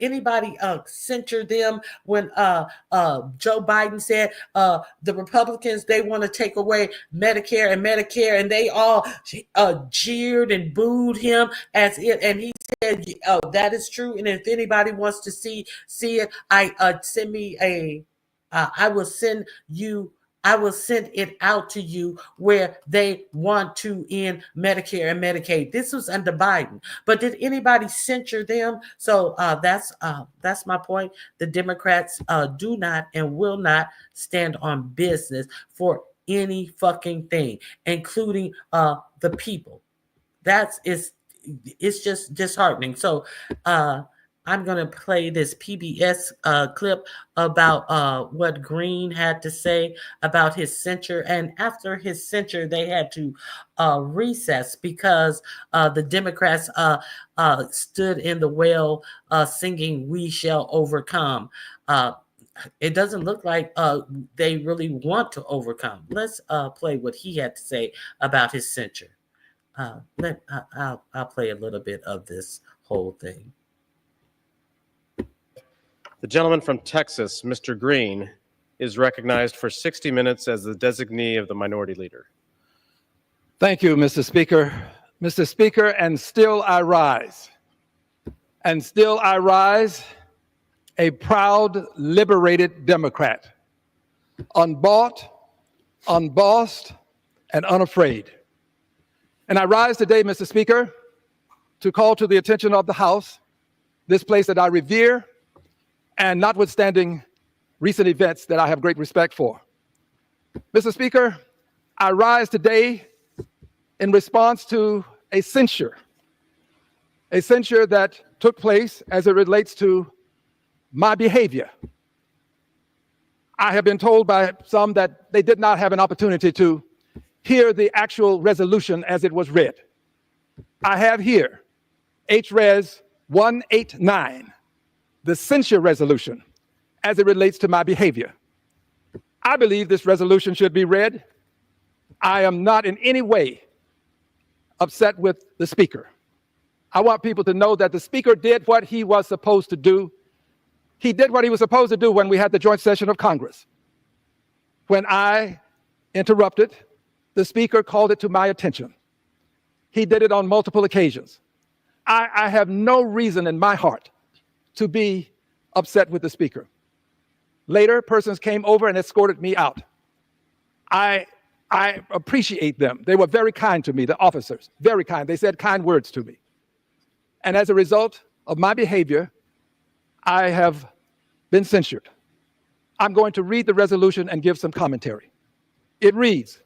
anybody censure them when Joe Biden said the Republicans, they want to take away Medicare, and they all jeered and booed him and he said, that is true, and if anybody wants to see it, I will send it out to you where they want to end Medicare and Medicaid. This was under Biden, but did anybody censure them? So that's my point. The Democrats do not and will not stand on business for any fucking thing, including the people. It's just disheartening. So I'm going to play this PBS clip about what Green had to say about his censure. And after his censure, they had to recess because the Democrats stood in the well singing, "We Shall Overcome." It doesn't look like they really want to overcome. Let's play what he had to say about his censure. I'll play a little bit of this whole thing. The gentleman from Texas, Mr. Green, is recognized for 60 minutes as the designee of the minority leader. Thank you, Mr. Speaker. Mr. Speaker, and still I rise. And still I rise, a proud, liberated Democrat, unbought, unbossed, and unafraid. And I rise today, Mr. Speaker, to call to the attention of the House, this place that I revere, and notwithstanding recent events that I have great respect for. Mr. Speaker, I rise today in response to a censure that took place as it relates to my behavior. I have been told by some that they did not have an opportunity to hear the actual resolution as it was read. I have here HRes 189. the censure resolution as it relates to my behavior. I believe this resolution should be read. I am not in any way upset with the speaker. I want people to know that the speaker did what he was supposed to do. He did what he was supposed to do when we had the joint session of Congress. When I interrupted, the speaker called it to my attention. He did it on multiple occasions. I have no reason in my heart to be upset with the speaker. Later, persons came over and escorted me out. I appreciate them. They were very kind to me, the officers, very kind. They said kind words to me. And as a result of my behavior, I have been censured. I'm going to read the resolution and give some commentary. It reads,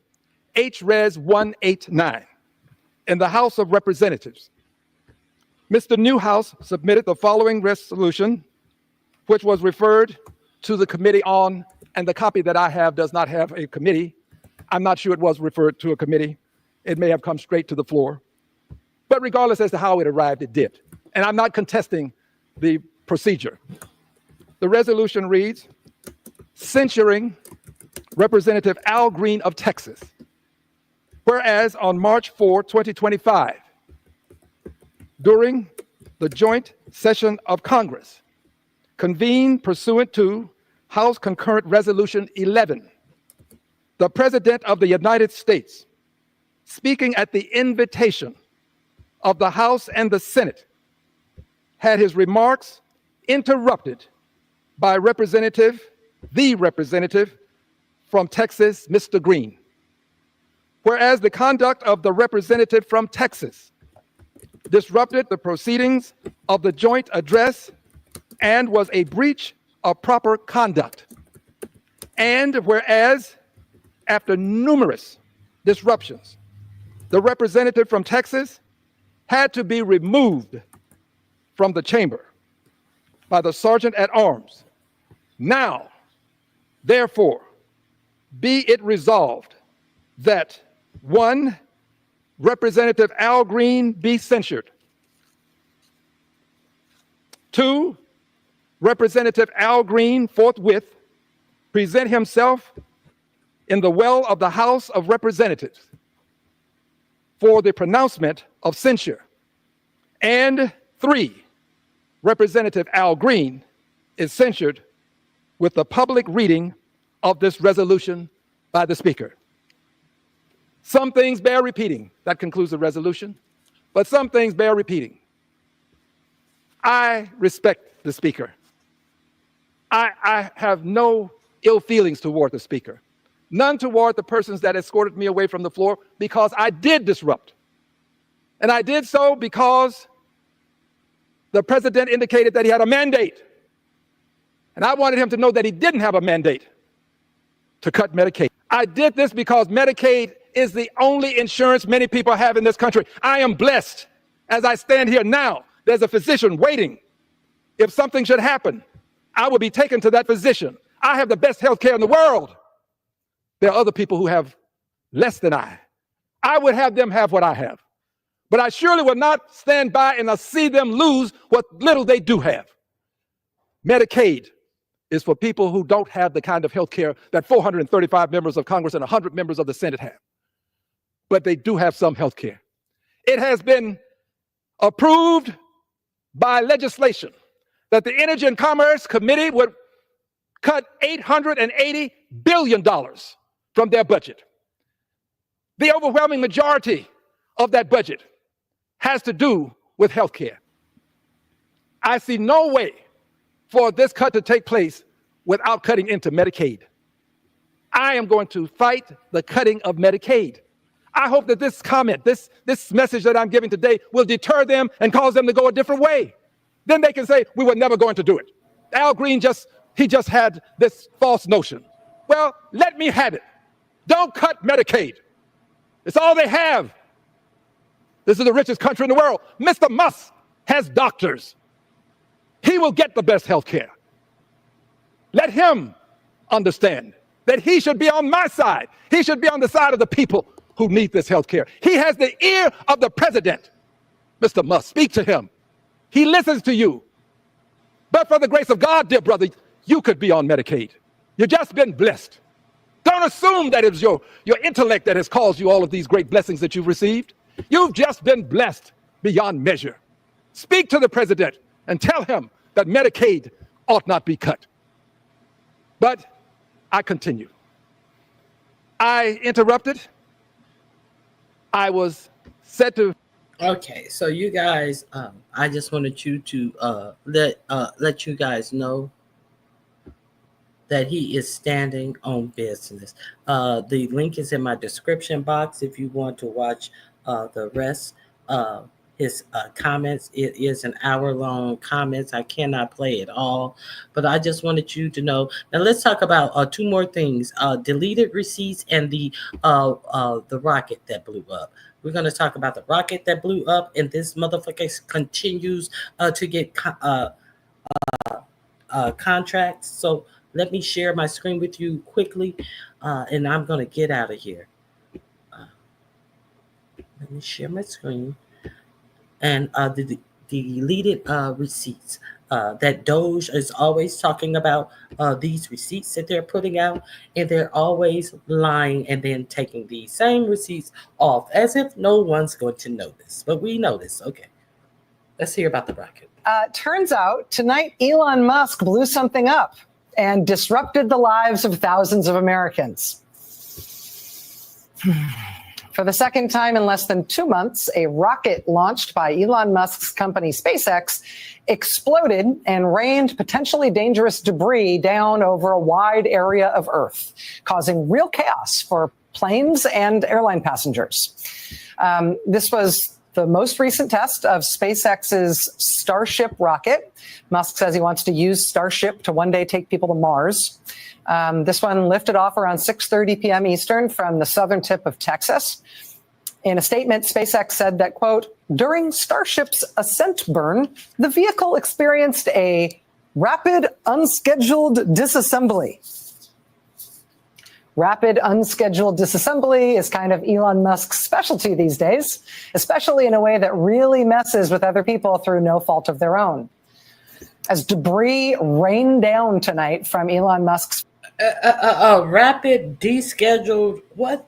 H-Res 189. In the House of Representatives, Mr. Newhouse submitted the following resolution, which was referred to the committee on, and the copy that I have does not have a committee. I'm not sure it was referred to a committee. It may have come straight to the floor. But regardless as to how it arrived, it did. And I'm not contesting the procedure. The resolution reads, censuring Representative Al Green of Texas. Whereas on March 4, 2025, during the joint session of Congress, convened pursuant to House Concurrent Resolution 11, the President of the United States, speaking at the invitation of the House and the Senate, had his remarks interrupted by the representative from Texas, Mr. Green. Whereas the conduct of the representative from Texas disrupted the proceedings of the joint address and was a breach of proper conduct. And whereas, after numerous disruptions, the representative from Texas had to be removed from the chamber by the sergeant at arms. Now, therefore, be it resolved that 1, Representative Al Green be censured. 2, Representative Al Green forthwith present himself in the well of the House of Representatives for the pronouncement of censure. And 3, Representative Al Green is censured with the public reading of this resolution by the Speaker. Some things bear repeating. That concludes the resolution. But some things bear repeating. I respect the Speaker. I have no ill feelings toward the Speaker. None toward the persons that escorted me away from the floor, because I did disrupt. And I did so because the President indicated that he had a mandate. And I wanted him to know that he didn't have a mandate to cut Medicaid. I did this because Medicaid is the only insurance many people have in this country. I am blessed. As I stand here now, there's a physician waiting. If something should happen, I will be taken to that physician. I have the best health care in the world. There are other people who have less than I. I would have them have what I have. But I surely will not stand by and see them lose what little they do have. Medicaid is for people who don't have the kind of health care that 435 members of Congress and 100 members of the Senate have. But they do have some health care. It has been approved by legislation that the Energy and Commerce Committee would cut $880 billion from their budget. The overwhelming majority of that budget has to do with health care. I see no way for this cut to take place without cutting into Medicaid. I am going to fight the cutting of Medicaid. I hope that this comment, this message that I'm giving today will deter them and cause them to go a different way. Then they can say, we were never going to do it. Al Green just had this false notion. Well, let me have it. Don't cut Medicaid. It's all they have. This is the richest country in the world. Mr. Musk has doctors. He will get the best health care. Let him understand that he should be on my side. He should be on the side of the people who need this health care. He has the ear of the president. Mr. Musk, speak to him. He listens to you. But for the grace of God, dear brother, you could be on Medicaid. You've just been blessed. Don't assume that it's your intellect that has caused you all of these great blessings that you've received. You've just been blessed beyond measure. Speak to the president and tell him that Medicaid ought not be cut. But I continue. I interrupted. I was said to. Okay, so you guys, I just wanted you to let you guys know that he is standing on business. The link is in my description box if you want to watch the rest of his comments. It is an hour-long comments. I cannot play it all, but I just wanted you to know. Now let's talk about two more things: deleted receipts and the rocket that blew up. We're going to talk about the rocket that blew up, and this motherfucker continues to get contracts. So let me share my screen with you quickly, and I'm going to get out of here. Let me share my screen. And the deleted receipts that Doge is always talking about, these receipts that they're putting out, and they're always lying and then taking these same receipts off as if no one's going to notice. But we notice. Okay, let's hear about the rocket. Turns out tonight Elon Musk blew something up and disrupted the lives of thousands of Americans. For the second time in less than 2 months, a rocket launched by Elon Musk's company SpaceX exploded and rained potentially dangerous debris down over a wide area of Earth, causing real chaos for planes and airline passengers. This was the most recent test of SpaceX's Starship rocket. Musk says he wants to use Starship to one day take people to Mars. This one lifted off around 6:30 p.m. Eastern from the southern tip of Texas. In a statement, SpaceX said that, quote, during Starship's ascent burn, the vehicle experienced a rapid unscheduled disassembly. Rapid unscheduled disassembly is kind of Elon Musk's specialty these days, especially in a way that really messes with other people through no fault of their own. As debris rained down tonight from Elon Musk's rapid descheduled what?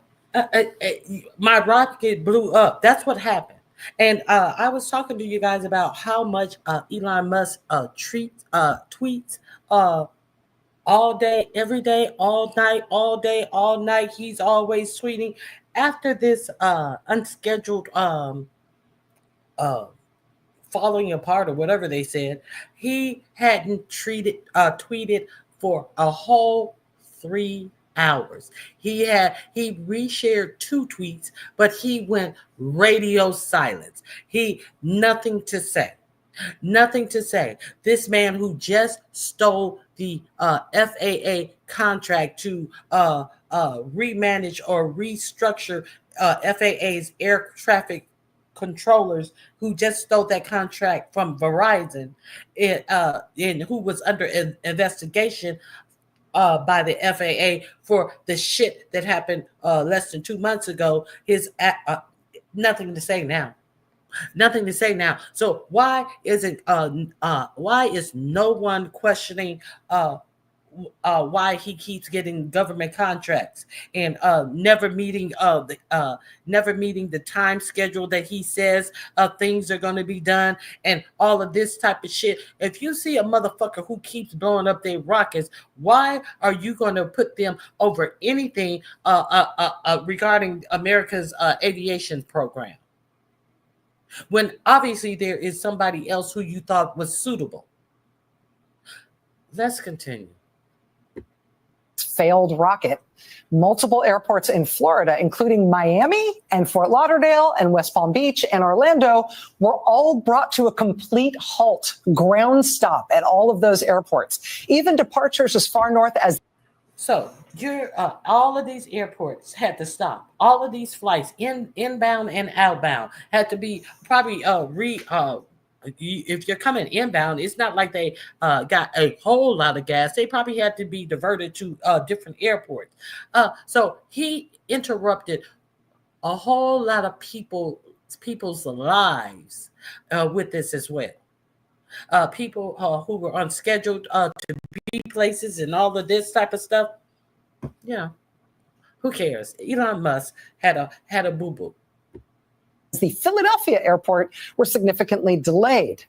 My rocket blew up. That's what happened. And I was talking to you guys about how much Elon Musk tweets all day, every day, all night, all day, all night. He's always tweeting. After this unscheduled falling apart or whatever they said, he hadn't tweeted for a whole 3 hours. He reshared 2 tweets, but he went radio silence. Nothing to say. Nothing to say. This man who just stole the FAA contract to remanage or restructure FAA's air traffic controllers, who just stole that contract from Verizon, and who was under investigation by the FAA for the shit that happened less than 2 months ago. Nothing to say now. Nothing to say now. So why is no one questioning why he keeps getting government contracts and never meeting the time schedule that he says things are going to be done, and all of this type of shit? If you see a motherfucker who keeps blowing up their rockets, why are you going to put them over anything regarding America's aviation program, when obviously there is somebody else who you thought was suitable? Let's continue. Failed rocket. Multiple airports in Florida, including Miami and Fort Lauderdale and West Palm Beach and Orlando, were all brought to a complete halt, ground stop at all of those airports, even departures as far north as. So all of these airports had to stop. All of these flights, inbound and outbound, had to be probably if you're coming inbound, it's not like they got a whole lot of gas. They probably had to be diverted to different airports. So he interrupted a whole lot of people's lives with this as well. people who were unscheduled to be places and all of this type of stuff. Yeah, who cares? Elon Musk had a boo-boo. The Philadelphia airport were significantly delayed.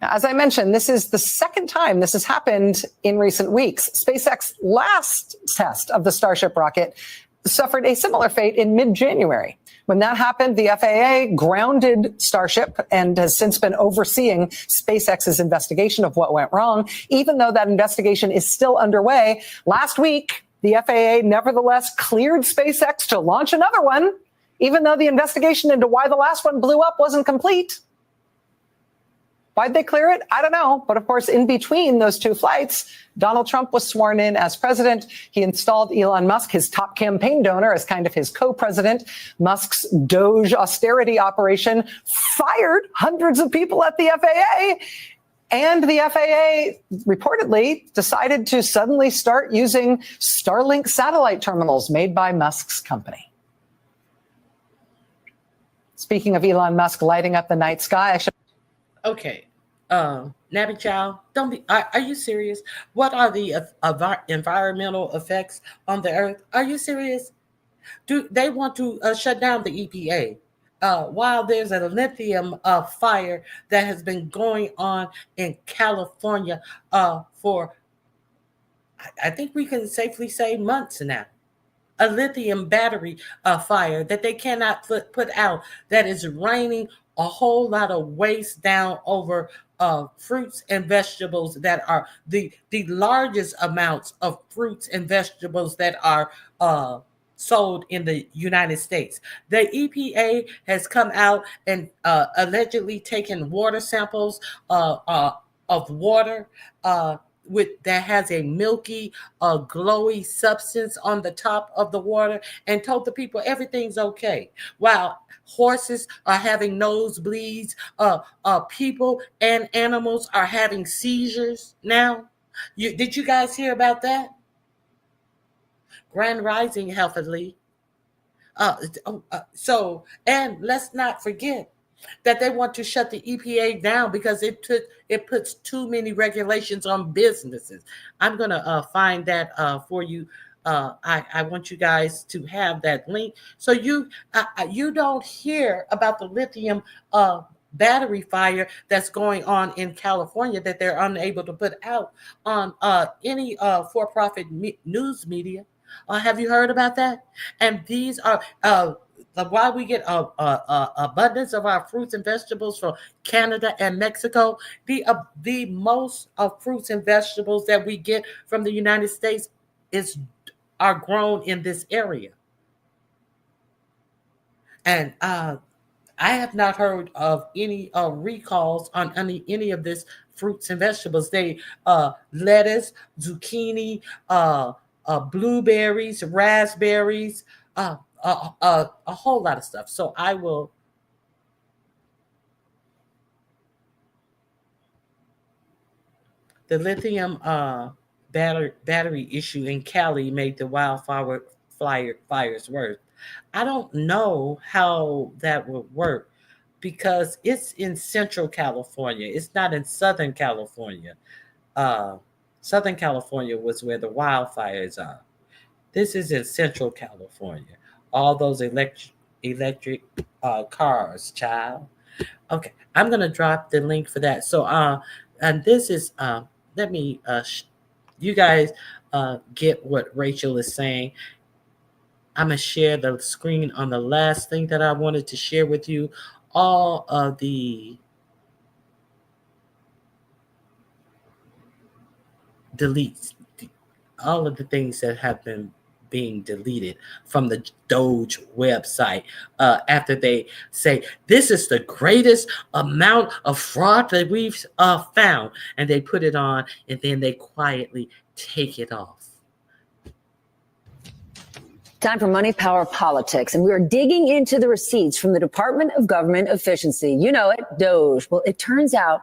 As I mentioned, this is the second time this has happened in recent weeks. SpaceX's last test of the Starship rocket suffered a similar fate in mid-January. When that happened, the FAA grounded Starship and has since been overseeing SpaceX's investigation of what went wrong, even though that investigation is still underway. Last week, the FAA nevertheless cleared SpaceX to launch another one, even though the investigation into why the last one blew up wasn't complete. Why'd they clear it? I don't know. But of course, in between those two flights, Donald Trump was sworn in as president. He installed Elon Musk, his top campaign donor, as kind of his co-president. Musk's Doge austerity operation fired hundreds of people at the FAA. And the FAA reportedly decided to suddenly start using Starlink satellite terminals made by Musk's company. Speaking of Elon Musk lighting up the night sky, I should... Okay, Nabby Chow, don't be. Are you serious? What are the environmental effects on the Earth? Are you serious? Do they want to shut down the EPA while there's a lithium fire that has been going on in California for, I think we can safely say, months now? A lithium battery fire that they cannot put out, that is raining a whole lot of waste down over fruits and vegetables that are the largest amounts of fruits and vegetables that are sold in the United States. The EPA has come out and allegedly taken water samples of water that has a milky, glowy substance on the top of the water, and told the people everything's okay. Wow. Horses are having nosebleeds. People and animals are having seizures now. Did you guys hear about that? Grand Rising, healthily. So, and let's not forget that they want to shut the EPA down because it puts too many regulations on businesses. I'm going to find that for you. I want you guys to have that link so you don't hear about the lithium battery fire that's going on in California that they're unable to put out on any for-profit news media. Have you heard about that? And these are why we get abundance of our fruits and vegetables from Canada and Mexico. The most of fruits and vegetables that we get from the United States are grown in this area. And I have not heard of any recalls on any of this fruits and vegetables. Lettuce, zucchini, blueberries, raspberries, a whole lot of stuff. So I will. The lithium battery issue in Cali made the wildfires worse. I don't know how that would work because it's in Central California. It's not in Southern California. Southern California was where the wildfires are. This is in Central California. All those electric cars, child. Okay, I'm going to drop the link for that. So, and this is, let me, you guys get what Rachel is saying. I'm going to share the screen on the last thing that I wanted to share with you. All of the deletes, all of the things that have been being deleted from the Doge website after they say this is the greatest amount of fraud that we've found, and they put it on and then they quietly take it off. Time for Money, Power, Politics, and we are digging into the receipts from the Department of Government Efficiency. You know it, Doge. Well, it turns out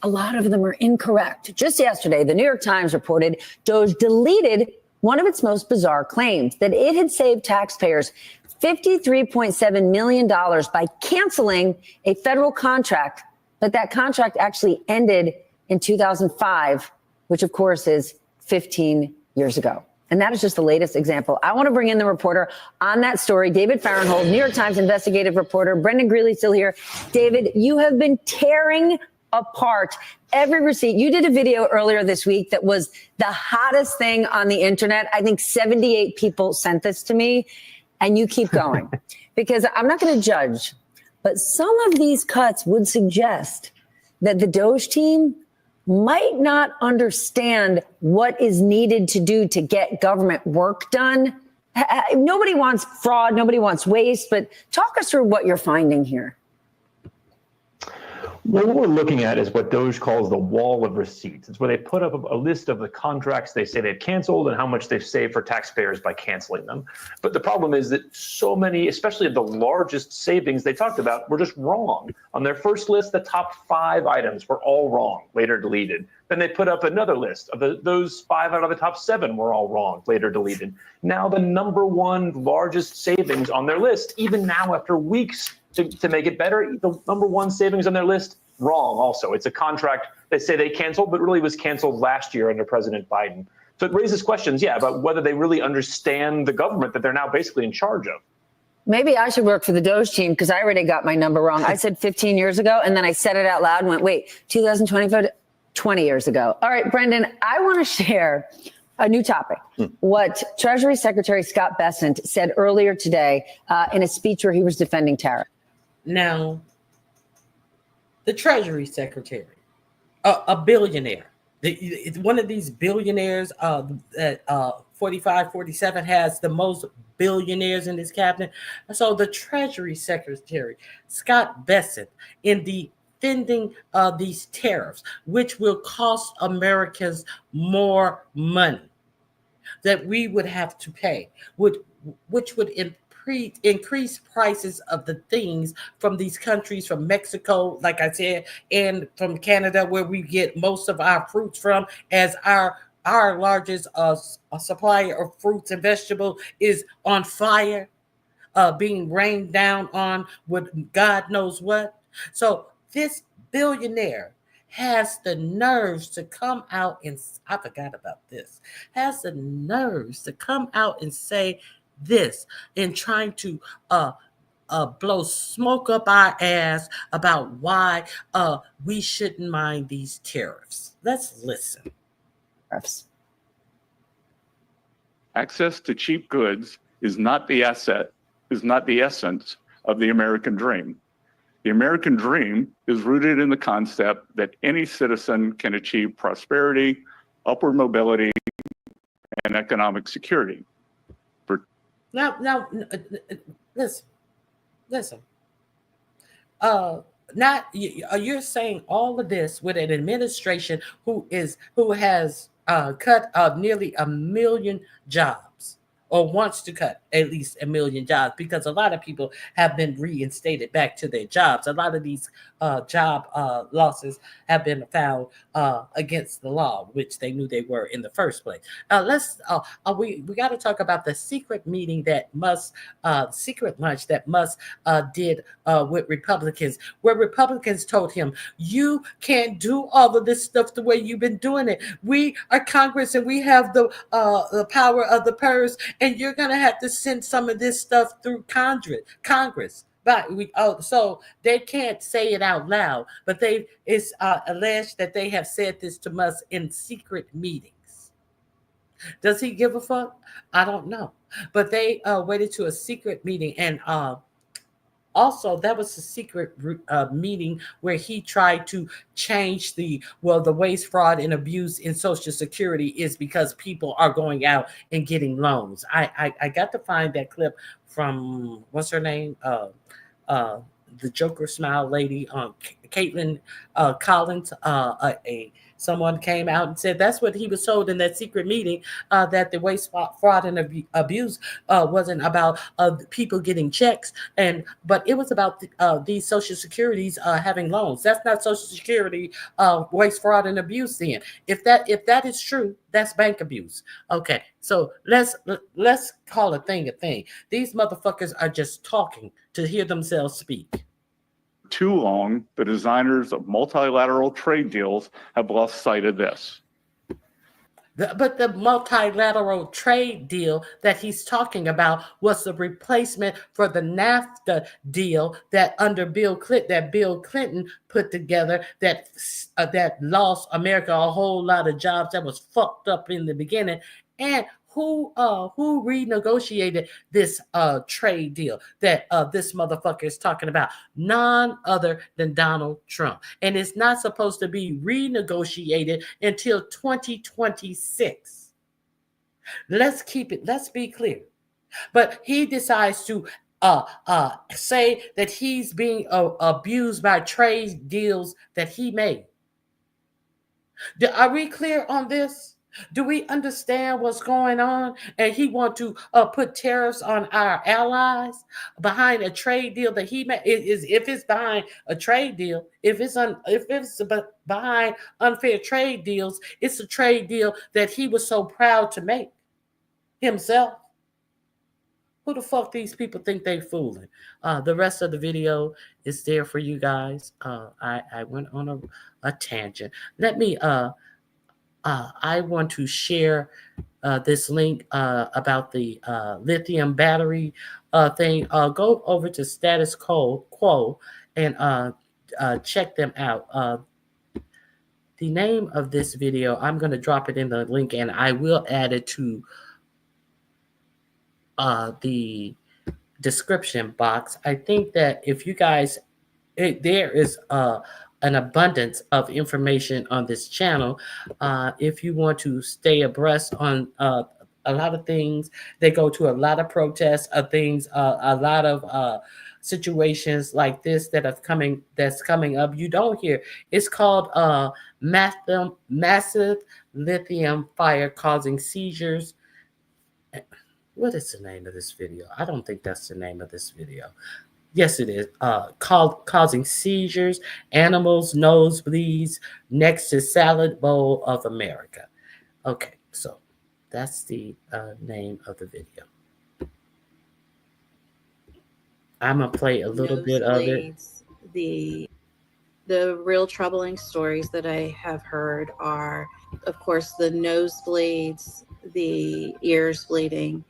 a lot of them are incorrect. Just yesterday, the New York Times reported Doge deleted one of its most bizarre claims, that it had saved taxpayers $53.7 million by canceling a federal contract but that contract actually ended in 2005, which of course is 15 years ago. And that is just the latest example. I want to bring in the reporter on that story, David Farrenhold, New York Times investigative reporter. Brendan Greeley still here. David, you have been tearing apart every receipt. You did a video earlier this week that was the hottest thing on the internet. I think 78 people sent this to me, and you keep going. Because I'm not going to judge, but some of these cuts would suggest that the Doge team might not understand what is needed to do to get government work done. Nobody wants fraud, nobody wants waste, but talk us through what you're finding here. Well, what we're looking at is what Doge calls the wall of receipts. It's where they put up a list of the contracts they say they've canceled and how much they've saved for taxpayers by canceling them. But the problem is that so many, especially of the largest savings they talked about, were just wrong. On their first list, the top 5 items were all wrong, later deleted. Then they put up another list of those 5 out of the top 7 were all wrong, later deleted. Now the number 1 largest savings on their list, even now after weeks to make it better, the number 1 savings on their list, wrong also. It's a contract they say they canceled, but really was canceled last year under President Biden. So it raises questions, about whether they really understand the government that they're now basically in charge of. Maybe I should work for the Doge team because I already got my number wrong. I said 15 years ago, and then I said it out loud and went, wait, 2025, 20 years ago. All right, Brendan, I want to share a new topic. What Treasury Secretary Scott Bessent said earlier today in a speech where he was defending tariffs. Now, the Treasury Secretary, a billionaire, one of these billionaires that 45, 47 has the most billionaires in his cabinet. So the Treasury Secretary, Scott Bessent, in defending these tariffs, which will cost Americans more money that we would have to pay, which would increase prices of the things from these countries, from Mexico, like I said, and from Canada, where we get most of our fruits from, as our largest supplier of fruits and vegetables is on fire, being rained down on with God knows what. So this billionaire has the nerves to come out and, I forgot about this, has the nerves to come out and say this in trying to blow smoke up our ass about why we shouldn't mind these tariffs. Let's listen. Access to cheap goods is not the essence of the American dream. The American dream is rooted in the concept that any citizen can achieve prosperity, upward mobility, and economic security. Now, listen. You're saying all of this with an administration who has cut nearly 1 million jobs, or wants to cut at least 1 million jobs, because a lot of people have been reinstated back to their jobs. A lot of these job losses have been found against the law, which they knew they were in the first place. We got to talk about the secret meeting secret lunch that Musk did with Republicans, where Republicans told him, you can't do all of this stuff the way you've been doing it. We are Congress and we have the power of the purse, and you're going to have to send some of this stuff through Congress. But so they can't say it out loud, but it's alleged that they have said this to Musk in secret meetings. Does he give a fuck? I don't know. But they waited to a secret meeting, and also that was a secret meeting where he tried to change the waste, fraud, and abuse in Social Security is because people are going out and getting loans. I got to find that clip from, what's her name? The Joker Smile lady, Caitlin Collins. Someone came out and said that's what he was told in that secret meeting, that the waste, fraud, and abuse wasn't about people getting checks, but it was about these Social Securities having loans. That's not Social Security waste, fraud, and abuse. Then, if that is true, that's bank abuse. Okay, so let's call a thing a thing. These motherfuckers are just talking to hear themselves speak. too long, the designers of multilateral trade deals have lost sight of this. But the multilateral trade deal that he's talking about was the replacement for the NAFTA deal that Bill Clinton put together that lost America a whole lot of jobs, that was fucked up in the beginning. And who renegotiated this trade deal that this motherfucker is talking about? None other than Donald Trump. And it's not supposed to be renegotiated until 2026. Let's be clear. But he decides to say that he's being abused by trade deals that he made. Are we clear on this? Do we understand what's going on? And he want to put tariffs on our allies behind a trade deal that he made. If it's behind a trade deal, if it's behind unfair trade deals, it's a trade deal that he was so proud to make himself. Who the fuck these people think they fooling? The rest of the video is there for you guys. I went on a tangent. Let me I want to share this link about the lithium battery thing. Go over to Status Quo and check them out. The name of this video, I'm going to drop it in the link, and I will add it to the description box. I think that if you guys, there is an abundance of information on this channel. If you want to stay abreast on a lot of things, they go to a lot of protests of things, a lot of situations like this that's coming up. You don't hear. It's called massive lithium fire causing seizures. What is the name of this video? I don't think that's the name of this video. Yes, it is. Causing seizures, animals, nosebleeds next to salad bowl of America. Okay, so that's the name of the video. I'm gonna play a little bit of it. The real troubling stories that I have heard are, of course, the nosebleeds, the ears bleeding.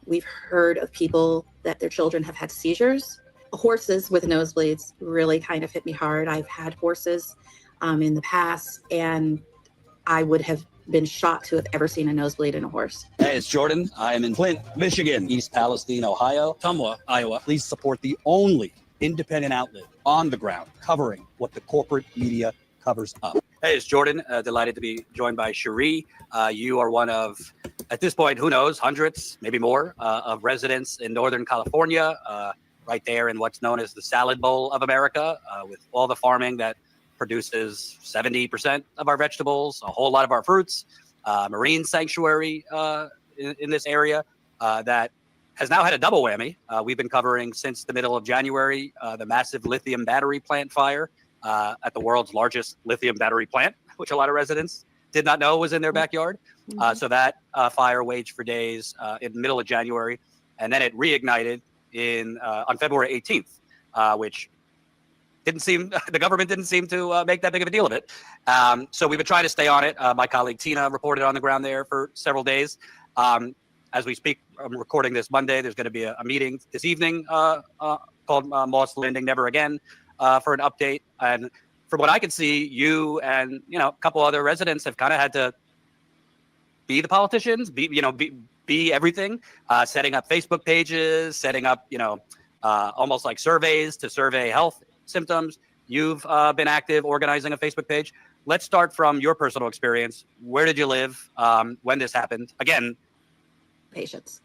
We've heard of people that their children have had seizures. Horses with nosebleeds really kind of hit me hard. I've had horses in the past, and I would have been shocked to have ever seen a nosebleed in a horse. Hey, it's Jordan. I am in Flint, Michigan, East Palestine, Ohio, Tumwa, Iowa. Please support the only independent outlet on the ground covering what the corporate media covers up. Hey, it's Jordan. Delighted to be joined by Cherie. You are one of, at this point, who knows, hundreds, maybe more, of residents in Northern California, right there in what's known as the salad bowl of America, with all the farming that produces 70% of our vegetables, a whole lot of our fruits, marine sanctuary in this area that has now had a double whammy. We've been covering since the middle of January the massive lithium battery plant fire at the world's largest lithium battery plant, which a lot of residents did not know was in their backyard. So that fire waged for days in the middle of January, and then it reignited on February 18th, which the government didn't seem to make that big of a deal of it. So we've been trying to stay on it. My colleague Tina reported on the ground there for several days. As we speak, I'm recording this Monday. There's going to be a meeting this evening called Moss Landing Never Again for an update. And from what I can see, you and a couple other residents have kind of had to be the politicians, be everything, setting up Facebook pages, setting up almost like surveys to survey health symptoms. You've been active organizing a Facebook page. Let's start from your personal experience. Where did you live when this happened? Again, patients.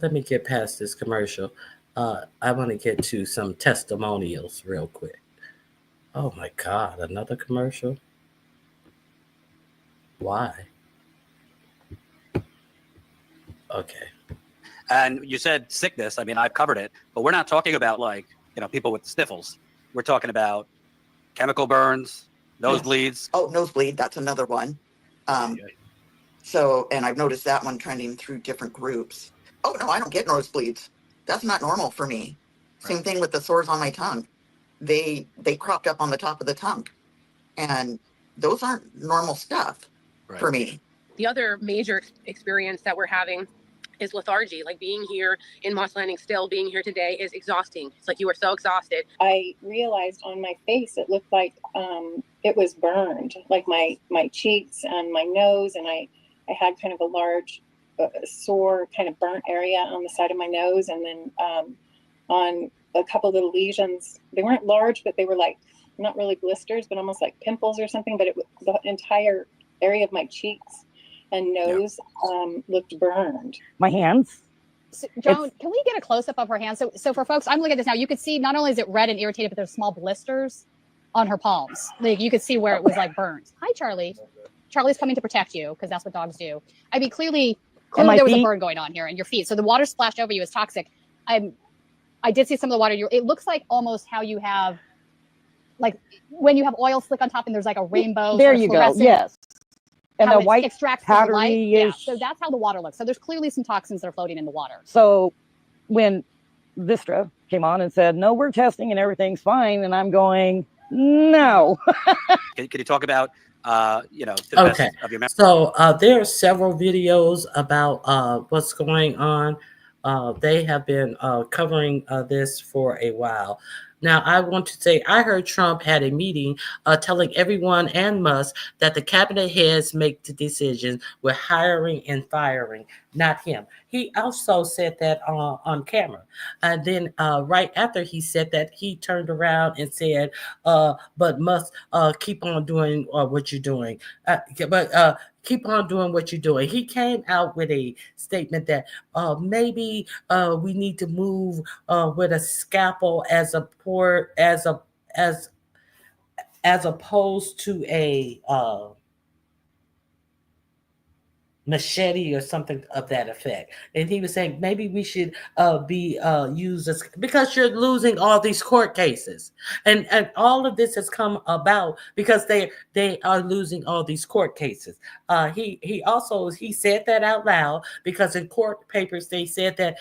Let me get past this commercial. I want to get to some testimonials real quick. Oh my God, another commercial? Why? Okay. And you said sickness. I mean, I've covered it, but we're not talking about people with sniffles. We're talking about chemical burns, nosebleeds. Oh, nosebleed. That's another one. And I've noticed that one trending through different groups. Oh no, I don't get nosebleeds. That's not normal for me. Same thing with the sores on my tongue. They cropped up on the top of the tongue, and those aren't normal stuff for me. The other major experience that we're having is lethargy. Like being here in Moss Landing, still being here today is exhausting. It's like you are so exhausted. I realized on my face it looked like it was burned, like my cheeks and my nose, and I had kind of a large sore kind of burnt area on the side of my nose, and then on a couple little lesions. They weren't large, but they were like not really blisters, but almost like pimples or something. But the entire area of my cheeks and nose looked burned. My hands. So, Joan, can we get a close-up of her hands? So for folks, I'm looking at this now. You could see not only is it red and irritated, but there's small blisters on her palms. Like you could see where it was like burned. Hi, Charlie. Charlie's coming to protect you because that's what dogs do. I mean, clearly there was a burn going on here in your feet. So the water splashed over you is toxic. I did see some of the water. It looks like almost how you have, like when you have oil slick on top and there's like a rainbow. There you go. Yes. And the white extracts powdery. Yeah. So that's how the water looks. So there's clearly some toxins that are floating in the water. So when Vistra came on and said, no, we're testing and everything's fine. And I'm going, no. Can you talk about, to the best of your memory? So there are several videos about what's going on. They have been covering this for a while. Now, I want to say, I heard Trump had a meeting telling everyone and Musk that the cabinet heads make the decisions with hiring and firing, not him. He also said that on camera. And then right after he said that, he turned around and said, but Musk, keep on doing what you're doing. Keep on doing what you're doing. He came out with a statement that maybe we need to move with a scalpel as opposed to a machete or something of that effect. And he was saying maybe we should be used as, because you're losing all these court cases, and all of this has come about because they are losing all these court cases. He also said that out loud because in court papers they said that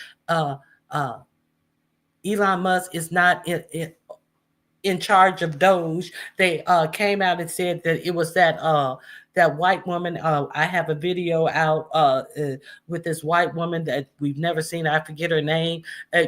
Elon Musk is not in charge of Doge. They came out and said that it was that white woman. I have a video out with this white woman that we've never seen. I forget her name.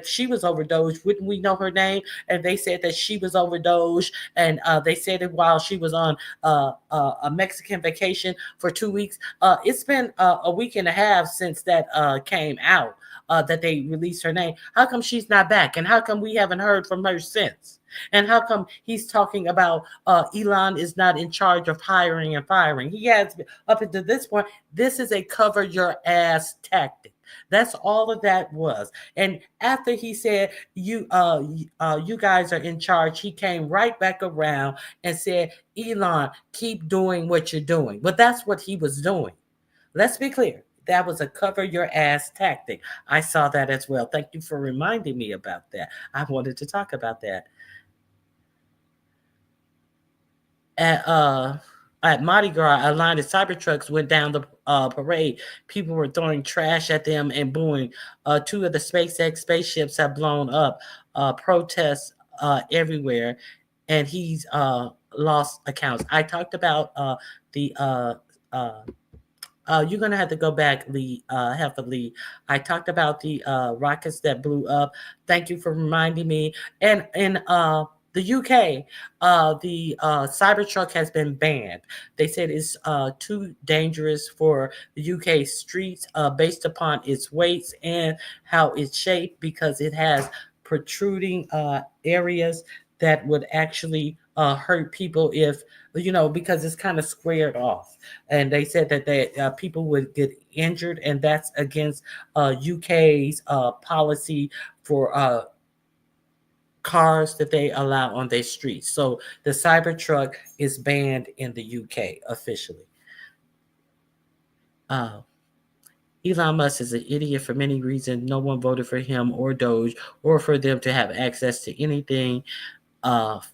She was over Doge. Wouldn't we know her name? And they said that she was over Doge, and they said it while she was on a Mexican vacation for 2 weeks. It's been a week and a half since that came out, that they released her name. How come she's not back? And how come we haven't heard from her since? And how come he's talking about Elon is not in charge of hiring and firing? He has up until this point. This is a cover your ass tactic. That's all of that was. And after he said you guys are in charge, he came right back around and said, Elon, keep doing what you're doing. But that's what he was doing. Let's be clear. That was a cover your ass tactic. I saw that as well. Thank you for reminding me about that. I wanted to talk about that. At Mardi Gras, a line of Cybertrucks went down the parade. People were throwing trash at them and booing. 2 of the SpaceX spaceships have blown up. Protests everywhere, and he's lost accounts. I talked about you're gonna have to go back, Lee, Heifer Lee. I talked about the rockets that blew up. Thank you for reminding me. And in the UK, the Cybertruck has been banned. They said it's too dangerous for the UK streets based upon its weights and how it's shaped, because it has protruding areas that would actually hurt people if, because it's kind of squared off. And they said that people would get injured, and that's against UK's policy for cars that they allow on their streets. So the Cybertruck is banned in the UK officially. Elon Musk is an idiot for many reasons. No one voted for him or Doge or for them to have access to anything.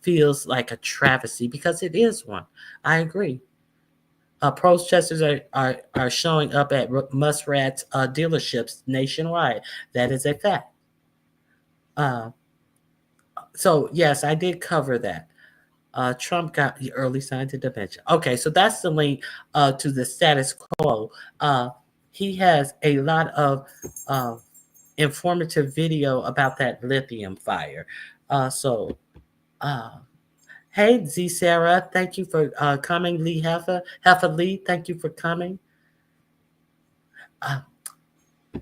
Feels like a travesty, because it is one. I agree. protesters are showing up at Muskrat's dealerships nationwide. That is a fact. So yes, I did cover that. Trump got the early signs of dementia. Okay, so that's the link to the status quo. He has a lot of informative video about that lithium fire. Hey, Z Sarah, thank you for coming. Lee Heffa Lee, thank you for coming.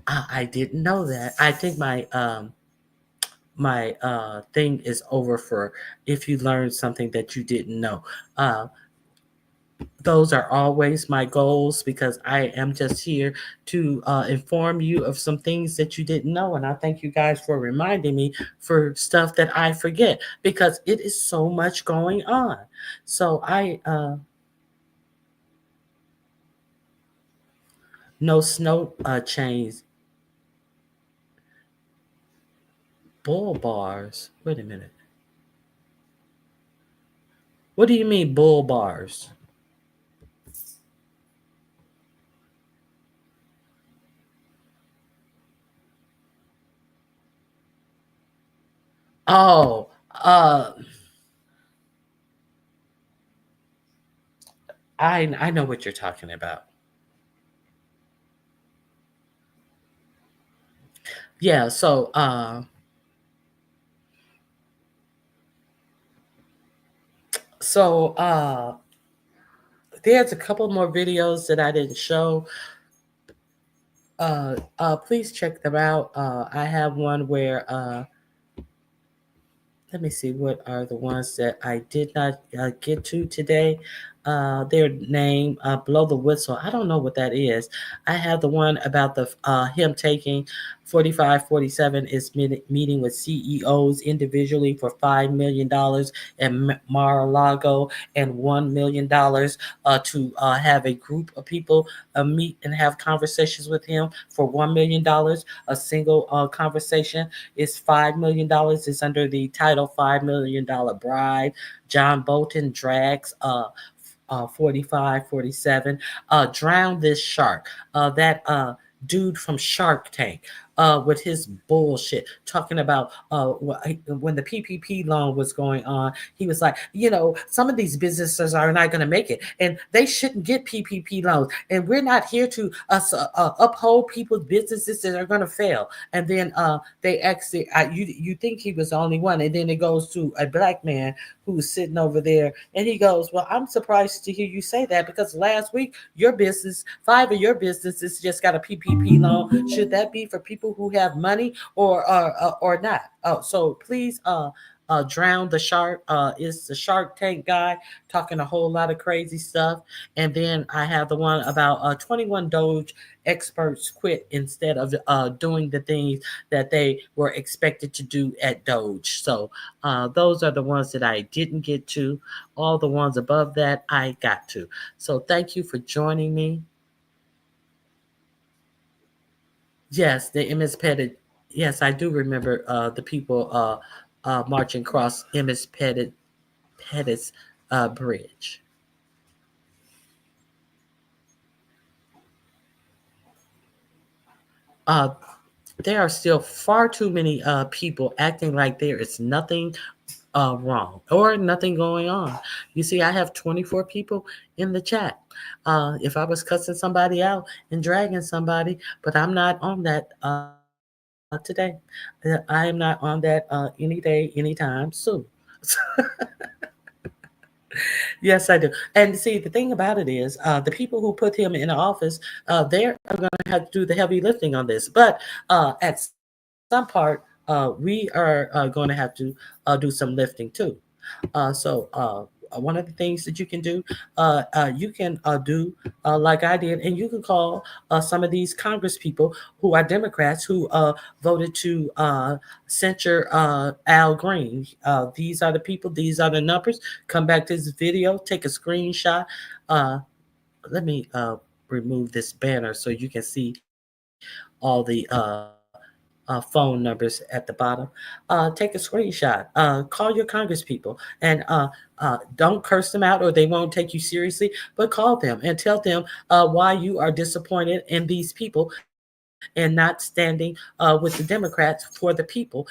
I didn't know that. I think my thing is over for if you learned something that you didn't know. Those are always my goals because I am just here to inform you of some things that you didn't know. And I thank you guys for reminding me for stuff that I forget because it is so much going on. So no snow chains. Bull bars. Wait a minute. What do you mean bull bars? Oh, I know what you're talking about. Yeah, so there's a couple more videos that I didn't show. Please check them out. I have one where let me see what are the ones that I did not get to today. Their name, Blow the Whistle. I don't know what that is. I have the one about the him taking 4547 is meeting with CEOs individually for $5 million at Mar-a-Lago and $1 million to have a group of people meet and have conversations with him for $1 million. A single conversation is $5 million. It's under the title $5 million Bribe. John Bolton drags 4547. Drown this shark. That dude from Shark Tank with his bullshit talking about when the PPP loan was going on. He was like, some of these businesses are not going to make it and they shouldn't get PPP loans. And we're not here to uphold people's businesses that are going to fail. And then they actually, you think he was the only one. And then it goes to a black man who's sitting over there. And he goes, well, I'm surprised to hear you say that because last week, your business, 5 of your businesses just got a PPP loan. Should that be for people who have money or not? So please drown the shark. Is the Shark Tank guy talking a whole lot of crazy stuff. And then I have the one about 21 Doge experts quit instead of doing the things that they were expected to do at Doge. So those are the ones that I didn't get to. All the ones above that I got to. So thank you for joining me. Yes, the MS Pettit. Yes, I do remember the people marching across MS Pettit's bridge. There are still far too many people acting like there is nothing wrong or nothing going on. You see, I have 24 people in the chat. If I was cussing somebody out and dragging somebody, but I'm not on that today. I am not on that any day, anytime soon. Yes, I do. And see, the thing about it is, the people who put him in office, they're going to have to do the heavy lifting on this. But at some part, we are going to have to do some lifting too. So one of the things that you can do, you can do like I did, and you can call some of these Congress people who are Democrats who voted to censure Al Green. These are the people, these are the numbers. Come back to this video, take a screenshot. Let me remove this banner so you can see all the phone numbers at the bottom. Take a screenshot. Call your congresspeople and don't curse them out or they won't take you seriously, but call them and tell them why you are disappointed in these people and not standing with the Democrats for the people,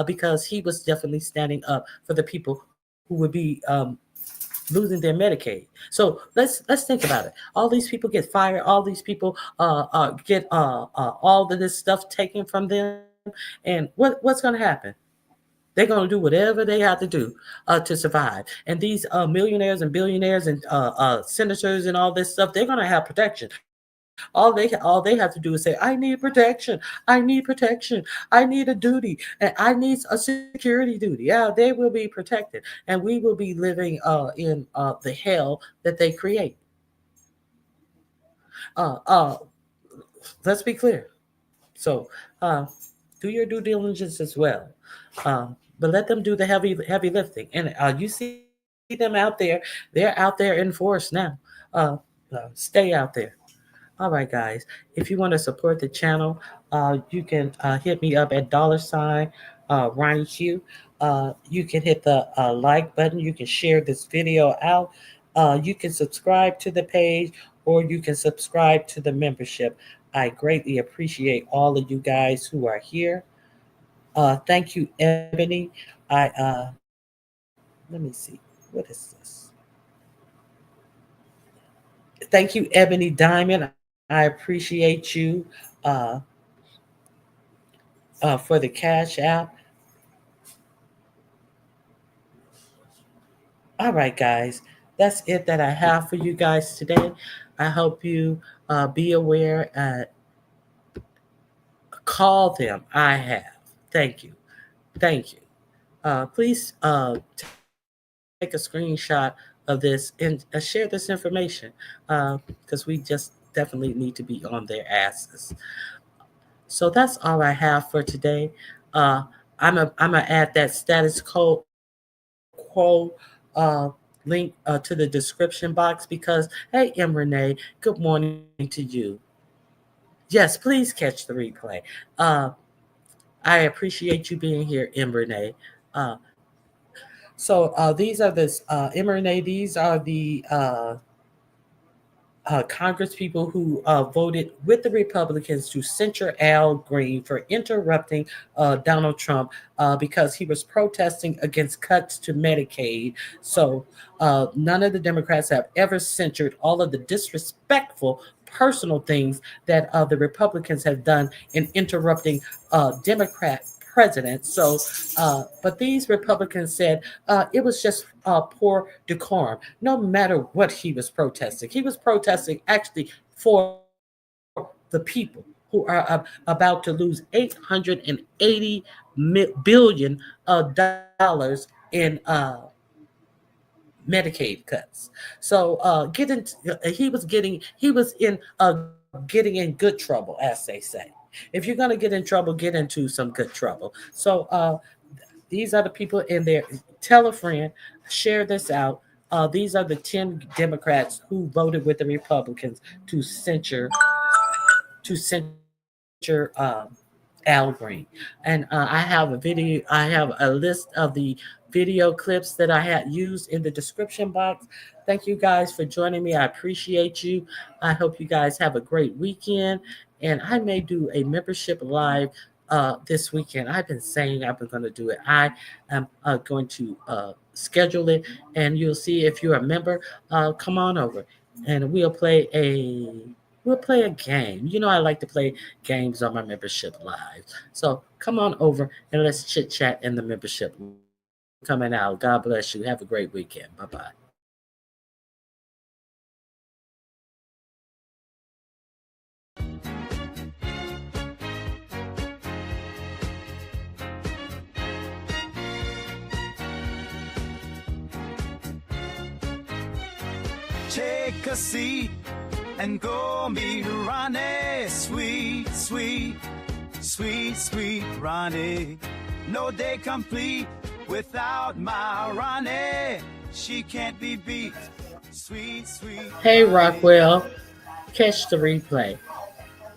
because he was definitely standing up for the people who would be losing their Medicaid. So let's think about it. All these people get fired. All these people get all of this stuff taken from them. And what's going to happen? They're going to do whatever they have to do to survive. And these millionaires and billionaires and senators and all this stuff, they're going to have protection. All they have to do is say, I need protection. I need protection. I need a duty. And I need a security duty. Yeah, they will be protected. And we will be living in the hell that they create. Let's be clear. So do your due diligence as well. But let them do the heavy lifting. And you see them out there. They're out there in force now. Stay out there. All right, guys. If you want to support the channel, you can hit me up at $ Ronnie Q. You can hit the like button. You can share this video out. You can subscribe to the page, or you can subscribe to the membership. I greatly appreciate all of you guys who are here. Thank you, Ebony. Let me see. What is this? Thank you, Ebony Diamond. I appreciate you for the Cash App. All right, guys. That's it that I have for you guys today. I hope you be aware. Call them. I have. Thank you. Thank you. Please take a screenshot of this and share this information, because we just definitely need to be on their asses. So that's all I have for today. I'm gonna add that status quo link to the description box, because hey, M. Renee, good morning to you. Yes, please catch the replay. I appreciate you being here, M. Renee. So these are the M. Renee. These are the Congress people who voted with the Republicans to censure Al Green for interrupting Donald Trump because he was protesting against cuts to Medicaid. So none of the Democrats have ever censured all of the disrespectful personal things that the Republicans have done in interrupting Democrat president. So, but these Republicans said it was just poor decorum. No matter what he was protesting actually for the people who are about to lose $880 billion in Medicaid cuts. So he was getting in good trouble, as they say. If you're going to get in trouble, get into some good trouble. So these are the people in there. Tell a friend, share this out. These are the 10 Democrats who voted with the Republicans to censure Al Green. And I have a video. I have a list of the video clips that I had used in the description box. Thank you guys for joining me. I appreciate you. I hope you guys have a great weekend. And I may do a membership live this weekend. I've been saying I've been going to do it. I am going to schedule it, and you'll see if you're a member. Come on over, and we'll play a game. You know, I like to play games on my membership live. So come on over and let's chit chat in the membership. Coming out. God bless you. Have a great weekend. Bye-bye. Take a seat and go meet Ronnie. Sweet, sweet, sweet, sweet Ronnie. No day complete without my Ronnie. She can't be beat. Sweet, sweet. Hey, Rockwell. Catch the replay.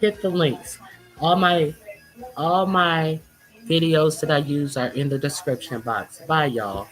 Hit the links. All my All my videos that I use are in the description box. Bye, y'all.